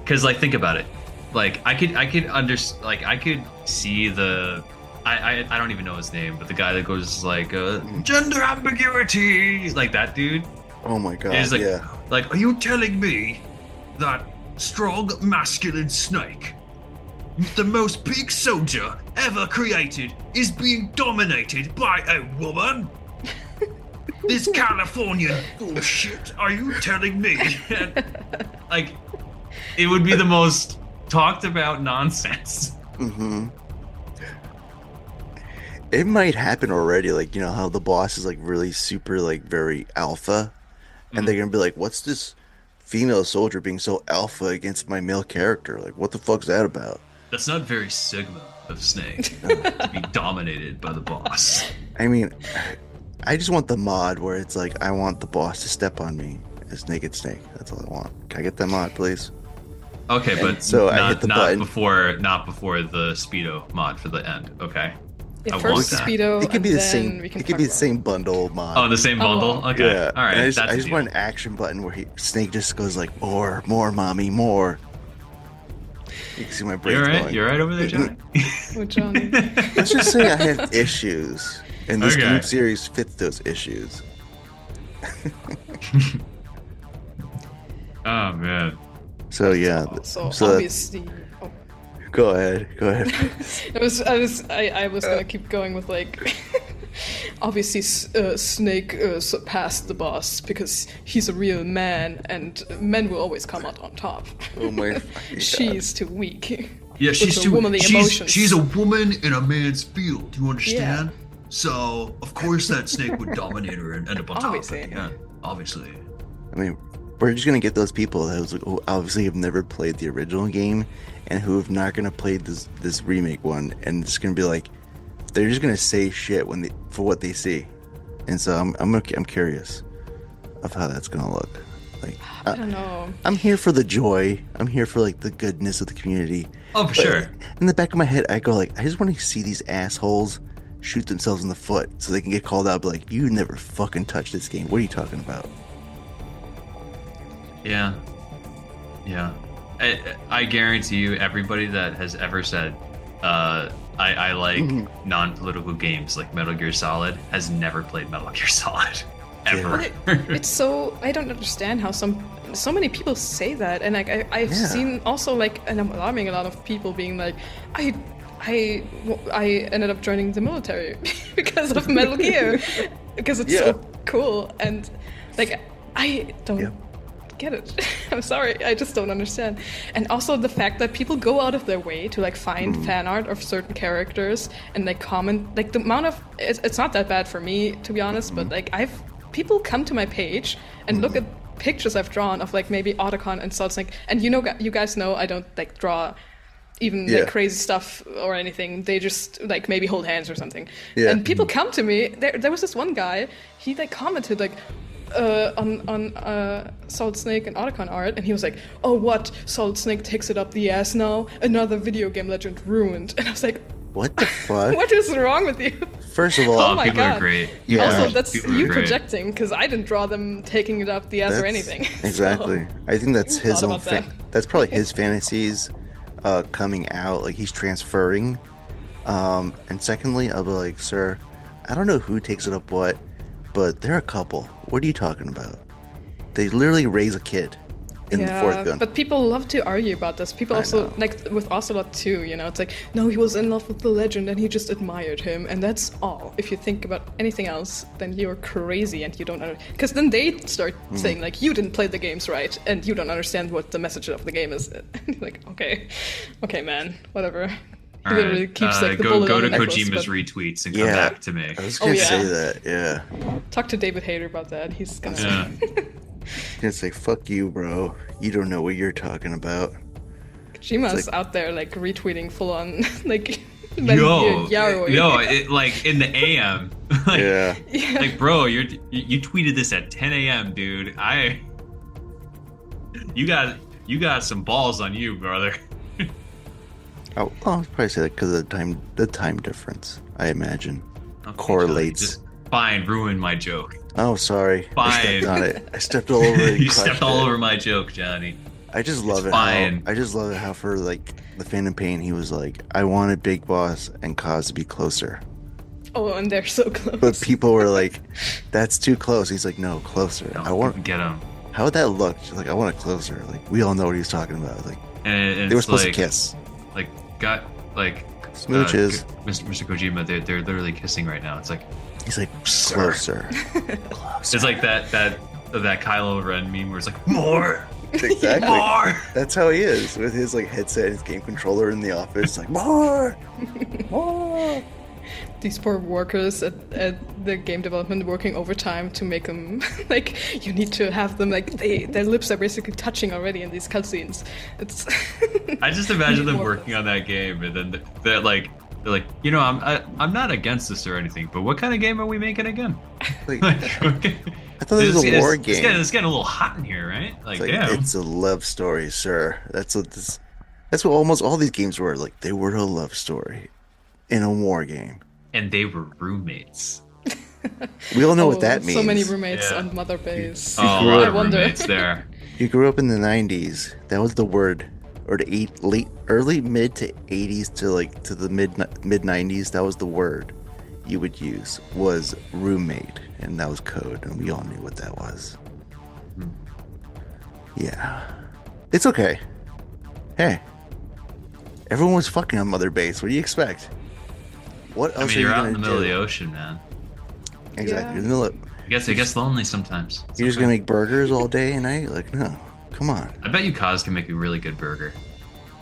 Because like think about it. Like I could see the I don't even know his name, but the guy that goes like gender ambiguity, like that dude. Oh my god. He's like, yeah. like, are you telling me that strong masculine snake, the most peak soldier ever created, is being dominated by a woman? This Californian bullshit. Are you telling me? Like, it would be the most talked about nonsense. Mm-hmm. It might happen already, like, you know how the boss is like really super like very alpha, and they're gonna be like, what's this female soldier being so alpha against my male character? Like, what the fuck's that about? That's not very Sigma of Snake to be dominated by the boss. I mean, I just want the mod where it's like, I want the boss to step on me as Naked Snake. That's all I want. Can I get that mod, please? Okay, but So I not, hit the not button. before the Speedo mod for the end. Okay. Yeah, I first want that. Speedo, It could be and the then same. we can It could talk be the about same bundle mod. Oh, the same bundle? Oh. Okay. Yeah. All right. And I That's just a deal. want an action button where Snake just goes like, more, mommy, more. You can see my brain You're right. going. You're right over there, Johnny. with Johnny. Let's just say I have issues, and this Okay. game series fits those issues. Oh man. So yeah. So So obviously, go ahead. I was gonna keep going with like, obviously Snake surpassed the boss because he's a real man, and men will always come out on top. Oh my fucking God. She's too weak. Yeah, With she's her too. womanly emotions. She's a woman in a man's field. Do you understand? Yeah. So of course that snake would dominate her and end up on Obviously. top. Yeah, obviously. I mean, we're just gonna get those people who obviously have never played the original game and who have not gonna play this remake one, and it's gonna be like they're just gonna say shit for what they see, and so I'm curious of how that's gonna look. Like, I don't know. I'm here for the joy. I'm here for like the goodness of the community. Oh, for But sure. in the back of my head, I go like, I just want to see these assholes shoot themselves in the foot so they can get called out. Be like, you never fucking touched this game. What are you talking about? Yeah. Yeah. I guarantee you, everybody that has ever said, I like non-political games like Metal Gear Solid has never played Metal Gear Solid. Ever. It's so I don't understand how so many people say that, and like I've Yeah. seen also like an alarming a lot of people being like, I ended up joining the military because of Metal Gear because it's so cool, and like I don't get it. I'm sorry, I just don't understand. And also the fact that people go out of their way to like find fan art of certain characters and like comment, like the amount of it's not that bad for me to be honest, but like people come to my page and look at pictures I've drawn of like maybe Otacon and Salt Snake, and you guys know I don't like draw even like crazy stuff or anything. They just like maybe hold hands or something. Yeah. And people come to me. There was this one guy. He like commented like on Solid Snake and Otacon art, and he was like, "Oh, what? Solid Snake takes it up the ass now. Another video game legend ruined." And I was like, What the fuck? "What is wrong with you?" First of all, Oh my people are God. great. Yeah. Also, that's People are you great. projecting because I didn't draw them taking it up the ass or anything. Exactly. So, I think that's you his thought own. about that. That's probably his fantasies coming out, like he's transferring. And secondly, I'll be like, sir, I don't know who takes it up what, but they're a couple. What are you talking about? They literally raise a kid in the fourth gun. But people love to argue about this. People also, like with Ocelot too, you know, it's like, no, he was in love with the legend and he just admired him, and that's all. If you think about anything else, then you're crazy and you don't understand. Because then they start saying, like, you didn't play the games right and you don't understand what the message of the game is. Like, okay, man, whatever. All He right. literally keeps, like, the go bullet go on to the necklace, Kojima's but retweets and come back to me. I was gonna yeah. say that. Yeah. talk to David Hayter about that. He's gonna Yeah. Gonna say, fuck you, bro. You don't know what you're talking about. Kojima's out there, like, retweeting full on, like, Yo, Yarrow. it, like in the AM. Like, Yeah. like, bro, you tweeted this at 10 a.m., dude. You got some balls on you, brother. I'll probably say that because of the time difference, I imagine. Okay, Correlates. Johnny, just fine, ruin my joke. Oh, sorry. Fine. I stepped on it. I stepped all over it. You stepped all over my joke, Johnny. I just love It's it. fine. I just love it how for like the Phantom Pain, he was like, I wanted Big Boss and Kaz to be closer. Oh, and they're so close. But people were like, that's too close. He's like, no, closer. Don't I want. get him. How would that look? She's like, I want it closer. Like, we all know what he's talking about. Like, And they were it's supposed like, to kiss. Like, got like Smooches. Mr. Kojima, they're literally kissing right now. It's like He's like, closer. it's like that Kylo Ren meme where it's like more. Exactly. More. That's how he is with his like headset and his game controller in the office. Like, more. These poor workers at the game development working overtime to make them like, you need to have them like their lips are basically touching already in these cutscenes. It's I just imagine them working on that game, and then they're like, you know, I'm not against this or anything, but what kind of game are we making again? Like, Okay. I thought this was a war game. It's getting a little hot in here, right? Like, It's damn. it's a love story, sir. That's what almost all these games were. Like, they were a love story in a war game. And they were roommates. We all know what that means. So many roommates Yeah. on Mother Base. Oh, a grew lot up- of I wonder. roommates there. You grew up in the 90s. That was the word. Or the early mid to 80s to the mid 90s. That was the word you would use, was roommate, and that was code, and we all knew what that was. Yeah, it's okay. Hey, everyone was fucking on Mother Base. What do you expect? What else I mean, are you you're out gonna in the middle of do? the ocean, man. Exactly. Yeah. You're in the middle of- It gets lonely sometimes. It's You're just okay. gonna make burgers all day and night? Like, no, come on. I bet you Kaz can make a really good burger.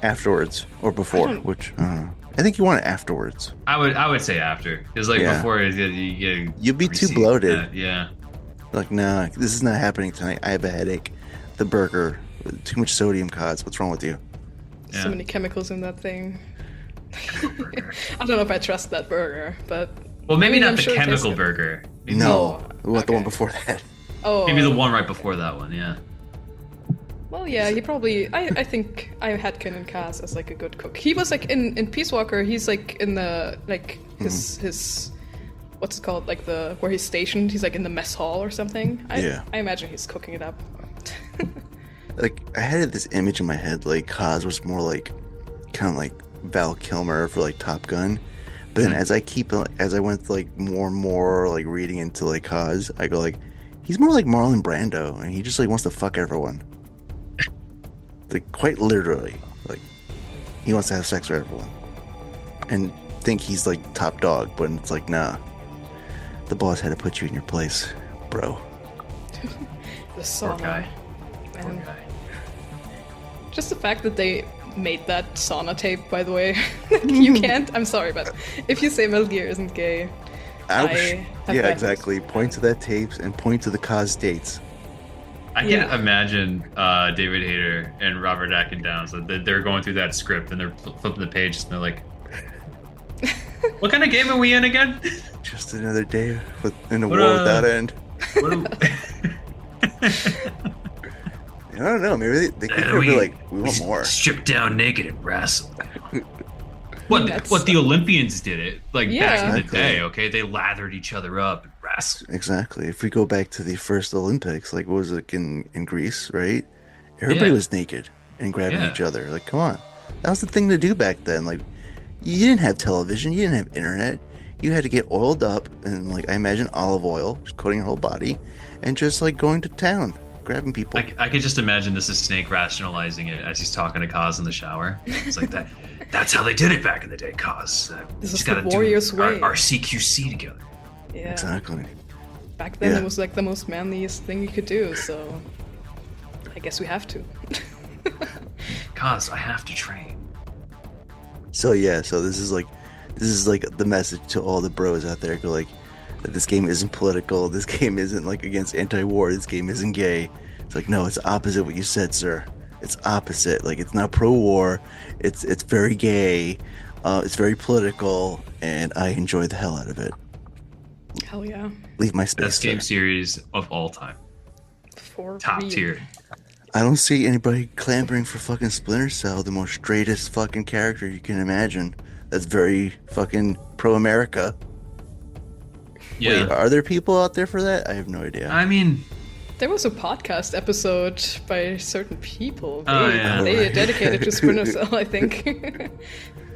Afterwards or before, which I don't know. I think you want it afterwards. I would say after, because like Yeah. before you get You'd be too greasy. bloated. Yeah. Like, nah, this is not happening tonight. I have a headache. The burger, too much sodium, Cods. What's wrong with you? Yeah. So many chemicals in that thing. I don't know if I trust that burger, but Well, maybe I mean, not I'm the sure it tastes chemical good. burger. Maybe, No, Oh, what the one okay. before that? oh, maybe the one right before that one. Yeah. Well, yeah, he probably. I think I had Ken and Kaz as like a good cook. He was like in Peace Walker. He's like in the like his what's it called, like the where he's stationed. He's like in the mess hall or something. Yeah. I imagine he's cooking it up. Like, I had this image in my head, like Kaz was more like, kind of like Val Kilmer for like Top Gun. But then as I went like more and more like reading into like Kaz, I go like, he's more like Marlon Brando, and he just like wants to fuck everyone. Like, quite literally, like he wants to have sex with everyone, and think he's like top dog. But it's like, nah, the boss had to put you in your place, bro. The Poor sauna. guy. Poor Man. guy. Just the fact that they made that sauna tape, by the way. You can't. I'm sorry, but if you say Metal Gear isn't gay, I have Yeah, bad exactly. Point to that tapes and point to the Kaz dates. I can Yeah. imagine David Hayter and Robert Atkin Downs. They're going through that script and they're flipping the pages and they're like, "What kind of game are we in again?" Just another day in a What, war without end. What I don't know. Maybe they could be like, we want more. Strip down naked and wrestle. What That's- what the Olympians did it like back Yeah. in the Exactly. day? Okay, they lathered each other up and wrestled. Exactly. If we go back to the first Olympics, like what was it in Greece, right? Everybody Yeah. was naked and grabbing Yeah. each other. Like, come on. That was the thing to do back then. Like, you didn't have television, you didn't have internet. You had to get oiled up and, like, I imagine olive oil, just coating your whole body, and just like going to town, grabbing people. I could just imagine this is Snake rationalizing it as he's talking to Kaz in the shower. It's like that. That's how they did it back in the day, Kaz. This is the warrior's way. Our CQC together. Yeah. Exactly. Back then, it was like the most manliest thing you could do. So, I guess we have to. Kaz, I have to train. So yeah, so this is like the message to all the bros out there. Go like, that this game isn't political. This game isn't like against anti-war. This game isn't gay. It's like, no, it's opposite what you said, sir. It's opposite. Like, it's not pro-war. It's very gay. It's very political, and I enjoy the hell out of it. Hell yeah. Leave my space. Best game series of all time. For top real. tier. I don't see anybody clamoring for fucking Splinter Cell, the most straightest fucking character you can imagine. That's very fucking pro-America. Yeah. Wait, are there people out there for that? I have no idea. I mean, there was a podcast episode by certain people. Yeah. They dedicated to Splinter Cell, I think.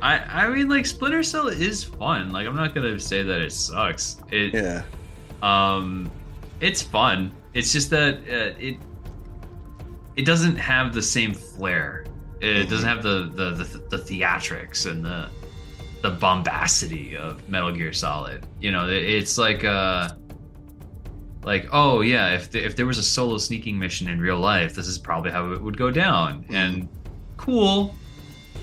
I mean, like, Splinter Cell is fun. Like, I'm not gonna say that it sucks. Yeah. It's fun. It's just that it doesn't have the same flair. It doesn't have the theatrics and the bombacity of Metal Gear Solid. You know, it's like oh yeah, if there was a solo sneaking mission in real life, this is probably how it would go down. And cool.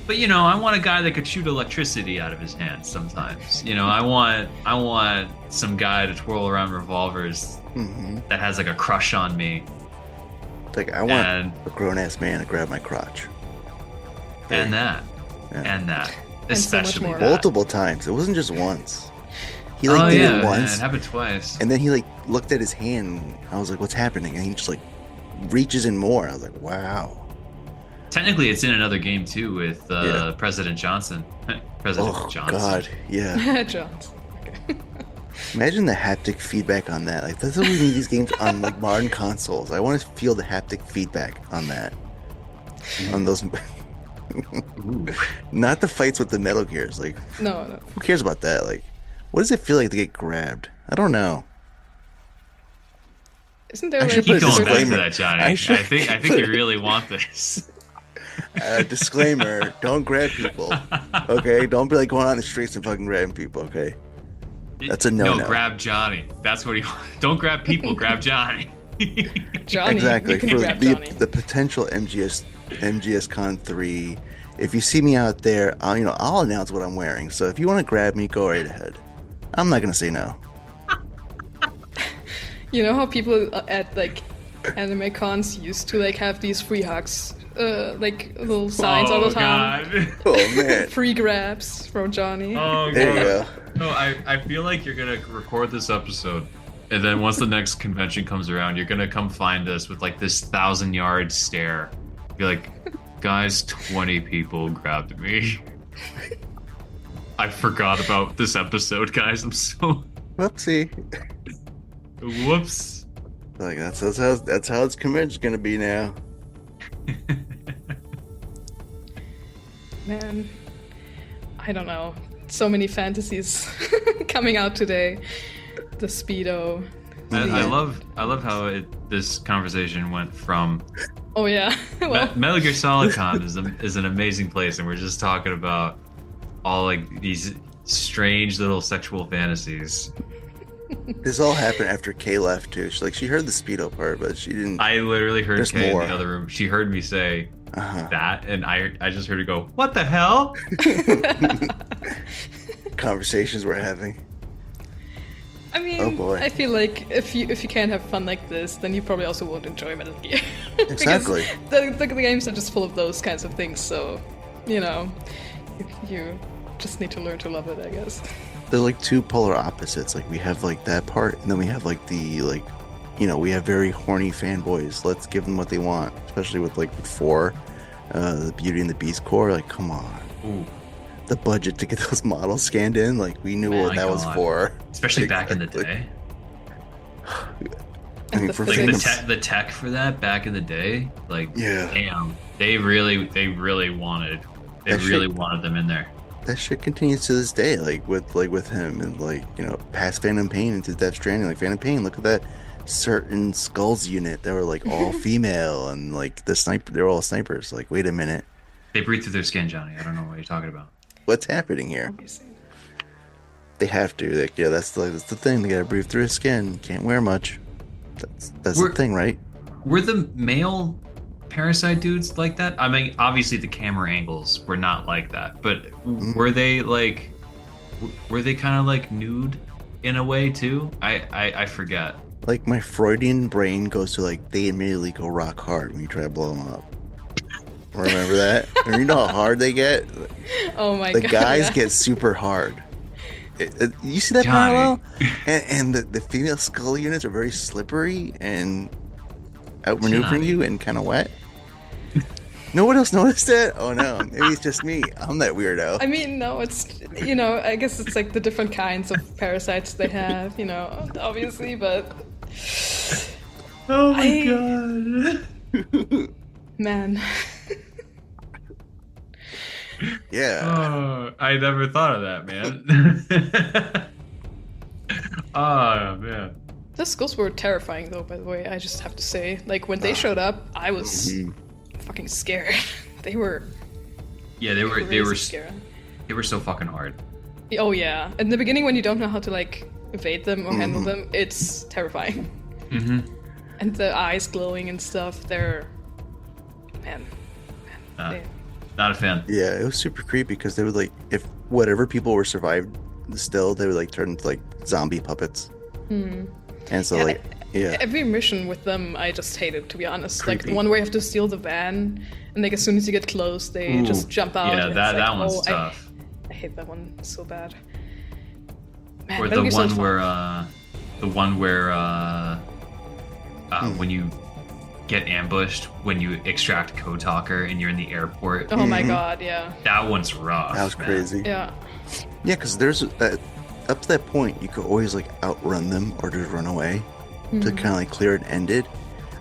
But, you know, I want a guy that could shoot electricity out of his hands sometimes. You know, I want some guy to twirl around revolvers that has like a crush on me. Like, I want a grown-ass man to grab my crotch. And that. Especially so much more. that. Multiple times. It wasn't just once. He like did it once. It happened twice. And then he like looked at his hand. I was like, what's happening? And he just like reaches in more. I was like, wow. Technically, it's in another game too with President Johnson. President Johnson. Oh God, yeah. Johnson. Okay. Imagine the haptic feedback on that. Like, that's what we need these games on, like, modern consoles. I want to feel the haptic feedback on that. On those. Not the fights with the Metal Gears. Like, no. Who cares about that? Like, what does it feel like to get grabbed? I don't know. Isn't there I like should Keep put a going back to disclaimer. that, Johnny. I think you really want this. Disclaimer: don't grab people. Okay, don't be like going on the streets and fucking grabbing people. Okay, that's a no. No, grab Johnny. That's what he. Don't grab people. Grab Johnny. Johnny. Exactly You can for grab Johnny. the potential MGSCON2. If you see me out there, I'll announce what I'm wearing. So if you want to grab me, go right ahead. I'm not gonna say no. You know how people at like anime cons used to like have these free hugs, like little signs all the time. God. Oh man, Free grabs from Johnny. Oh, there you God. go. No, I feel like you're gonna record this episode, and then once the next convention comes around, you're gonna come find us with like this 1,000-yard stare. Be like, guys, 20 people grabbed me. I forgot about this episode, guys. I'm so Whoopsie. whoops. Like that's how this convention's gonna be now. Man, I don't know. So many fantasies coming out today. The Speedo. I love how this conversation went from. Oh yeah. Well, Metal Gear Solid Con is an amazing place, and we're just talking about all like these strange little sexual fantasies. This all happened after Kay left too. She heard the Speedo part, but she didn't. I literally heard There's Kay more. in the other room. She heard me say that, and I just heard her go, "What the hell?" Conversations we're having. I mean, Oh, boy. I feel like if you can't have fun like this, then you probably also won't enjoy Metal Gear. Exactly. Because the games are just full of those kinds of things. So, you you just need to learn to love it, I guess. They're like two polar opposites. Like, we have like that part, and then we have like the we have very horny fanboys. Let's give them what they want, especially with like 4, the Beauty and the Beast core. Like, come on. Ooh. The budget to get those models scanned in, like, we knew what My that was God. for. Especially back in the Exactly. day. I mean, the for Like physics. the tech for that back in the day, like Yeah. damn, they really wanted They really wanted them in there. That shit continues to this day, like with him and past Phantom Pain into Death Stranding. Like Phantom Pain, look at that certain Skulls unit that were like all female and like they're all snipers. Like, wait a minute. They breathe through their skin, Johnny. I don't know what you're talking about. What's happening here? They have to. Like, yeah, that's the thing. They gotta breathe through his skin. Can't wear much. That's the thing, right? Were the male Parasite dudes like that? I mean, obviously the camera angles were not like that, but were they kind of like nude in a way too? I forget. Like, my Freudian brain goes to like, they immediately go rock hard when you try to blow them up. Remember that? You know how hard they get? Oh my god. The guys get super hard. You see that parallel? And the female skull units are very slippery and outmaneuvering you and kind of wet. No one else noticed it? Oh no, maybe it's just me. I'm that weirdo. I mean, no, it's, I guess it's like the different kinds of parasites they have, obviously, but... Oh my god. Man. Yeah. Oh, I never thought of that, man. Oh, man. The skulls were terrifying, though, by the way, I just have to say. Like, when they showed up, I was fucking scared. They were... Yeah, they were scary. They were so fucking hard. Oh, yeah. In the beginning, when you don't know how to, like, evade them or handle them, it's terrifying. Mm-hmm. And the eyes glowing and stuff, they're... Man. Not a fan. Yeah, it was super creepy because they would, like, if whatever people were survived still, they would, like, turn into, like, zombie puppets. And so, every mission with them, I just hated, to be honest. Creepy. Like, the one where you have to steal the van, and, like, as soon as you get close, they just jump out. Yeah, that one's tough. I hate that one so bad. Man, or the one where when you get ambushed when you extract Code Talker and you're in the airport. Oh my god, yeah. That one's rough. That was crazy. Yeah. Yeah, because there's up to that point, you could always like outrun them or just run away to kind of like clear it ended.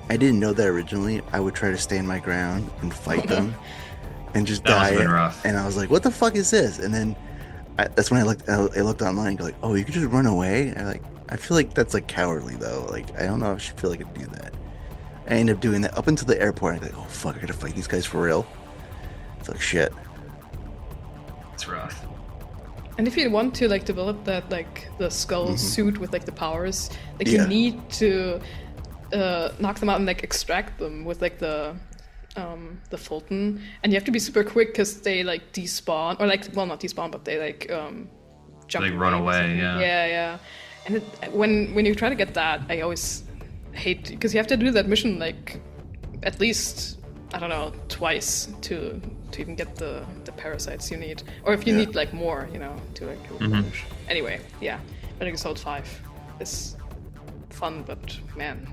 I didn't know that originally. I would try to stand my ground and fight them and just die. That was rough. And I was like, what the fuck is this? And then that's when I looked online and go like, oh, you could just run away? And I feel like that's like cowardly though. Like, I don't know if I should feel like I could do that. I ended up doing that up until the airport. I'm like, oh fuck, I gotta fight these guys for real. It's like shit. It's rough. And if you want to like develop that like the skull suit with like the powers, like Yeah. you need to knock them out and like extract them with like the Fulton, and you have to be super quick because they like despawn or like, well, not despawn, but they like jump. Like run away, yeah. Yeah. And when you try to get that, I always hate, because you have to do that mission like at least, I don't know, twice to even get the parasites you need, or if you need like more, to like finish. Anyway, yeah, Metal Gear Solid 5 is fun, but man,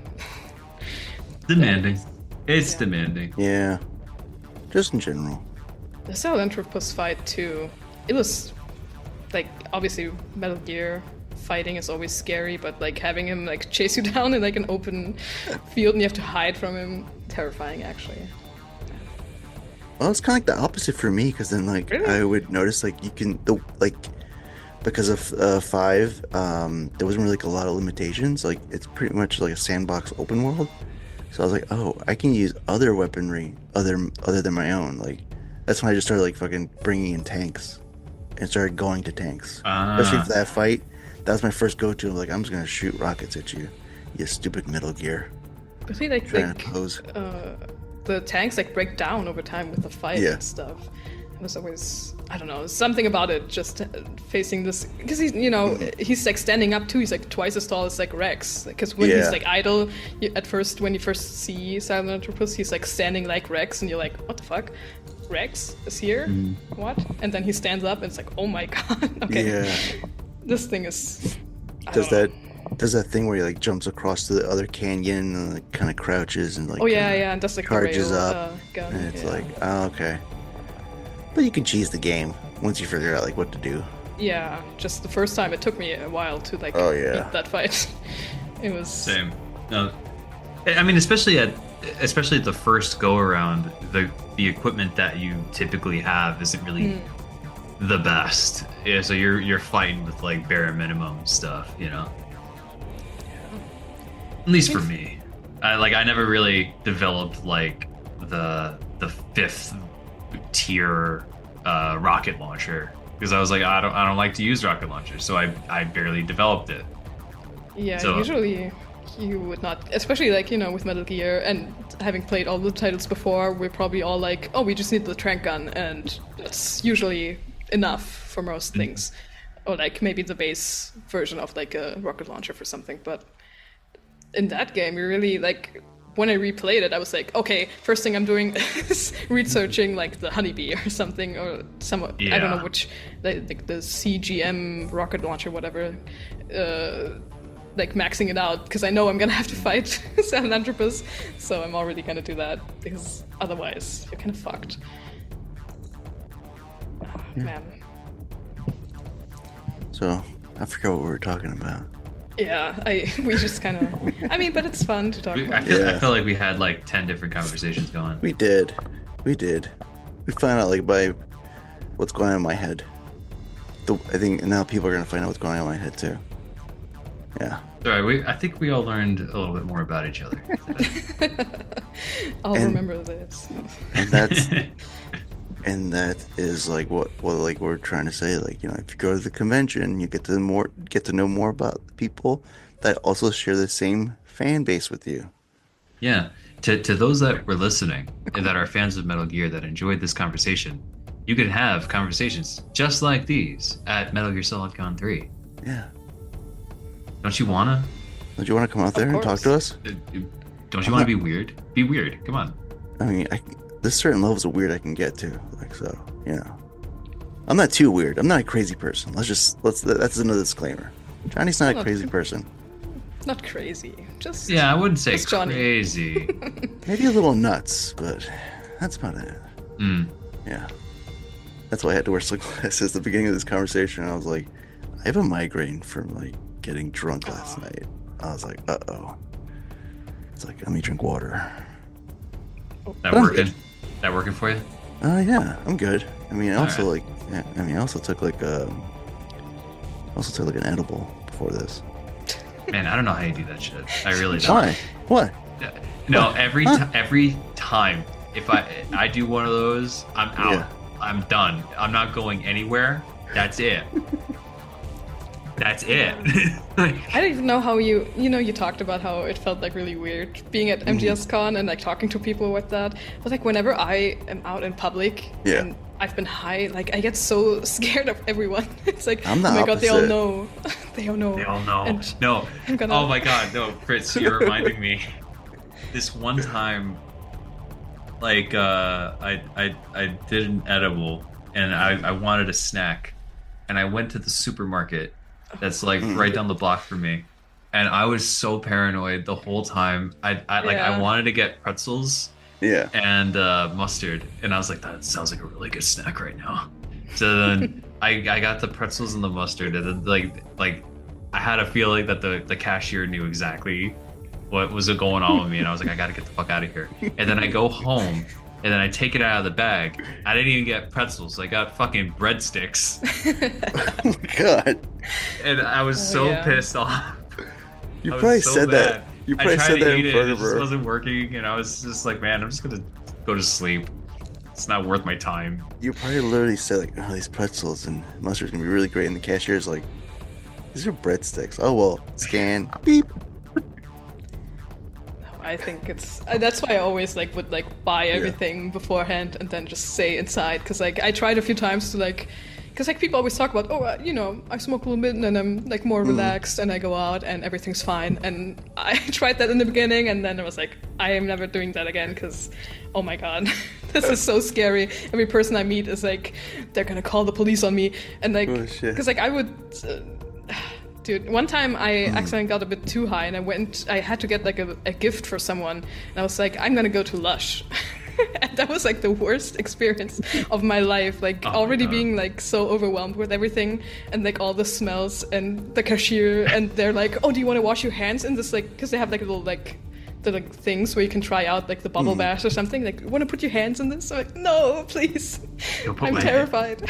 demanding. It's demanding. Yeah. Just in general. the Sahelanthropus fight too, it was like, obviously Metal Gear fighting is always scary, but like having him like chase you down in like an open field and you have to hide from him, terrifying actually. Well, it's kind of like the opposite for me, because then like Really? I would notice like you can because of 5, there wasn't really like a lot of limitations. Like it's pretty much like a sandbox open world. So I was like, oh, I can use other weaponry other than my own. Like that's when I just started like fucking bringing in tanks and started going to tanks. Especially for that fight, that was my first go-to. Like I'm just gonna shoot rockets at you, you stupid Metal Gear. But see, like the tanks like break down over time with the fight and stuff. It was always, I don't know, something about it, just facing this, because he's, he's like standing up too. He's like twice as tall as like Rex. Because when he's like idle, when you first see Sahelanthropus, he's like standing like Rex, and you're like, what the fuck? Rex is here? What? And then he stands up, and it's like, oh my god. Okay. Yeah. This thing is. Does that thing where he like jumps across to the other canyon and like kind of crouches and like and that's like charges the rail, up gun. And it's like, oh, okay. But you can cheese the game once you figure out like what to do. Yeah, just the first time it took me a while to like beat that fight. It was same. No, I mean, especially at especially the first go around, the equipment that you typically have isn't really the best. Yeah, so you're fighting with like bare minimum stuff, you know. At least for me, I never really developed like the 5th tier rocket launcher, because I was like, I don't like to use rocket launchers, so I barely developed it. Yeah, so, usually you would not, especially like, you know, with Metal Gear and having played all the titles before, we're probably all like, oh, we just need the tranq gun, and that's usually enough for most things. Or like maybe the base version of like a rocket launcher for something. But in that game, you really like, when I replayed it, I was like, okay, first thing I'm doing is researching like the Honeybee or something, or some, I don't know which, like the CGM rocket launcher, whatever, like maxing it out, because I know I'm gonna have to fight Sahelanthropus, so I'm already gonna do that, because otherwise you're kind of fucked. Oh, man. So, I forgot what we were talking about. Yeah, we just kind of, I mean, but it's fun to talk about. I feel like we had like 10 different conversations going. We did. We found out like by what's going on in my head. I think now people are gonna find out what's going on in my head too. Yeah. Sorry, I think we all learned a little bit more about each other. I'll remember this. And that is like what like we're trying to say. Like, you know, if you go to the convention, you get to know more about the people that also share the same fan base with you. Yeah. To those that were listening and that are fans of Metal Gear that enjoyed this conversation, you can have conversations just like these at Metal Gear Solid Con 3. Yeah. Don't you wanna? Don't you want to come out there and talk to us? Don't you want to be weird? Be weird. Come on. I mean, there's certain levels of weird I can get to. Like, so, you know. I'm not too weird. I'm not a crazy person. That's another disclaimer. Johnny's not a crazy person. Not crazy. Just I wouldn't say Johnny. crazy. Maybe a little nuts, but that's about it. Yeah. That's why I had to wear sunglasses at the beginning of this conversation. I was like, I have a migraine from like getting drunk last night. I was like, uh-oh. It's like, let me drink water. That working for you? Yeah, I'm good. I mean, I also took like an edible before this. Man, I don't know how you do that shit. I really don't. Why? What? No, every time if I do one of those, I'm out. Yeah. I'm done. I'm not going anywhere. That's it. That's it. I don't even know how you talked about how it felt like really weird being at MGSCon and like talking to people with that. But like whenever I am out in public and I've been high, like I get so scared of everyone. It's like, I'm the oh my opposite. God, they all know. They all know. They all know. And no. Oh my God, no, Fritz, you're reminding me. This one time, like I did an edible and I wanted a snack, and I went to the supermarket that's like right down the block from me, and I was so paranoid the whole time. I wanted to get pretzels and mustard, and I was like, that sounds like a really good snack right now. So then I got the pretzels and the mustard, and then like I had a feeling that the cashier knew exactly what was going on with me, and I was like, I gotta get the fuck out of here. And then I go home, and then I take it out of the bag. I didn't even get pretzels. I got fucking breadsticks. Oh my God. And I was so pissed off. You probably said that. You probably said that in front of her. It just wasn't working, and I was just like, man, I'm just gonna go to sleep. It's not worth my time. You probably literally said like, oh, these pretzels and mustard's gonna be really great, and the cashier's like, these are breadsticks. Oh well, scan. Beep. I think it's that's why I always like would like buy everything beforehand and then just stay inside, because like I tried a few times to like, because like people always talk about, I smoke a little bit and then I'm like more relaxed and I go out and everything's fine, and I tried that in the beginning and then I was like, I am never doing that again, because oh my God, this is so scary. Every person I meet is like, they're gonna call the police on me, and like because like I would dude, one time I accidentally got a bit too high and I had to get like a gift for someone, and I was like, I'm gonna go to Lush. And that was like the worst experience of my life, like already being like so overwhelmed with everything and like all the smells and the cashier, and they're like, oh, do you want to wash your hands in this, like, because they have like a little like like things where you can try out like the bubble bath or something. Like, want to put your hands in this? I'm like, no, please. I'm terrified.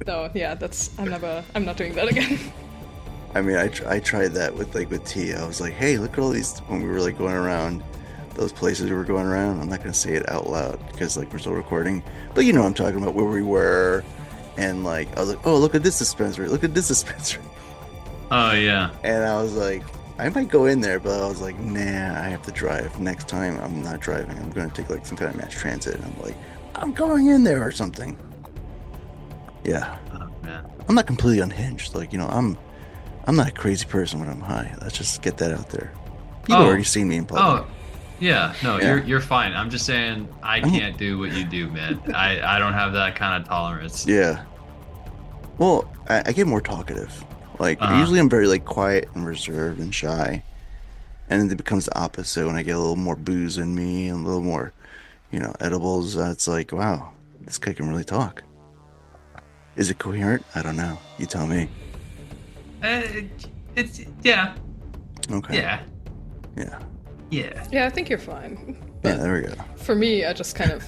No, yeah, I'm not doing that again. I mean, I tried that with T. I was like, hey, look at all these, when we were like going around those places we were going around. I'm not going to say it out loud because like we're still recording, but you know what I'm talking about, where we were. And like, I was like, oh, look at this dispensary. Look at this dispensary. Oh, yeah. And I was like, I might go in there, but I was like, nah, I have to drive. Next time, I'm not driving. I'm going to take like some kind of mass transit. And I'm like, I'm going in there or something. Yeah. Oh, man. I'm not completely unhinged. Like, you know, I'm not a crazy person when I'm high. Let's just get that out there. People already seen me in public. Oh, yeah. No, yeah. You're fine. I'm just saying I can't do what you do, man. I don't have that kind of tolerance. Yeah. Well, I get more talkative. Like, usually I'm very, like, quiet and reserved and shy. And then it becomes the opposite when I get a little more booze in me and a little more, you know, edibles. It's like, wow, this guy can really talk. Is it coherent? I don't know. You tell me. It's, yeah. Okay. Yeah. Yeah. Yeah. Yeah, I think you're fine. But yeah, there we go. For me, I just kind of...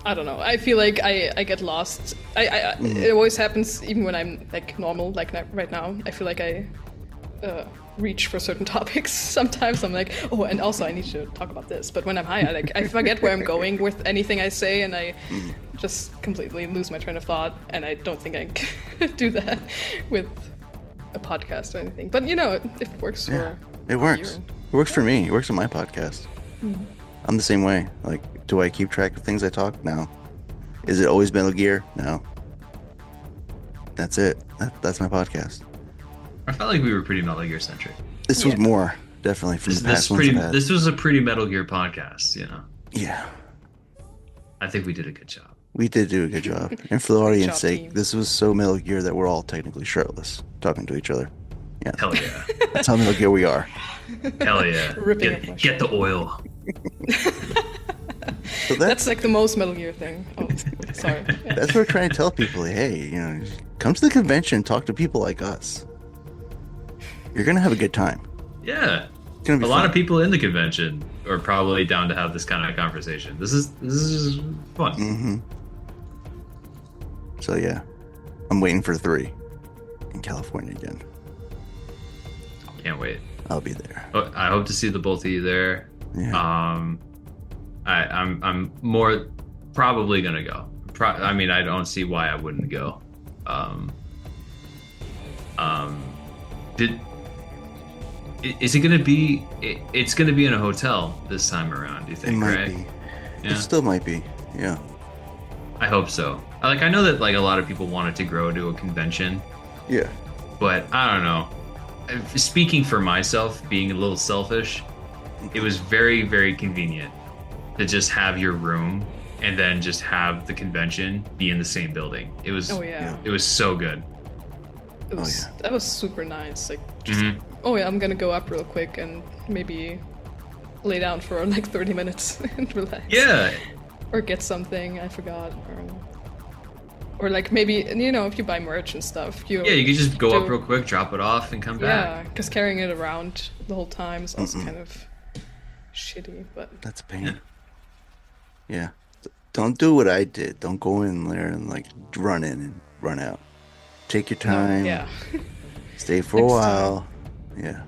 I don't know. I feel like I get lost. It always happens even when I'm like normal, like right now. I feel like I reach for certain topics. Sometimes I'm like, oh, and also I need to talk about this. But when I'm high, I forget where I'm going with anything I say, and I just completely lose my train of thought. And I don't think I can do that with a podcast or anything. But you know, if it works for it works. It works for me. It works on my podcast. I'm the same way. Like, do I keep track of things I talk? No. Is it always Metal Gear? No. That's it. That's my podcast. I felt like we were pretty Metal Gear centric. This was more, definitely, from the past ones I've had. This was a pretty Metal Gear podcast, you know? Yeah. I think we did a good job. We did do a good job. And for the audience's sake, team. this was so Metal Gear that we're all technically shirtless, talking to each other. Yeah. Hell yeah. That's how Metal Gear we are. Hell yeah. Get the oil. So that's like the most Metal Gear thing. Oh, sorry. Yeah. That's what we're trying to tell people. Hey, you know, come to the convention, talk to people like us. You're gonna have a good time. Yeah. It's gonna be a fun. lot of people in the convention are probably down to have this kind of conversation. This is fun. Mm-hmm. So yeah, I'm waiting for 3 in California again. Can't wait. I'll be there. I hope to see the both of you there. Yeah. I'm more probably gonna go. I mean, I don't see why I wouldn't go. Is it gonna be? It's gonna be in a hotel this time around. Do you think? It might right? be. Yeah. It still might be. Yeah. I hope so. Like, I know that like a lot of people wanted to go to a convention. Yeah. But I don't know. Speaking for myself, being a little selfish, it was very, very convenient to just have your room and then just have the convention be in the same building. It was. Oh yeah. It was so good. That was super nice. Like, just, oh yeah, I'm gonna go up real quick and maybe lay down for like 30 minutes and relax. Yeah. Or get something I forgot. Or like maybe, you know, if you buy merch and stuff, you could just go up real quick, drop it off, and come back. Yeah, because carrying it around the whole time is also kind of shitty. But That's a pain. Yeah. Don't do what I did. Don't go in there and like run in and run out. Take your time. yeah. Stay for a while. Yeah.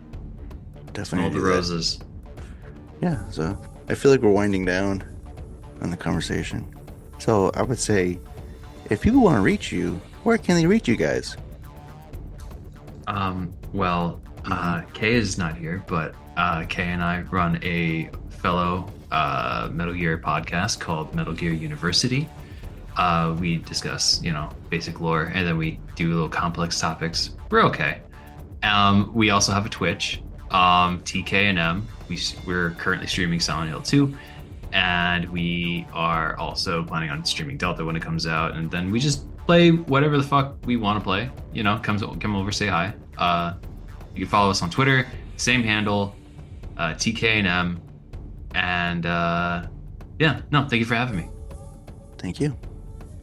Definitely. All the do that. roses. Yeah, so I feel like we're winding down on the conversation. So I would say, if people want to reach you, where can they reach you guys? Well, Kay is not here, but Kay and I run a fellow Metal Gear podcast called Metal Gear University. We discuss, you know, basic lore, and then we do little complex topics. We're okay. We also have a Twitch, TK&M. We're currently streaming Silent Hill 2, and we are also planning on streaming Delta when it comes out, and then we just play whatever the fuck we want to play. You know, come over, say hi. You can follow us on Twitter, same handle, TK&M, and thank you for having me. Thank you.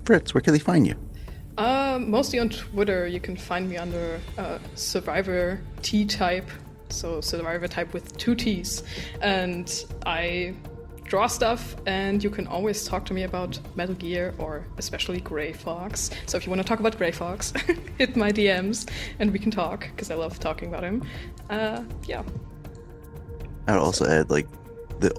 Fritz, where can they find you? Mostly on Twitter. You can find me under Survivor T-Type so survivor type with 2 T's. And I draw stuff, and you can always talk to me about Metal Gear or especially Grey Fox. So if you want to talk about Grey Fox, hit my DMs and we can talk, because I love talking about him. Yeah. I'd also add, like, their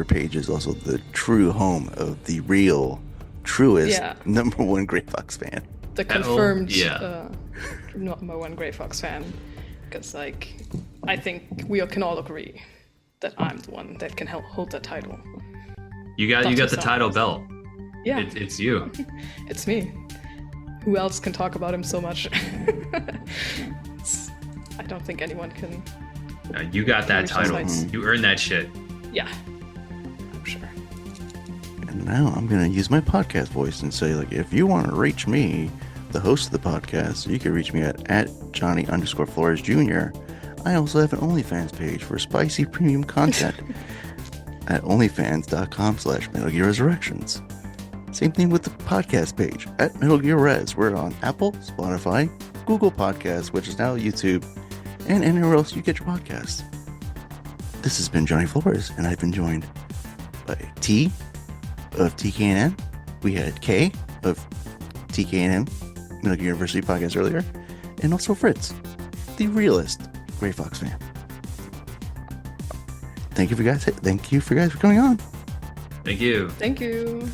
page is also the true home of the real, truest number 1 Grey Fox fan. The confirmed number 1 Grey Fox fan. Because, like, I think we can all agree that I'm the one that can hold that title. You got the title belt. Yeah. It's you. It's me. Who else can talk about him so much? I don't think anyone can. You got that title. You earned that shit. Yeah. I'm sure. And now I'm going to use my podcast voice and say, like, if you want to reach me, the host of the podcast, you can reach me at Johnny_Flores Jr. I also have an OnlyFans page for spicy premium content at onlyfans.com/Metal Gear Resurrections. Same thing with the podcast page at Metal Gear Res. We're on Apple, Spotify, Google Podcasts, which is now YouTube, and anywhere else you get your podcasts. This has been Johnny Flores, and I've been joined by T of TKNM. We had K of TKNM, Metal Gear University podcast earlier, and also Fritz, the realist Grey Fox fan. Thank you for guys for coming on. Thank you. Thank you.